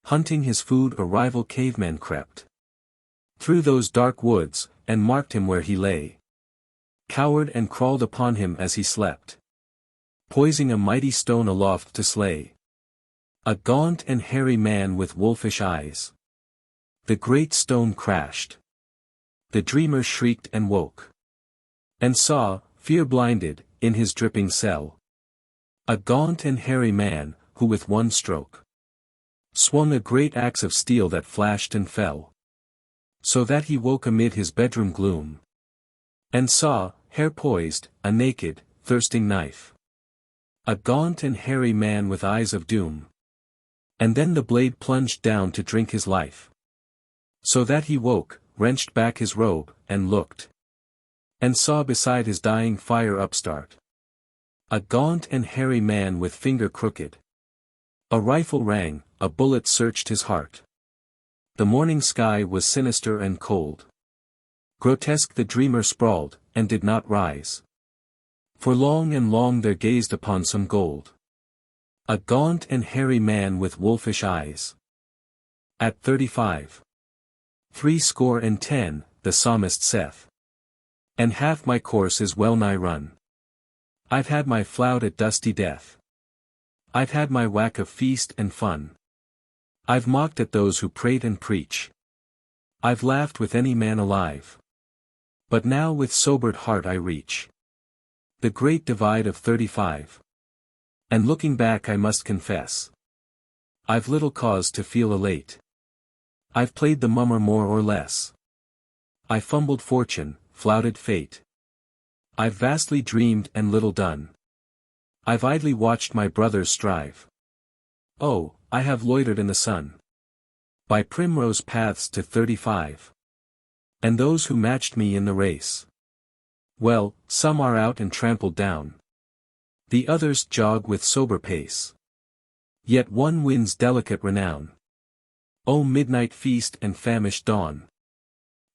Hunting his food a rival caveman crept. Through those dark woods, and marked him where he lay. Cowered and crawled upon him as he slept. Poising a mighty stone aloft to slay. A gaunt and hairy man with wolfish eyes. The great stone crashed. The dreamer shrieked and woke. And saw, fear-blinded, in his dripping cell. A gaunt and hairy man, who with one stroke swung a great axe of steel that flashed and fell. So that he woke amid his bedroom gloom. And saw, hair poised, a naked, thirsting knife. A gaunt and hairy man with eyes of doom. And then the blade plunged down to drink his life. So that he woke, wrenched back his robe, and looked. And saw beside his dying fire upstart. A gaunt and hairy man with finger crooked. A rifle rang, a bullet searched his heart. The morning sky was sinister and cold. Grotesque the dreamer sprawled, and did not rise. For long and long there gazed upon some gold. A gaunt and hairy man with wolfish eyes. At 35. 70, the psalmist saith. And half my course is well nigh run. I've had my flout at dusty death. I've had my whack of feast and fun. I've mocked at those who prate and preach. I've laughed with any man alive. But now with sobered heart I reach the great divide of 35. And looking back I must confess, I've little cause to feel elate. I've played the mummer more or less. I fumbled fortune, flouted fate. I've vastly dreamed and little done. I've idly watched my brothers strive. Oh, I have loitered in the sun. By primrose paths to 35. And those who matched me in the race. Well, some are out and trampled down. The others jog with sober pace. Yet one wins delicate renown. O midnight feast and famished dawn.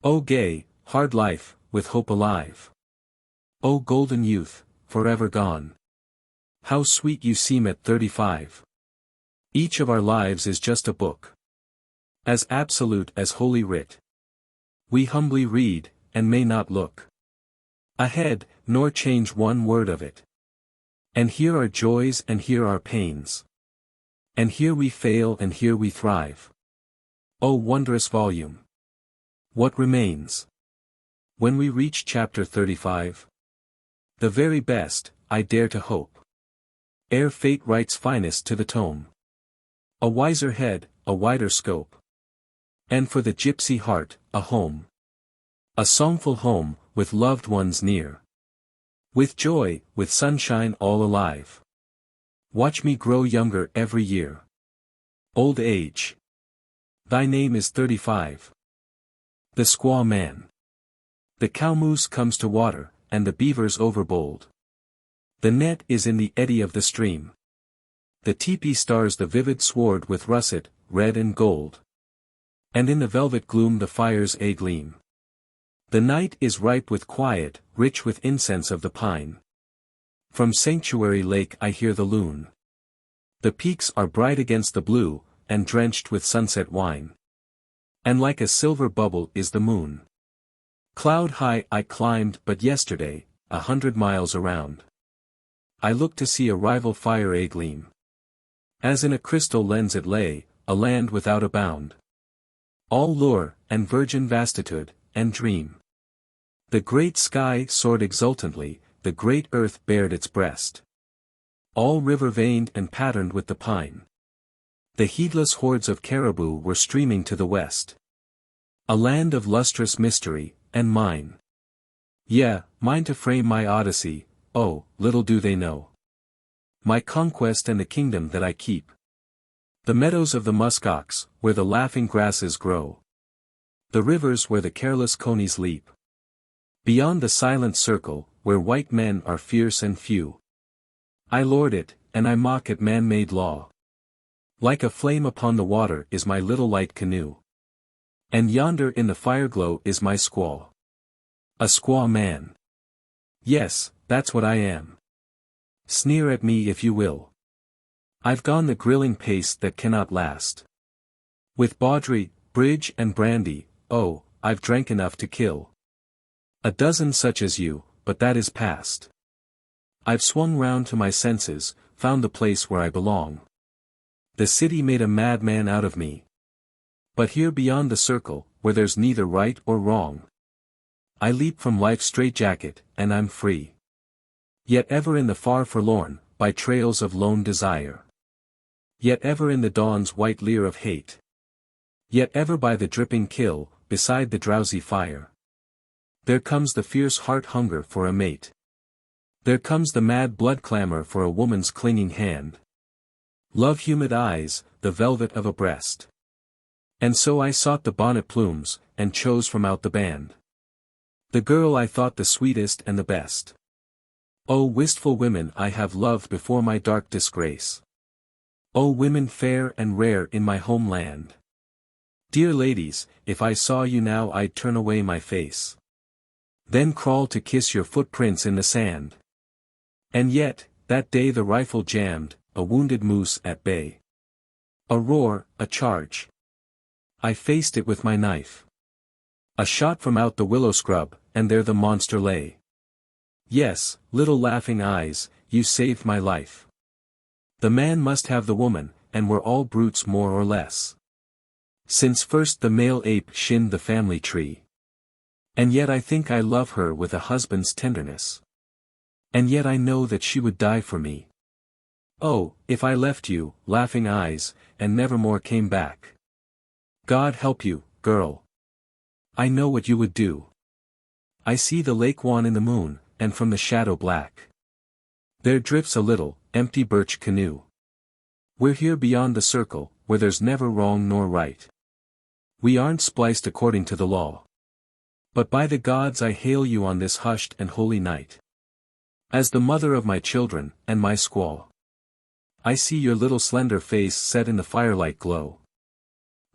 O gay, hard life, with hope alive. O golden youth, forever gone. How sweet you seem at 35. Each of our lives is just a book. As absolute as Holy Writ. We humbly read, and may not look ahead, nor change one word of it. And here are joys and here are pains. And here we fail and here we thrive. O wondrous volume! What remains? When we reach chapter 35? The very best, I dare to hope. Ere fate writes finest to the tome. A wiser head, a wider scope. And for the gypsy heart, a home. A songful home, with loved ones near. With joy, with sunshine all alive. Watch me grow younger every year. Old age. Thy name is 35. The Squaw Man. The cow moose comes to water, and the beaver's overbold. The net is in the eddy of the stream. The teepee stars the vivid sward with russet, red and gold. And in the velvet gloom the fire's a gleam. The night is ripe with quiet, rich with incense of the pine. From Sanctuary Lake I hear the loon. The peaks are bright against the blue, and drenched with sunset wine. And like a silver bubble is the moon. Cloud high I climbed but yesterday, 100 miles around. I looked to see a rival fire a gleam. As in a crystal lens it lay, a land without a bound. All lure, and virgin vastitude, and dream. The great sky soared exultantly, the great earth bared its breast. All river veined and patterned with the pine. The heedless hordes of caribou were streaming to the west. A land of lustrous mystery, and mine. Yeah, mine to frame my odyssey, oh, little do they know. My conquest and the kingdom that I keep. The meadows of the muskox, where the laughing grasses grow. The rivers where the careless conies leap. Beyond the silent circle, where white men are fierce and few. I lord it, and I mock at man-made law. Like a flame upon the water is my little light canoe. And yonder in the fireglow is my squaw. A squaw man. Yes, that's what I am. Sneer at me if you will. I've gone the grilling pace that cannot last. With baudry, bridge and brandy, oh, I've drank enough to kill. A dozen such as you, but that is past. I've swung round to my senses, found the place where I belong. The city made a madman out of me. But here beyond the circle, where there's neither right or wrong, I leap from life's straitjacket, and I'm free. Yet ever in the far forlorn, by trails of lone desire. Yet ever in the dawn's white leer of hate. Yet ever by the dripping kill, beside the drowsy fire. There comes the fierce heart hunger for a mate. There comes the mad blood clamor for a woman's clinging hand. Love humid eyes, the velvet of a breast. And so I sought the bonnet plumes, and chose from out the band the girl I thought the sweetest and the best. O wistful women I have loved before my dark disgrace. O women fair and rare in my homeland. Dear ladies, if I saw you now I'd turn away my face. Then crawl to kiss your footprints in the sand. And yet, that day the rifle jammed, a wounded moose at bay. A roar, a charge. I faced it with my knife. A shot from out the willow scrub, and there the monster lay. Yes, little laughing eyes, you saved my life. The man must have the woman, and we're all brutes more or less. Since first the male ape shinned the family tree. And yet I think I love her with a husband's tenderness. And yet I know that she would die for me. Oh, if I left you, laughing eyes, and never more came back. God help you, girl. I know what you would do. I see the lake wan in the moon, and from the shadow black. There drifts a little, empty birch canoe. We're here beyond the circle, where there's never wrong nor right. We aren't spliced according to the law. But by the gods I hail you on this hushed and holy night. As the mother of my children, and my squaw. I see your little slender face set in the firelight glow.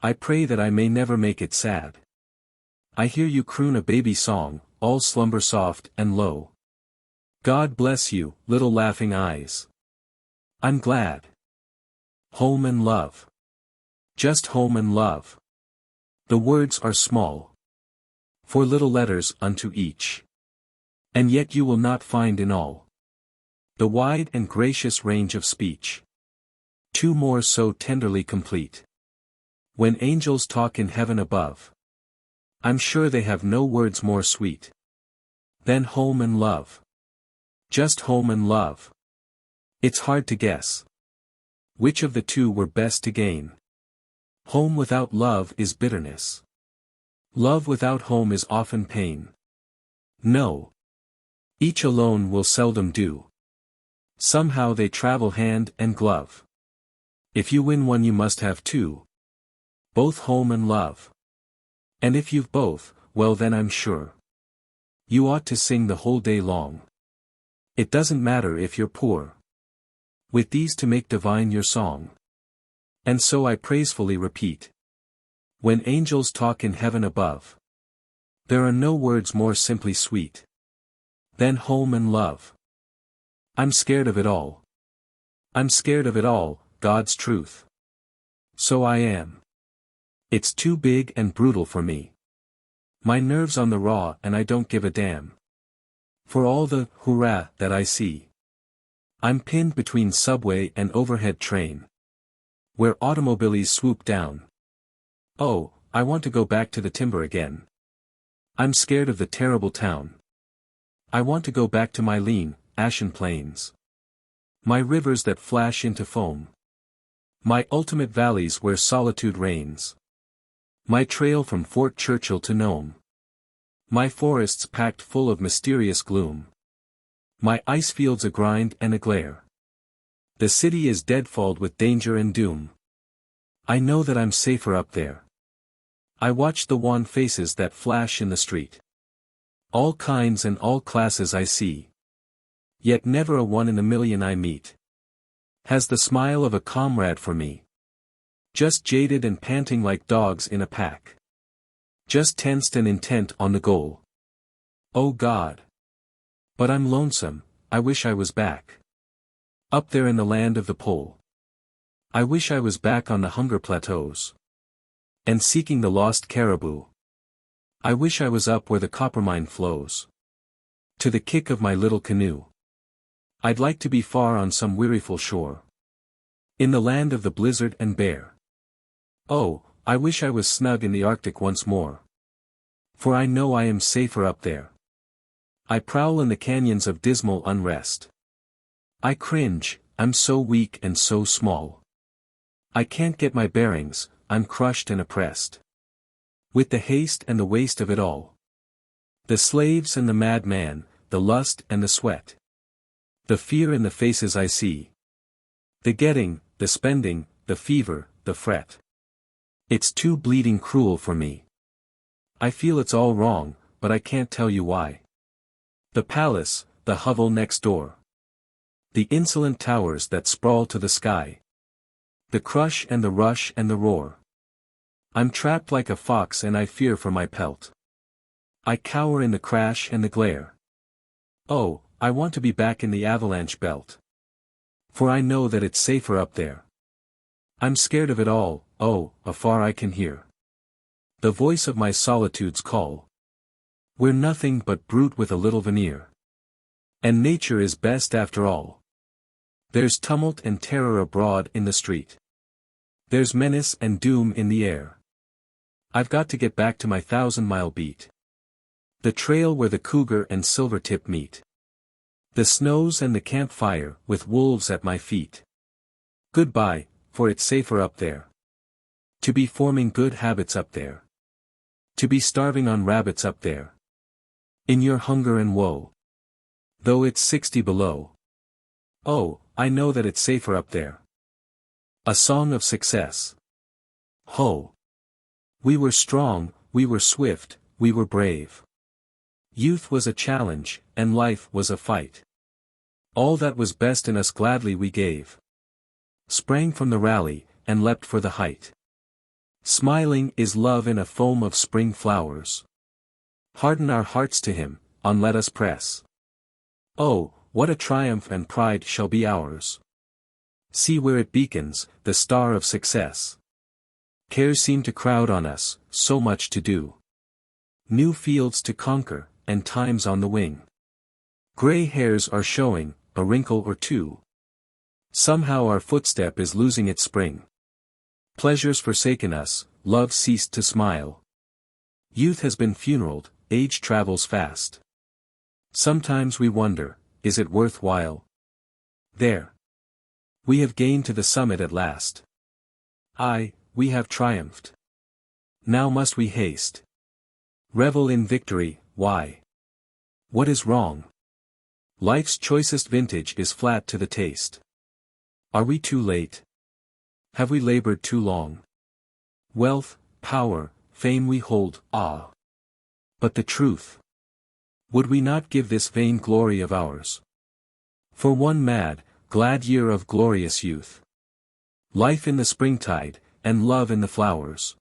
I pray that I may never make it sad. I hear you croon a baby song, all slumber soft and low. God bless you, little laughing eyes. I'm glad. Home and love. Just home and love. The words are small. 4 little letters unto each. And yet you will not find in all the wide and gracious range of speech 2 more so tenderly complete. When angels talk in heaven above, I'm sure they have no words more sweet than home and love. Just home and love. It's hard to guess which of the 2 were best to gain. Home without love is bitterness. Love without home is often pain. No. Each alone will seldom do. Somehow they travel hand and glove. If you win one you must have 2. Both home and love. And if you've both, well then I'm sure you ought to sing the whole day long. It doesn't matter if you're poor. With these to make divine your song. And so I praisefully repeat. When angels talk in heaven above, there are no words more simply sweet than home and love. I'm scared of it all. I'm scared of it all, God's truth. So I am. It's too big and brutal for me. My nerves on the raw and I don't give a damn. For all the hurrah that I see. I'm pinned between subway and overhead train, where automobiles swoop down. Oh, I want to go back to the timber again. I'm scared of the terrible town. I want to go back to my lean, ashen plains. My rivers that flash into foam. My ultimate valleys where solitude reigns. My trail from Fort Churchill to Nome. My forests packed full of mysterious gloom. My ice fields a grind and a glare. The city is deadfalled with danger and doom. I know that I'm safer up there. I watch the wan faces that flash in the street. All kinds and all classes I see. Yet never a one in a million I meet has the smile of a comrade for me. Just jaded and panting like dogs in a pack. Just tensed and intent on the goal. Oh God! But I'm lonesome, I wish I was back. Up there in the land of the pole. I wish I was back on the hunger plateaus. And seeking the lost caribou. I wish I was up where the coppermine flows. To the kick of my little canoe. I'd like to be far on some weariful shore. In the land of the blizzard and bear. Oh, I wish I was snug in the Arctic once more. For I know I am safer up there. I prowl in the canyons of dismal unrest. I cringe, I'm so weak and so small. I can't get my bearings, I'm crushed and oppressed. With the haste and the waste of it all. The slaves and the madman, the lust and the sweat. The fear in the faces I see. The getting, the spending, the fever, the fret. It's too bleeding cruel for me. I feel it's all wrong, but I can't tell you why. The palace, the hovel next door. The insolent towers that sprawl to the sky. The crush and the rush and the roar. I'm trapped like a fox and I fear for my pelt. I cower in the crash and the glare. Oh, I want to be back in the avalanche belt. For I know that it's safer up there. I'm scared of it all, oh, afar I can hear the voice of my solitude's call. We're nothing but brute with a little veneer. And nature is best after all. There's tumult and terror abroad in the street. There's menace and doom in the air. I've got to get back to my 1,000-mile beat. The trail where the cougar and silvertip meet. The snows and the campfire with wolves at my feet. Goodbye, for it's safer up there. To be forming good habits up there. To be starving on rabbits up there. In your hunger and woe. Though it's 60 below. Oh, I know that it's safer up there. A song of success. Ho! We were strong, we were swift, we were brave. Youth was a challenge, and life was a fight. All that was best in us gladly we gave. Sprang from the rally, and leapt for the height. Smiling is love in a foam of spring flowers. Harden our hearts to him, on let us press. Oh, what a triumph and pride shall be ours. See where it beacons, the star of success. Cares seem to crowd on us, so much to do. New fields to conquer, and time's on the wing. Gray hairs are showing, a wrinkle or two. Somehow our footstep is losing its spring. Pleasure's forsaken us, love ceased to smile. Youth has been funeraled, age travels fast. Sometimes we wonder, is it worthwhile? There. We have gained to the summit at last. Aye, we have triumphed. Now must we haste. Revel in victory, why? What is wrong? Life's choicest vintage is flat to the taste. Are we too late? Have we labored too long? Wealth, power, fame we hold, ah. But the truth? Would we not give this vain glory of ours? For one mad, glad year of glorious youth. Life in the springtide, and love in the flowers.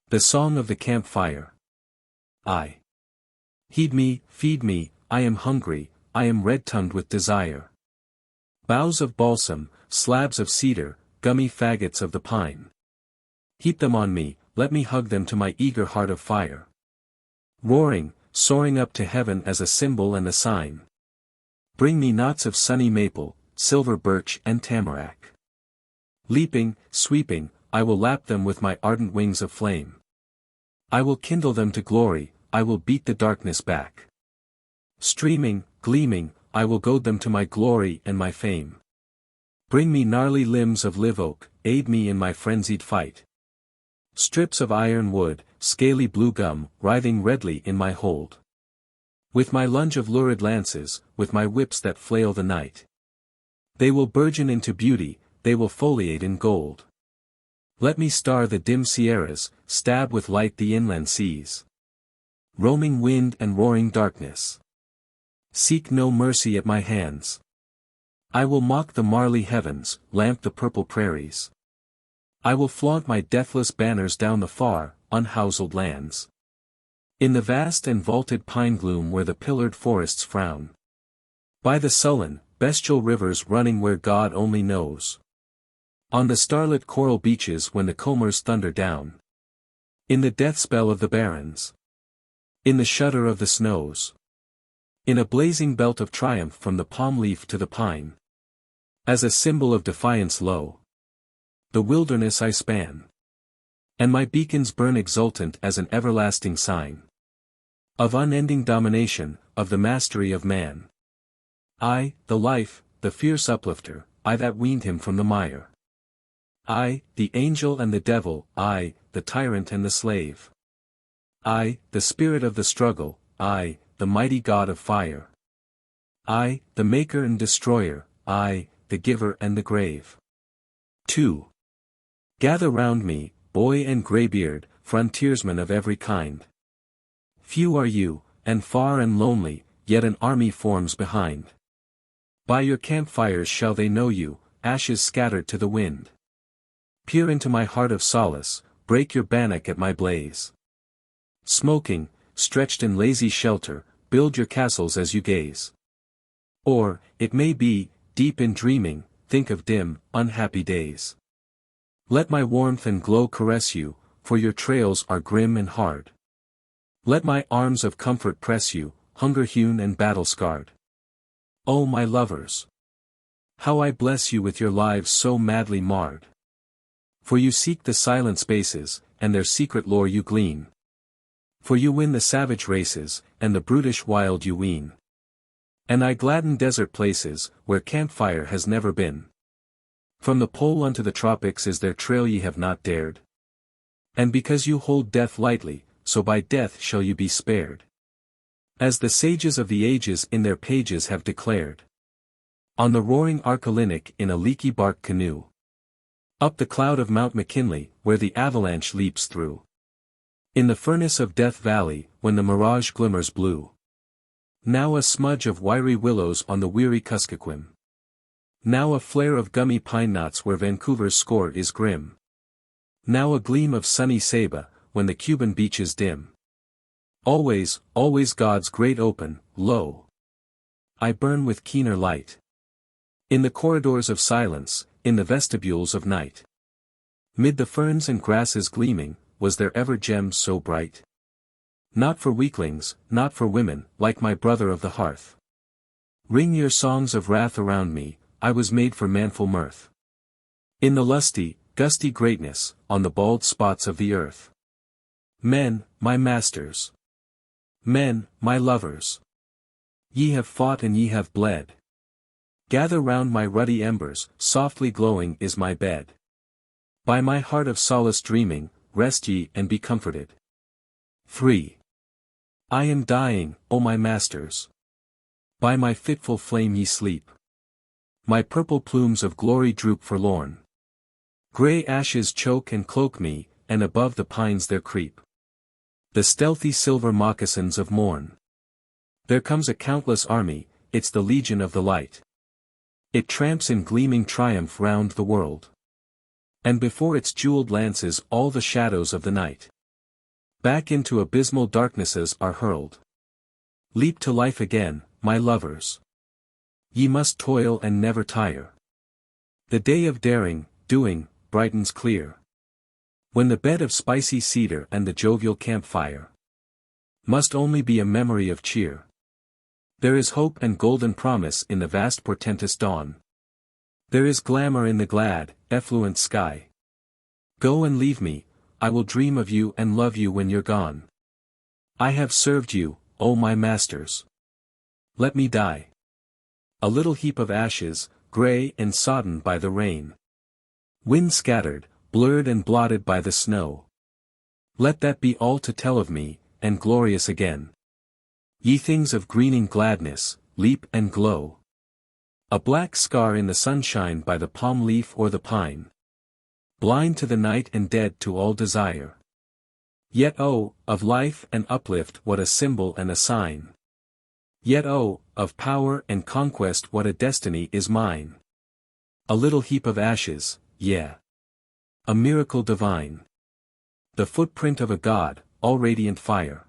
The song of the campfire. I. Heed me, feed me, I am hungry, I am red-tongued with desire. Boughs of balsam, slabs of cedar, gummy faggots of the pine. Heap them on me, let me hug them to my eager heart of fire. Roaring, soaring up to heaven as a symbol and a sign. Bring me knots of sunny maple, silver birch and tamarack. Leaping, sweeping, I will lap them with my ardent wings of flame. I will kindle them to glory, I will beat the darkness back. Streaming, gleaming, I will goad them to my glory and my fame. Bring me gnarly limbs of live oak, aid me in my frenzied fight. Strips of iron wood, scaly blue gum, writhing redly in my hold. With my lunge of lurid lances, with my whips that flail the night. They will burgeon into beauty, they will foliate in gold. Let me star the dim sierras, stab with light the inland seas. Roaming wind and roaring darkness, seek no mercy at my hands. I will mock the marly heavens, lamp the purple prairies. I will flaunt my deathless banners down the far, unhoused lands. In the vast and vaulted pine gloom where the pillared forests frown. By the sullen, bestial rivers running where God only knows. On the starlit coral beaches when the combers thunder down. In the death spell of the barrens. In the shudder of the snows. In a blazing belt of triumph from the palm leaf to the pine. As a symbol of defiance lo, the wilderness I span. And my beacons burn exultant as an everlasting sign. Of unending domination, of the mastery of man. I, the life, the fierce uplifter, I that weaned him from the mire. I, the angel and the devil, I, the tyrant and the slave. I, the spirit of the struggle, I, the mighty god of fire. I, the maker and destroyer, I, the giver and the grave. 2. Gather round me, boy and greybeard, frontiersmen of every kind. Few are you, and far and lonely, yet an army forms behind. By your campfires shall they know you, ashes scattered to the wind. Peer into my heart of solace, break your bannock at my blaze. Smoking, stretched in lazy shelter, build your castles as you gaze. Or, it may be, deep in dreaming, think of dim, unhappy days. Let my warmth and glow caress you, for your trails are grim and hard. Let my arms of comfort press you, hunger-hewn and battle-scarred. Oh my lovers! How I bless you with your lives so madly marred. For you seek the silent spaces, and their secret lore you glean. For you win the savage races, and the brutish wild you wean. And I gladden desert places, where campfire has never been. From the pole unto the tropics is their trail ye have not dared. And because you hold death lightly, so by death shall you be spared. As the sages of the ages in their pages have declared. On the roaring Archilinic in a leaky bark canoe. Up the cloud of Mount McKinley, where the avalanche leaps through. In the furnace of Death Valley, when the mirage glimmers blue. Now a smudge of wiry willows on the weary Kuskokwim. Now a flare of gummy pine knots where Vancouver's score is grim. Now a gleam of sunny Saba, when the Cuban beaches dim. Always, always God's great open, lo! I burn with keener light. In the corridors of silence, in the vestibules of night. Mid the ferns and grasses gleaming, was there ever gem so bright? Not for weaklings, not for women, like my brother of the hearth. Ring your songs of wrath around me, I was made for manful mirth. In the lusty, gusty greatness, on the bald spots of the earth. Men, my masters. Men, my lovers. Ye have fought and ye have bled. Gather round my ruddy embers, softly glowing is my bed. By my heart of solace dreaming, rest ye and be comforted. 3. I am dying, O my masters. By my fitful flame ye sleep. My purple plumes of glory droop forlorn. Grey ashes choke and cloak me, and above the pines there creep the stealthy silver moccasins of morn. There comes a countless army, it's the legion of the light. It tramps in gleaming triumph round the world. And before its jeweled lances all the shadows of the night back into abysmal darknesses are hurled. Leap to life again, my lovers. Ye must toil and never tire. The day of daring, doing, brightens clear. When the bed of spicy cedar and the jovial campfire must only be a memory of cheer. There is hope and golden promise in the vast portentous dawn. There is glamour in the glad, effluent sky. Go and leave me, I will dream of you and love you when you're gone. I have served you, O my masters. Let me die. A little heap of ashes, grey and sodden by the rain. Wind scattered, blurred and blotted by the snow. Let that be all to tell of me, and glorious again. Ye things of greening gladness, leap and glow. A black scar in the sunshine by the palm leaf or the pine. Blind to the night and dead to all desire. Yet oh, of life and uplift what a symbol and a sign. Yet oh, of power and conquest what a destiny is mine. A little heap of ashes, yeah. A miracle divine. The footprint of a god, all radiant fire.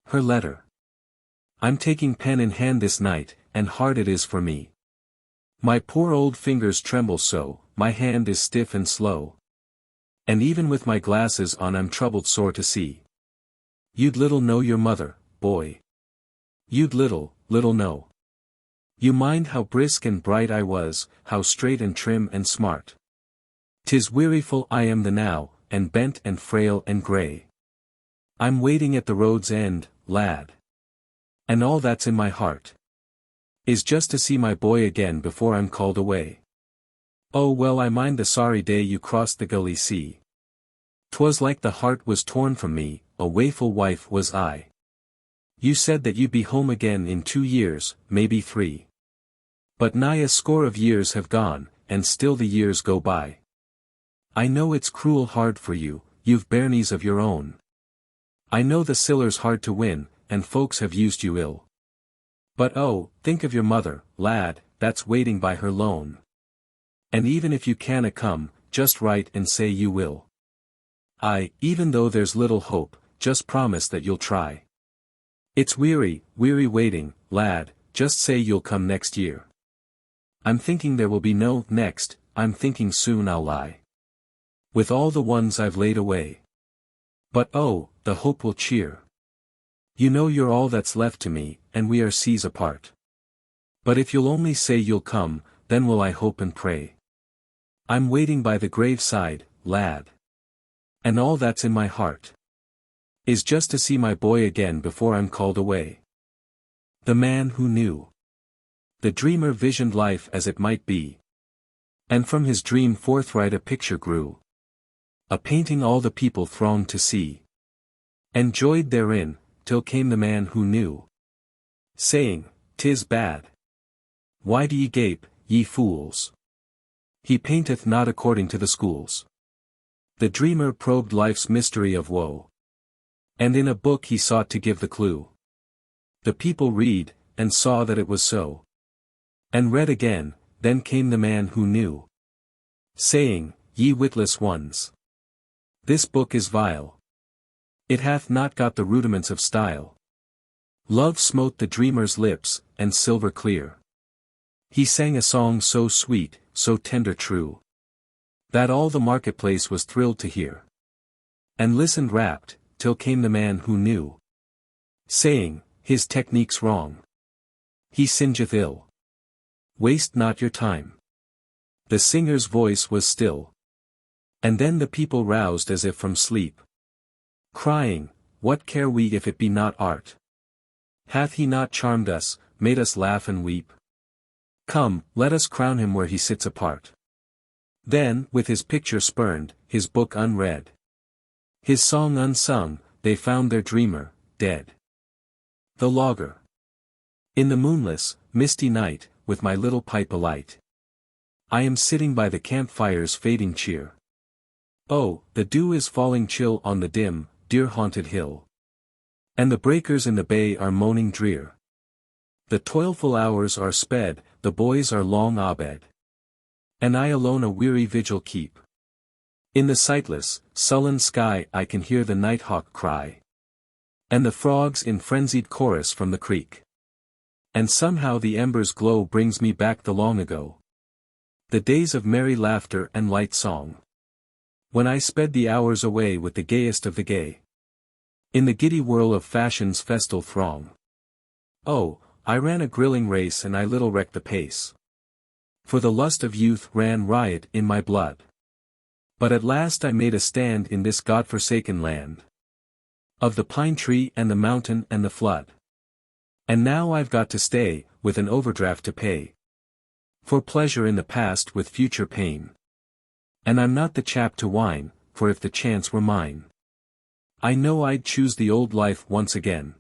Her letter. I'm taking pen in hand this night, and hard it is for me. My poor old fingers tremble so, my hand is stiff and slow. And even with my glasses on I'm troubled sore to see. You'd little know your mother, boy. You'd little know. You mind how brisk and bright I was, how straight and trim and smart. 'Tis weariful I am the now, and bent and frail and grey. I'm waiting at the road's end, lad. And all that's in my heart is just to see my boy again before I'm called away. Oh well I mind the sorry day you crossed the gully sea. 'Twas like the heart was torn from me, a waeful wife was I. You said that you'd be home again in 2 years, maybe 3. But nigh a score of years have gone, and still the years go by. I know it's cruel hard for you, you've bairnies of your own. I know the siller's hard to win, and folks have used you ill. But oh, think of your mother, lad, that's waiting by her lone. And even if you canna come, just write and say you will. Aye, even though there's little hope, just promise that you'll try. It's weary waiting, lad, just say you'll come next year. I'm thinking there will be no next, I'm thinking soon I'll lie with all the ones I've laid away. But oh, the hope will cheer. You know you're all that's left to me, and we are seas apart. But if you'll only say you'll come, then will I hope and pray. I'm waiting by the graveside, lad. And all that's in my heart is just to see my boy again before I'm called away. The man who knew. The dreamer visioned life as it might be. And from his dream forthright a picture grew. A painting all the people thronged to see. And joyed therein, till came the man who knew. Saying, "'Tis bad. Why do ye gape, ye fools? He painteth not according to the schools." The dreamer probed life's mystery of woe. And in a book he sought to give the clue. The people read, and saw that it was so. And read again, then came the man who knew. Saying, "Ye witless ones. This book is vile. It hath not got the rudiments of style." Love smote the dreamer's lips, and silver clear. He sang a song so sweet, so tender true, that all the marketplace was thrilled to hear. And listened rapt, till came the man who knew. Saying, "His technique's wrong. He singeth ill. Waste not your time." The singer's voice was still. And then the people roused as if from sleep, crying, "What care we if it be not art? Hath he not charmed us, made us laugh and weep? Come, let us crown him where he sits apart." Then, with his picture spurned, his book unread, his song unsung, they found their dreamer, dead. The logger. In the moonless, misty night, with my little pipe alight, I am sitting by the campfire's fading cheer. Oh, the dew is falling chill on the dim, deer-haunted hill. And the breakers in the bay are moaning drear. The toilful hours are sped, the boys are long abed. And I alone a weary vigil keep. In the sightless, sullen sky I can hear the nighthawk cry. And the frogs in frenzied chorus from the creek. And somehow the ember's glow brings me back the long ago. The days of merry laughter and light song. When I sped the hours away with the gayest of the gay. In the giddy whirl of fashion's festal throng. Oh, I ran a grilling race and I little recked the pace. For the lust of youth ran riot in my blood. But at last I made a stand in this God-forsaken land. Of the pine tree and the mountain and the flood. And now I've got to stay, with an overdraft to pay. For pleasure in the past with future pain. And I'm not the chap to whine, for if the chance were mine, I know I'd choose the old life once again.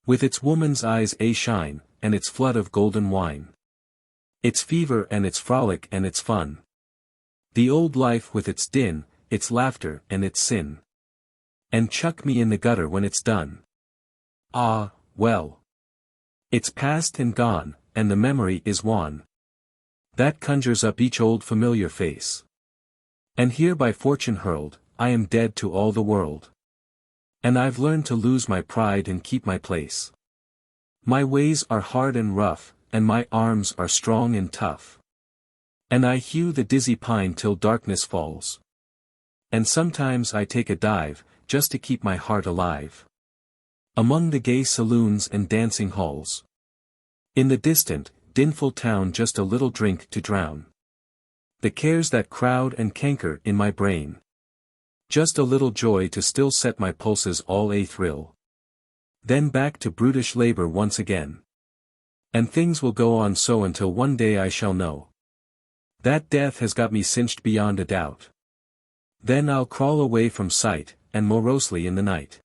With its woman's eyes a shine, and its flood of golden wine. It's fever and it's frolic and it's fun. The old life with its din, its laughter and its sin. And chuck me in the gutter when it's done. Ah, well. It's past and gone, and the memory is wan. That conjures up each old familiar face. And here by fortune hurled, I am dead to all the world. And I've learned to lose my pride and keep my place. My ways are hard and rough, and my arms are strong and tough. And I hew the dizzy pine till darkness falls. And sometimes I take a dive, just to keep my heart alive. Among the gay saloons and dancing halls. In the distant, dinful town just a little drink to drown the cares that crowd and canker in my brain. Just a little joy to still set my pulses all a-thrill. Then back to brutish labor once again. And things will go on so until one day I shall know that death has got me cinched beyond a doubt. Then I'll crawl away from sight, and morosely in the night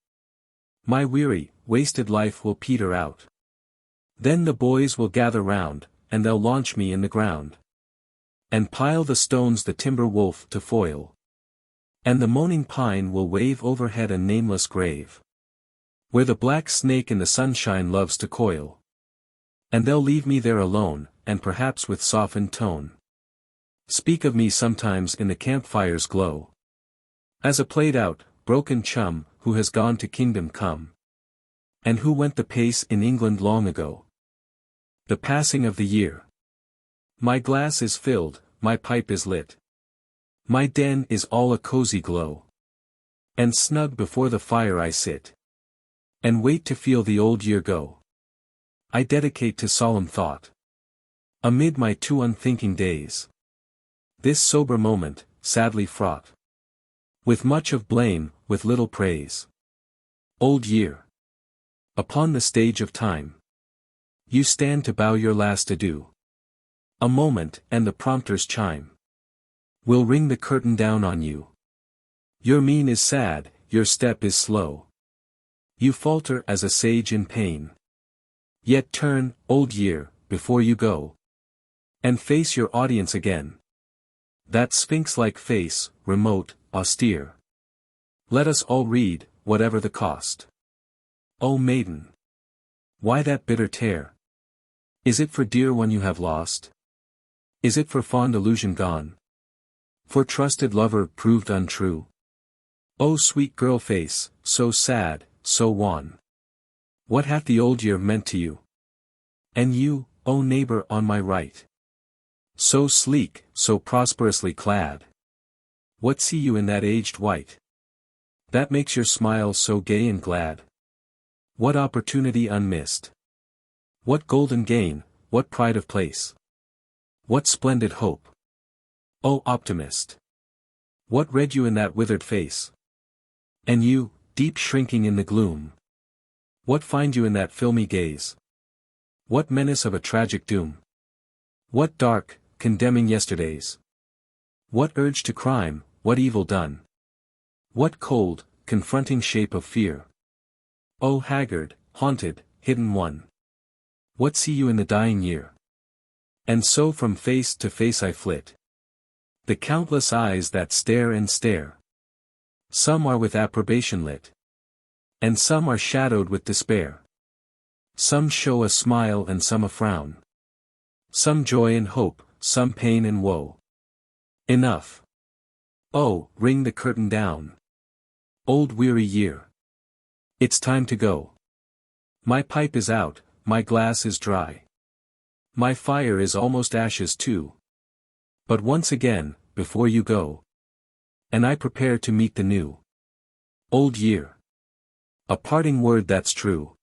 my weary, wasted life will peter out. Then the boys will gather round, and they'll launch me in the ground. And pile the stones the timber wolf to foil. And the moaning pine will wave overhead a nameless grave, where the black snake in the sunshine loves to coil. And they'll leave me there alone, and perhaps with softened tone speak of me sometimes in the campfire's glow, as a played-out, broken chum, who has gone to kingdom come, and who went the pace in England long ago. The passing of the year. My glass is filled, my pipe is lit. My den is all a cozy glow. And snug before the fire I sit, and wait to feel the old year go. I dedicate to solemn thought, amid my too unthinking days, this sober moment, sadly fraught with much of blame, with little praise. Old year. Upon the stage of time, you stand to bow your last adieu. A moment, and the prompter's chime will ring the curtain down on you. Your mien is sad, your step is slow. You falter as a sage in pain. Yet turn, old year, before you go, and face your audience again. That sphinx-like face, remote, austere. Let us all read, whatever the cost. O maiden! Why that bitter tear? Is it for dear one you have lost? Is it for fond illusion gone? For trusted lover proved untrue? O sweet girl face, so sad, so wan. What hath the old year meant to you? And you, O neighbor on my right, so sleek, so prosperously clad. What see you in that aged white, that makes your smile so gay and glad? What opportunity unmissed? What golden gain, what pride of place? What splendid hope? O optimist! What read you in that withered face? And you, deep shrinking in the gloom, what find you in that filmy gaze? What menace of a tragic doom? What dark, condemning yesterdays? What urge to crime, what evil done? What cold, confronting shape of fear? O haggard, haunted, hidden one! What see you in the dying year? And so from face to face I flit. The countless eyes that stare and stare. Some are with approbation lit, and some are shadowed with despair. Some show a smile and some a frown. Some joy and hope, some pain and woe. Enough. Oh, ring the curtain down. Old weary year. It's time to go. My pipe is out, my glass is dry. My fire is almost ashes too. But once again, before you go, and I prepare to meet the new old year. A parting word that's true.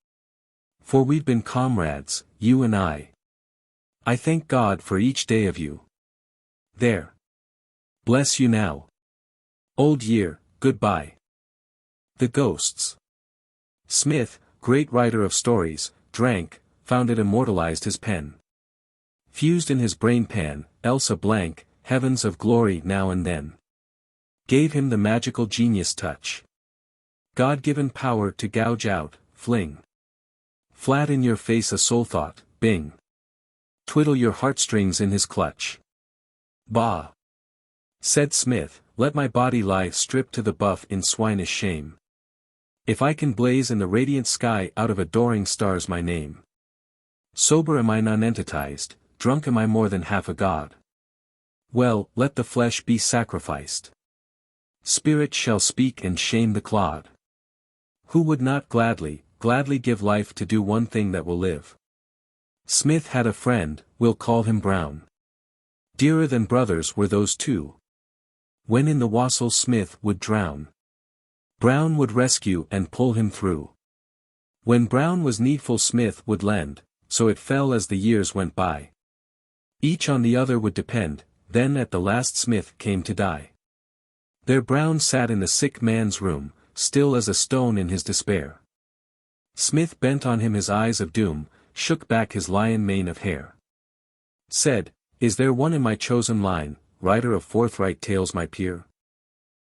For we've been comrades, you and I. I thank God for each day of you. There. Bless you now. Old year, goodbye. The Ghosts. Smith, great writer of stories, drank, found it immortalized his pen. Fused in his brain pan, else a blank, heavens of glory now and then. Gave him the magical genius touch. God-given power to gouge out, fling. Flat in your face a soul thought, bing. twiddle your heartstrings in his clutch. Bah! Said Smith, let my body lie stripped to the buff in swinish shame. If I can blaze in the radiant sky out of adoring stars my name. Sober am I nonentitized, drunk am I more than half a god. Well, let the flesh be sacrificed. Spirit shall speak and shame the clod. Who would not gladly give life to do one thing that will live? Smith had a friend, we'll call him Brown. Dearer than brothers were those two. When in the wassail Smith would drown, Brown would rescue and pull him through. When Brown was needful Smith would lend, so it fell as the years went by. Each on the other would depend, then at the last Smith came to die. There Brown sat in the sick man's room, still as a stone in his despair. Smith bent on him his eyes of doom, shook back his lion mane of hair. Said, is there one in my chosen line, writer of forthright tales my peer?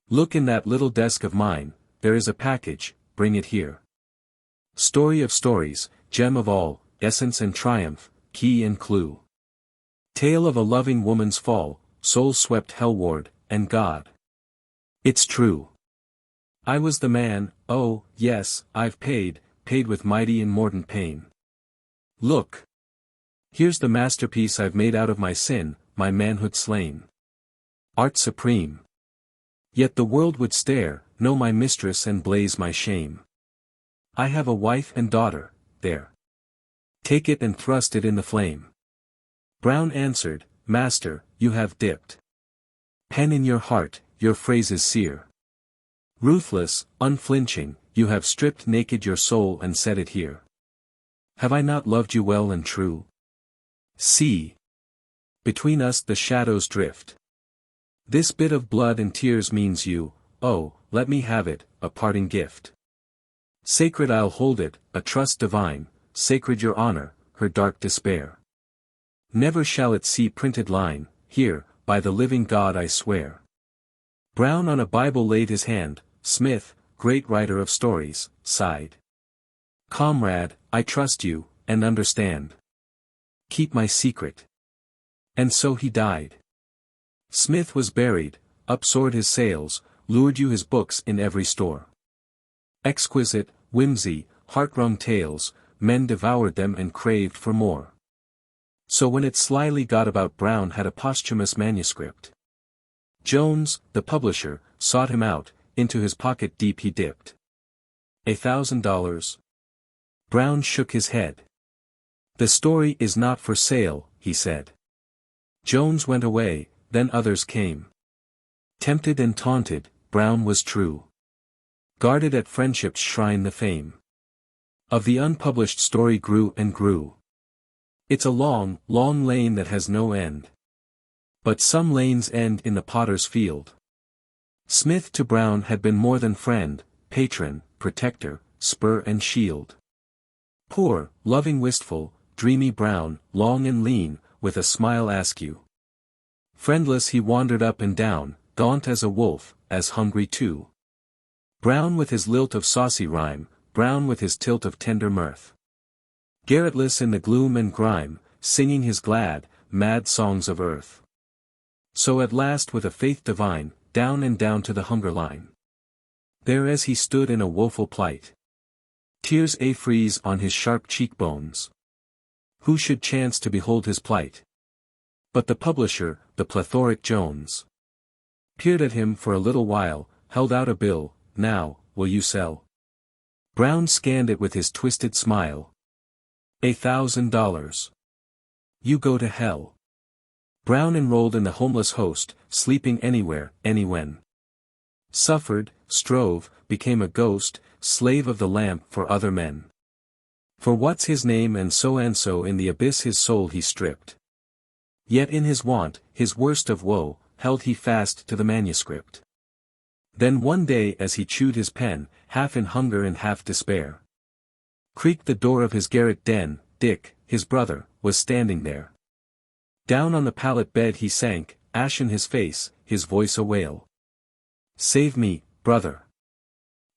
Look in that little desk of mine, there is a package, bring it here. Story of stories, gem of all, essence and triumph, key and clue. Tale of a loving woman's fall, soul-swept hellward, and God. It's true. I was the man, oh, yes, I've paid with mighty and mordant pain. Look! Here's the masterpiece I've made out of my sin, my manhood slain. Art supreme. Yet the world would stare, know my mistress and blaze my shame. I have a wife and daughter, there. Take it and thrust it in the flame. Brown answered, Master, you have dipped pen in your heart, your phrases sear. Ruthless, unflinching, you have stripped naked your soul and set it here. Have I not loved you well and true? See! Between us the shadows drift. This bit of blood and tears means you, oh, let me have it, a parting gift. Sacred I'll hold it, a trust divine, sacred your honor, her dark despair. Never shall it see printed line, here, by the living God I swear. Brown on a Bible laid his hand, Smith, great writer of stories, sighed. Comrade, I trust you, and understand. Keep my secret. And so he died. Smith was buried, upsoared his sails, lured you his books in every store. Exquisite, whimsy, heart-wrung tales, men devoured them and craved for more. So when it slyly got about Brown had a posthumous manuscript. Jones, the publisher, sought him out, into his pocket deep he dipped. $1,000. Brown shook his head. The story is not for sale, he said. Jones went away, then others came. Tempted and taunted, Brown was true. Guarded at friendship's shrine the fame of the unpublished story grew and grew. It's a long, long lane that has no end. But some lanes end in the potter's field. Smith to Brown had been more than friend, patron, protector, spur and shield. Poor, loving wistful, dreamy Brown, long and lean, with a smile askew. Friendless he wandered up and down, gaunt as a wolf, as hungry too. Brown with his lilt of saucy rhyme, Brown with his tilt of tender mirth. Garretless in the gloom and grime, singing his glad, mad songs of earth. So at last with a faith divine, down and down to the hunger line. There as he stood in a woeful plight. Tears freeze on his sharp cheekbones. Who should chance to behold his plight? But the publisher, the plethoric Jones. Peered at him for a little while, held out a bill, now, will you sell? Brown scanned it with his twisted smile. $1,000. You go to hell. Brown enrolled in the homeless host, sleeping anywhere, anywhen. Suffered, strove, became a ghost, slave of the lamp for other men. For what's his name and so in the abyss his soul he stripped. Yet in his want, his worst of woe, held he fast to the manuscript. Then one day as he chewed his pen, half in hunger and half despair, creaked the door of his garret den, Dick, his brother, was standing there. Down on the pallet bed he sank, ashen his face, his voice a wail. Save me, brother.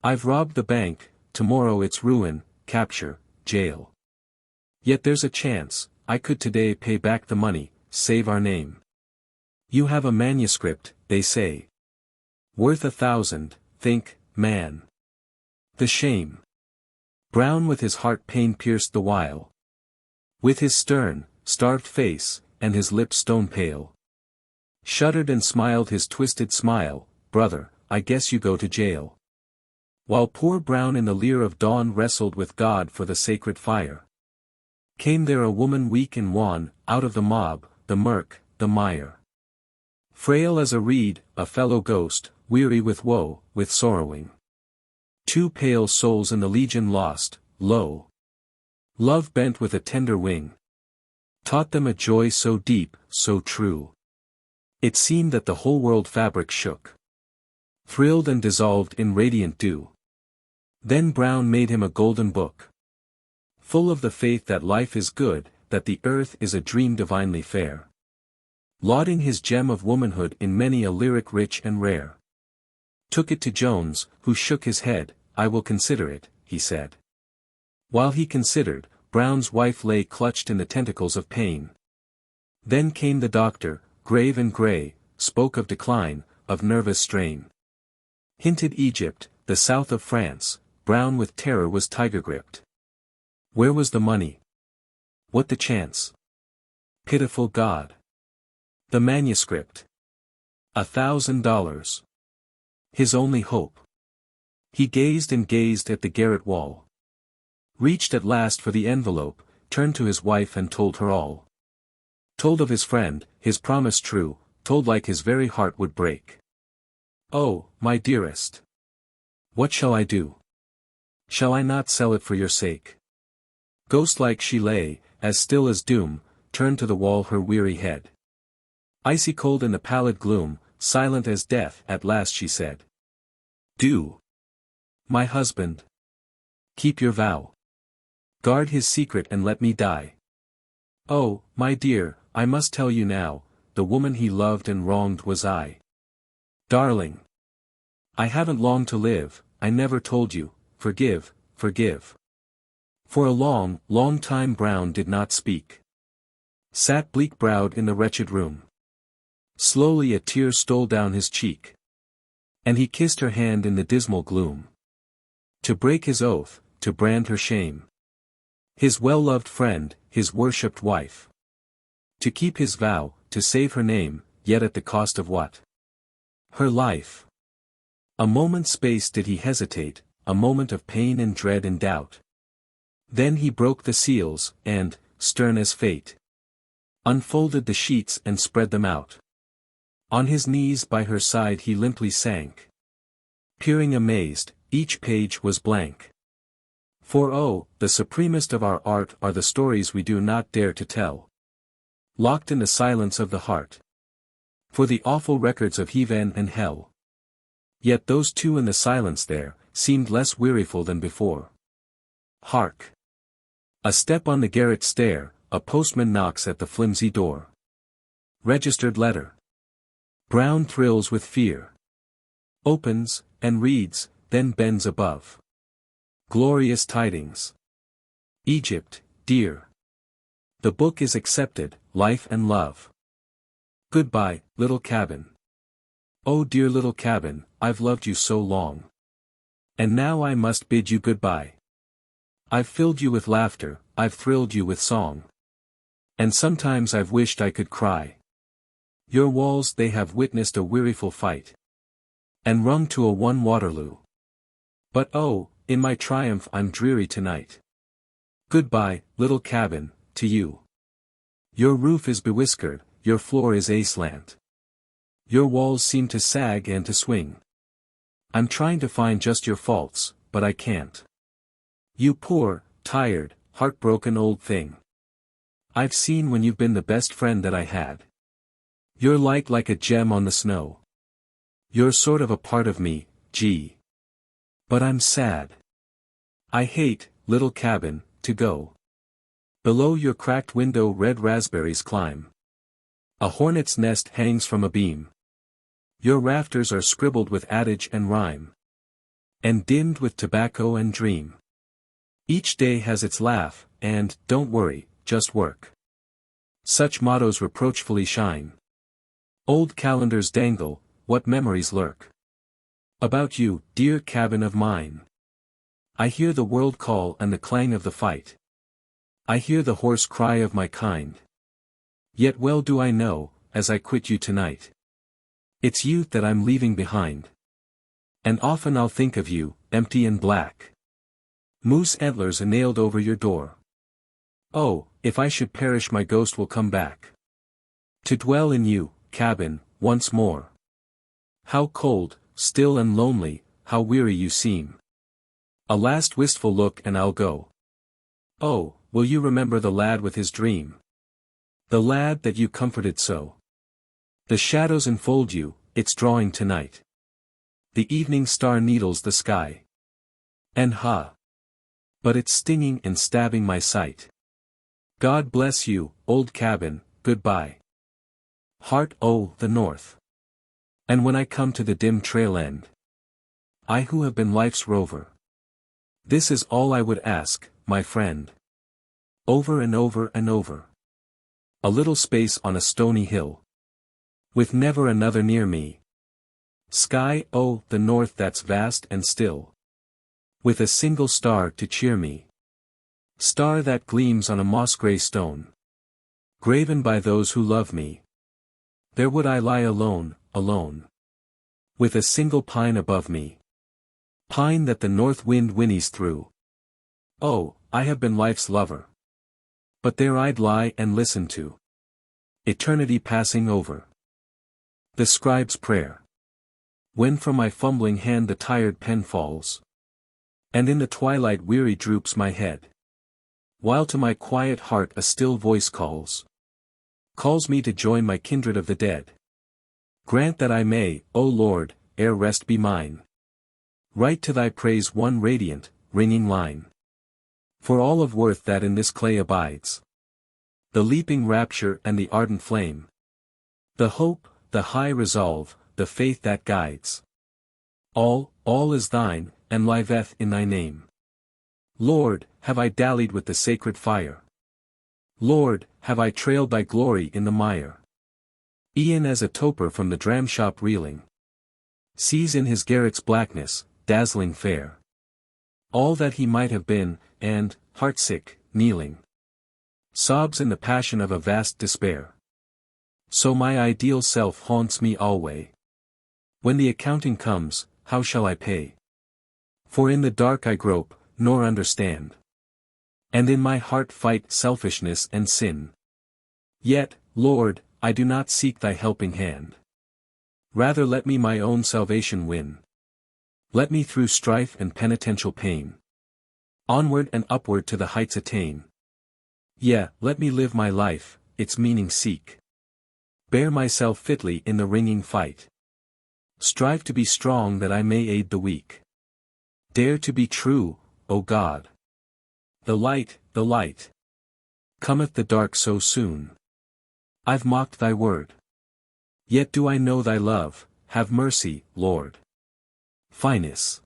I've robbed the bank, tomorrow it's ruin, capture, jail. Yet there's a chance, I could today pay back the money, save our name. You have a manuscript, they say. Worth 1,000, think, man. The shame. Brown with his heart pain pierced the while. With his stern, starved face, and his lips stone pale. Shuddered and smiled his twisted smile, brother, I guess you go to jail. While poor Brown in the leer of dawn wrestled with God for the sacred fire. Came there a woman weak and wan, out of the mob, the murk, the mire. Frail as a reed, a fellow ghost, weary with woe, with sorrowing. 2 pale souls in the legion lost, lo! Love bent with a tender wing. Taught them a joy so deep, so true. It seemed that the whole world fabric shook. Thrilled and dissolved in radiant dew. Then Brown made him a golden book. Full of the faith that life is good, that the earth is a dream divinely fair. Lauding his gem of womanhood in many a lyric rich and rare. Took it to Jones, who shook his head, I will consider it, he said. While he considered, Brown's wife lay clutched in the tentacles of pain. Then came the doctor, grave and grey, spoke of decline, of nervous strain. Hinted Egypt, the south of France, Brown with terror was tiger-gripped. Where was the money? What the chance? Pitiful God! The manuscript. $1,000. His only hope. He gazed and gazed at the garret wall. Reached at last for the envelope, turned to his wife and told her all. Told of his friend, his promise true, told like his very heart would break. Oh, my dearest! What shall I do? Shall I not sell it for your sake? Ghost-like she lay, as still as doom, turned to the wall her weary head. Icy cold in the pallid gloom, silent as death, at last she said. Do. My husband. Keep your vow. Guard his secret and let me die. Oh, my dear, I must tell you now, the woman he loved and wronged was I. Darling. I haven't long to live, I never told you, forgive, forgive. For a long, long time Brown did not speak. Sat bleak-browed in the wretched room. Slowly a tear stole down his cheek. And he kissed her hand in the dismal gloom. To break his oath, to brand her shame. His well-loved friend, his worshipped wife. To keep his vow, to save her name, yet at the cost of what? Her life. A moment's space did he hesitate, a moment of pain and dread and doubt. Then he broke the seals, and, stern as fate, unfolded the sheets and spread them out. On his knees by her side he limply sank. Peering amazed, each page was blank. For oh, the supremest of our art are the stories we do not dare to tell. Locked in the silence of the heart. For the awful records of heaven and hell. Yet those two in the silence there, seemed less weariful than before. Hark! A step on the garret stair, a postman knocks at the flimsy door. Registered letter. Brown thrills with fear. Opens, and reads, then bends above. Glorious tidings. Egypt, dear. The book is accepted, life and love. Goodbye, little cabin. Oh dear little cabin, I've loved you so long. And now I must bid you goodbye. I've filled you with laughter, I've thrilled you with song. And sometimes I've wished I could cry. Your walls they have witnessed a weariful fight. And rung to a one Waterloo. But oh, in my triumph I'm dreary tonight. Goodbye, little cabin, to you. Your roof is bewhiskered, your floor is aslant. Your walls seem to sag and to swing. I'm trying to find just your faults, but I can't. You poor, tired, heartbroken old thing. I've seen when you've been the best friend that I had. You're light like a gem on the snow. You're sort of a part of me, gee. But I'm sad. I hate, little cabin, to go. Below your cracked window red raspberries climb. A hornet's nest hangs from a beam. Your rafters are scribbled with adage and rhyme. And dimmed with tobacco and dream. Each day has its laugh, and, don't worry, just work. Such mottos reproachfully shine. Old calendars dangle, what memories lurk about you, dear cabin of mine. I hear the world call and the clang of the fight. I hear the hoarse cry of my kind. Yet well do I know, as I quit you tonight, it's youth that I'm leaving behind. And often I'll think of you, empty and black. Moose antlers are nailed over your door. Oh, if I should perish, my ghost will come back to dwell in you, cabin, once more. How cold, still and lonely, how weary you seem. A last wistful look and I'll go. Oh, will you remember the lad with his dream? The lad that you comforted so. The shadows enfold you, it's drawing tonight. The evening star needles the sky. And but it's stinging and stabbing my sight. God bless you, old cabin, goodbye. Heart, oh, the north. And when I come to the dim trail end, I who have been life's rover, this is all I would ask, my friend. Over and over and over. A little space on a stony hill, with never another near me. Sky, oh, the north that's vast and still, with a single star to cheer me. Star that gleams on a moss-gray stone, graven by those who love me. There would I lie alone, alone, with a single pine above me. Pine that the north wind whinnies through. Oh, I have been life's lover. But there I'd lie and listen to eternity passing over. The scribe's prayer. When from my fumbling hand the tired pen falls, and in the twilight weary droops my head, while to my quiet heart a still voice calls me to join my kindred of the dead. Grant that I may, O Lord, ere rest be mine, write to thy praise one radiant, ringing line. For all of worth that in this clay abides, the leaping rapture and the ardent flame, the hope, the high resolve, the faith that guides. All is thine, and liveth in thy name. Lord, have I dallied with the sacred fire? Lord, have I trailed thy glory in the mire? E'en as a toper from the dram shop reeling sees in his garret's blackness, dazzling fair, all that he might have been, and, heartsick, kneeling, sobs in the passion of a vast despair. So my ideal self haunts me alway. When the accounting comes, how shall I pay? For in the dark I grope, nor understand, and in my heart fight selfishness and sin. Yet, Lord, I do not seek thy helping hand. Rather let me my own salvation win. Let me through strife and penitential pain onward and upward to the heights attain. Yea, let me live my life, its meaning seek. Bear myself fitly in the ringing fight. Strive to be strong that I may aid the weak. Dare to be true, O God. The light, cometh the dark so soon. I've mocked thy word. Yet do I know thy love, have mercy, Lord. Finis.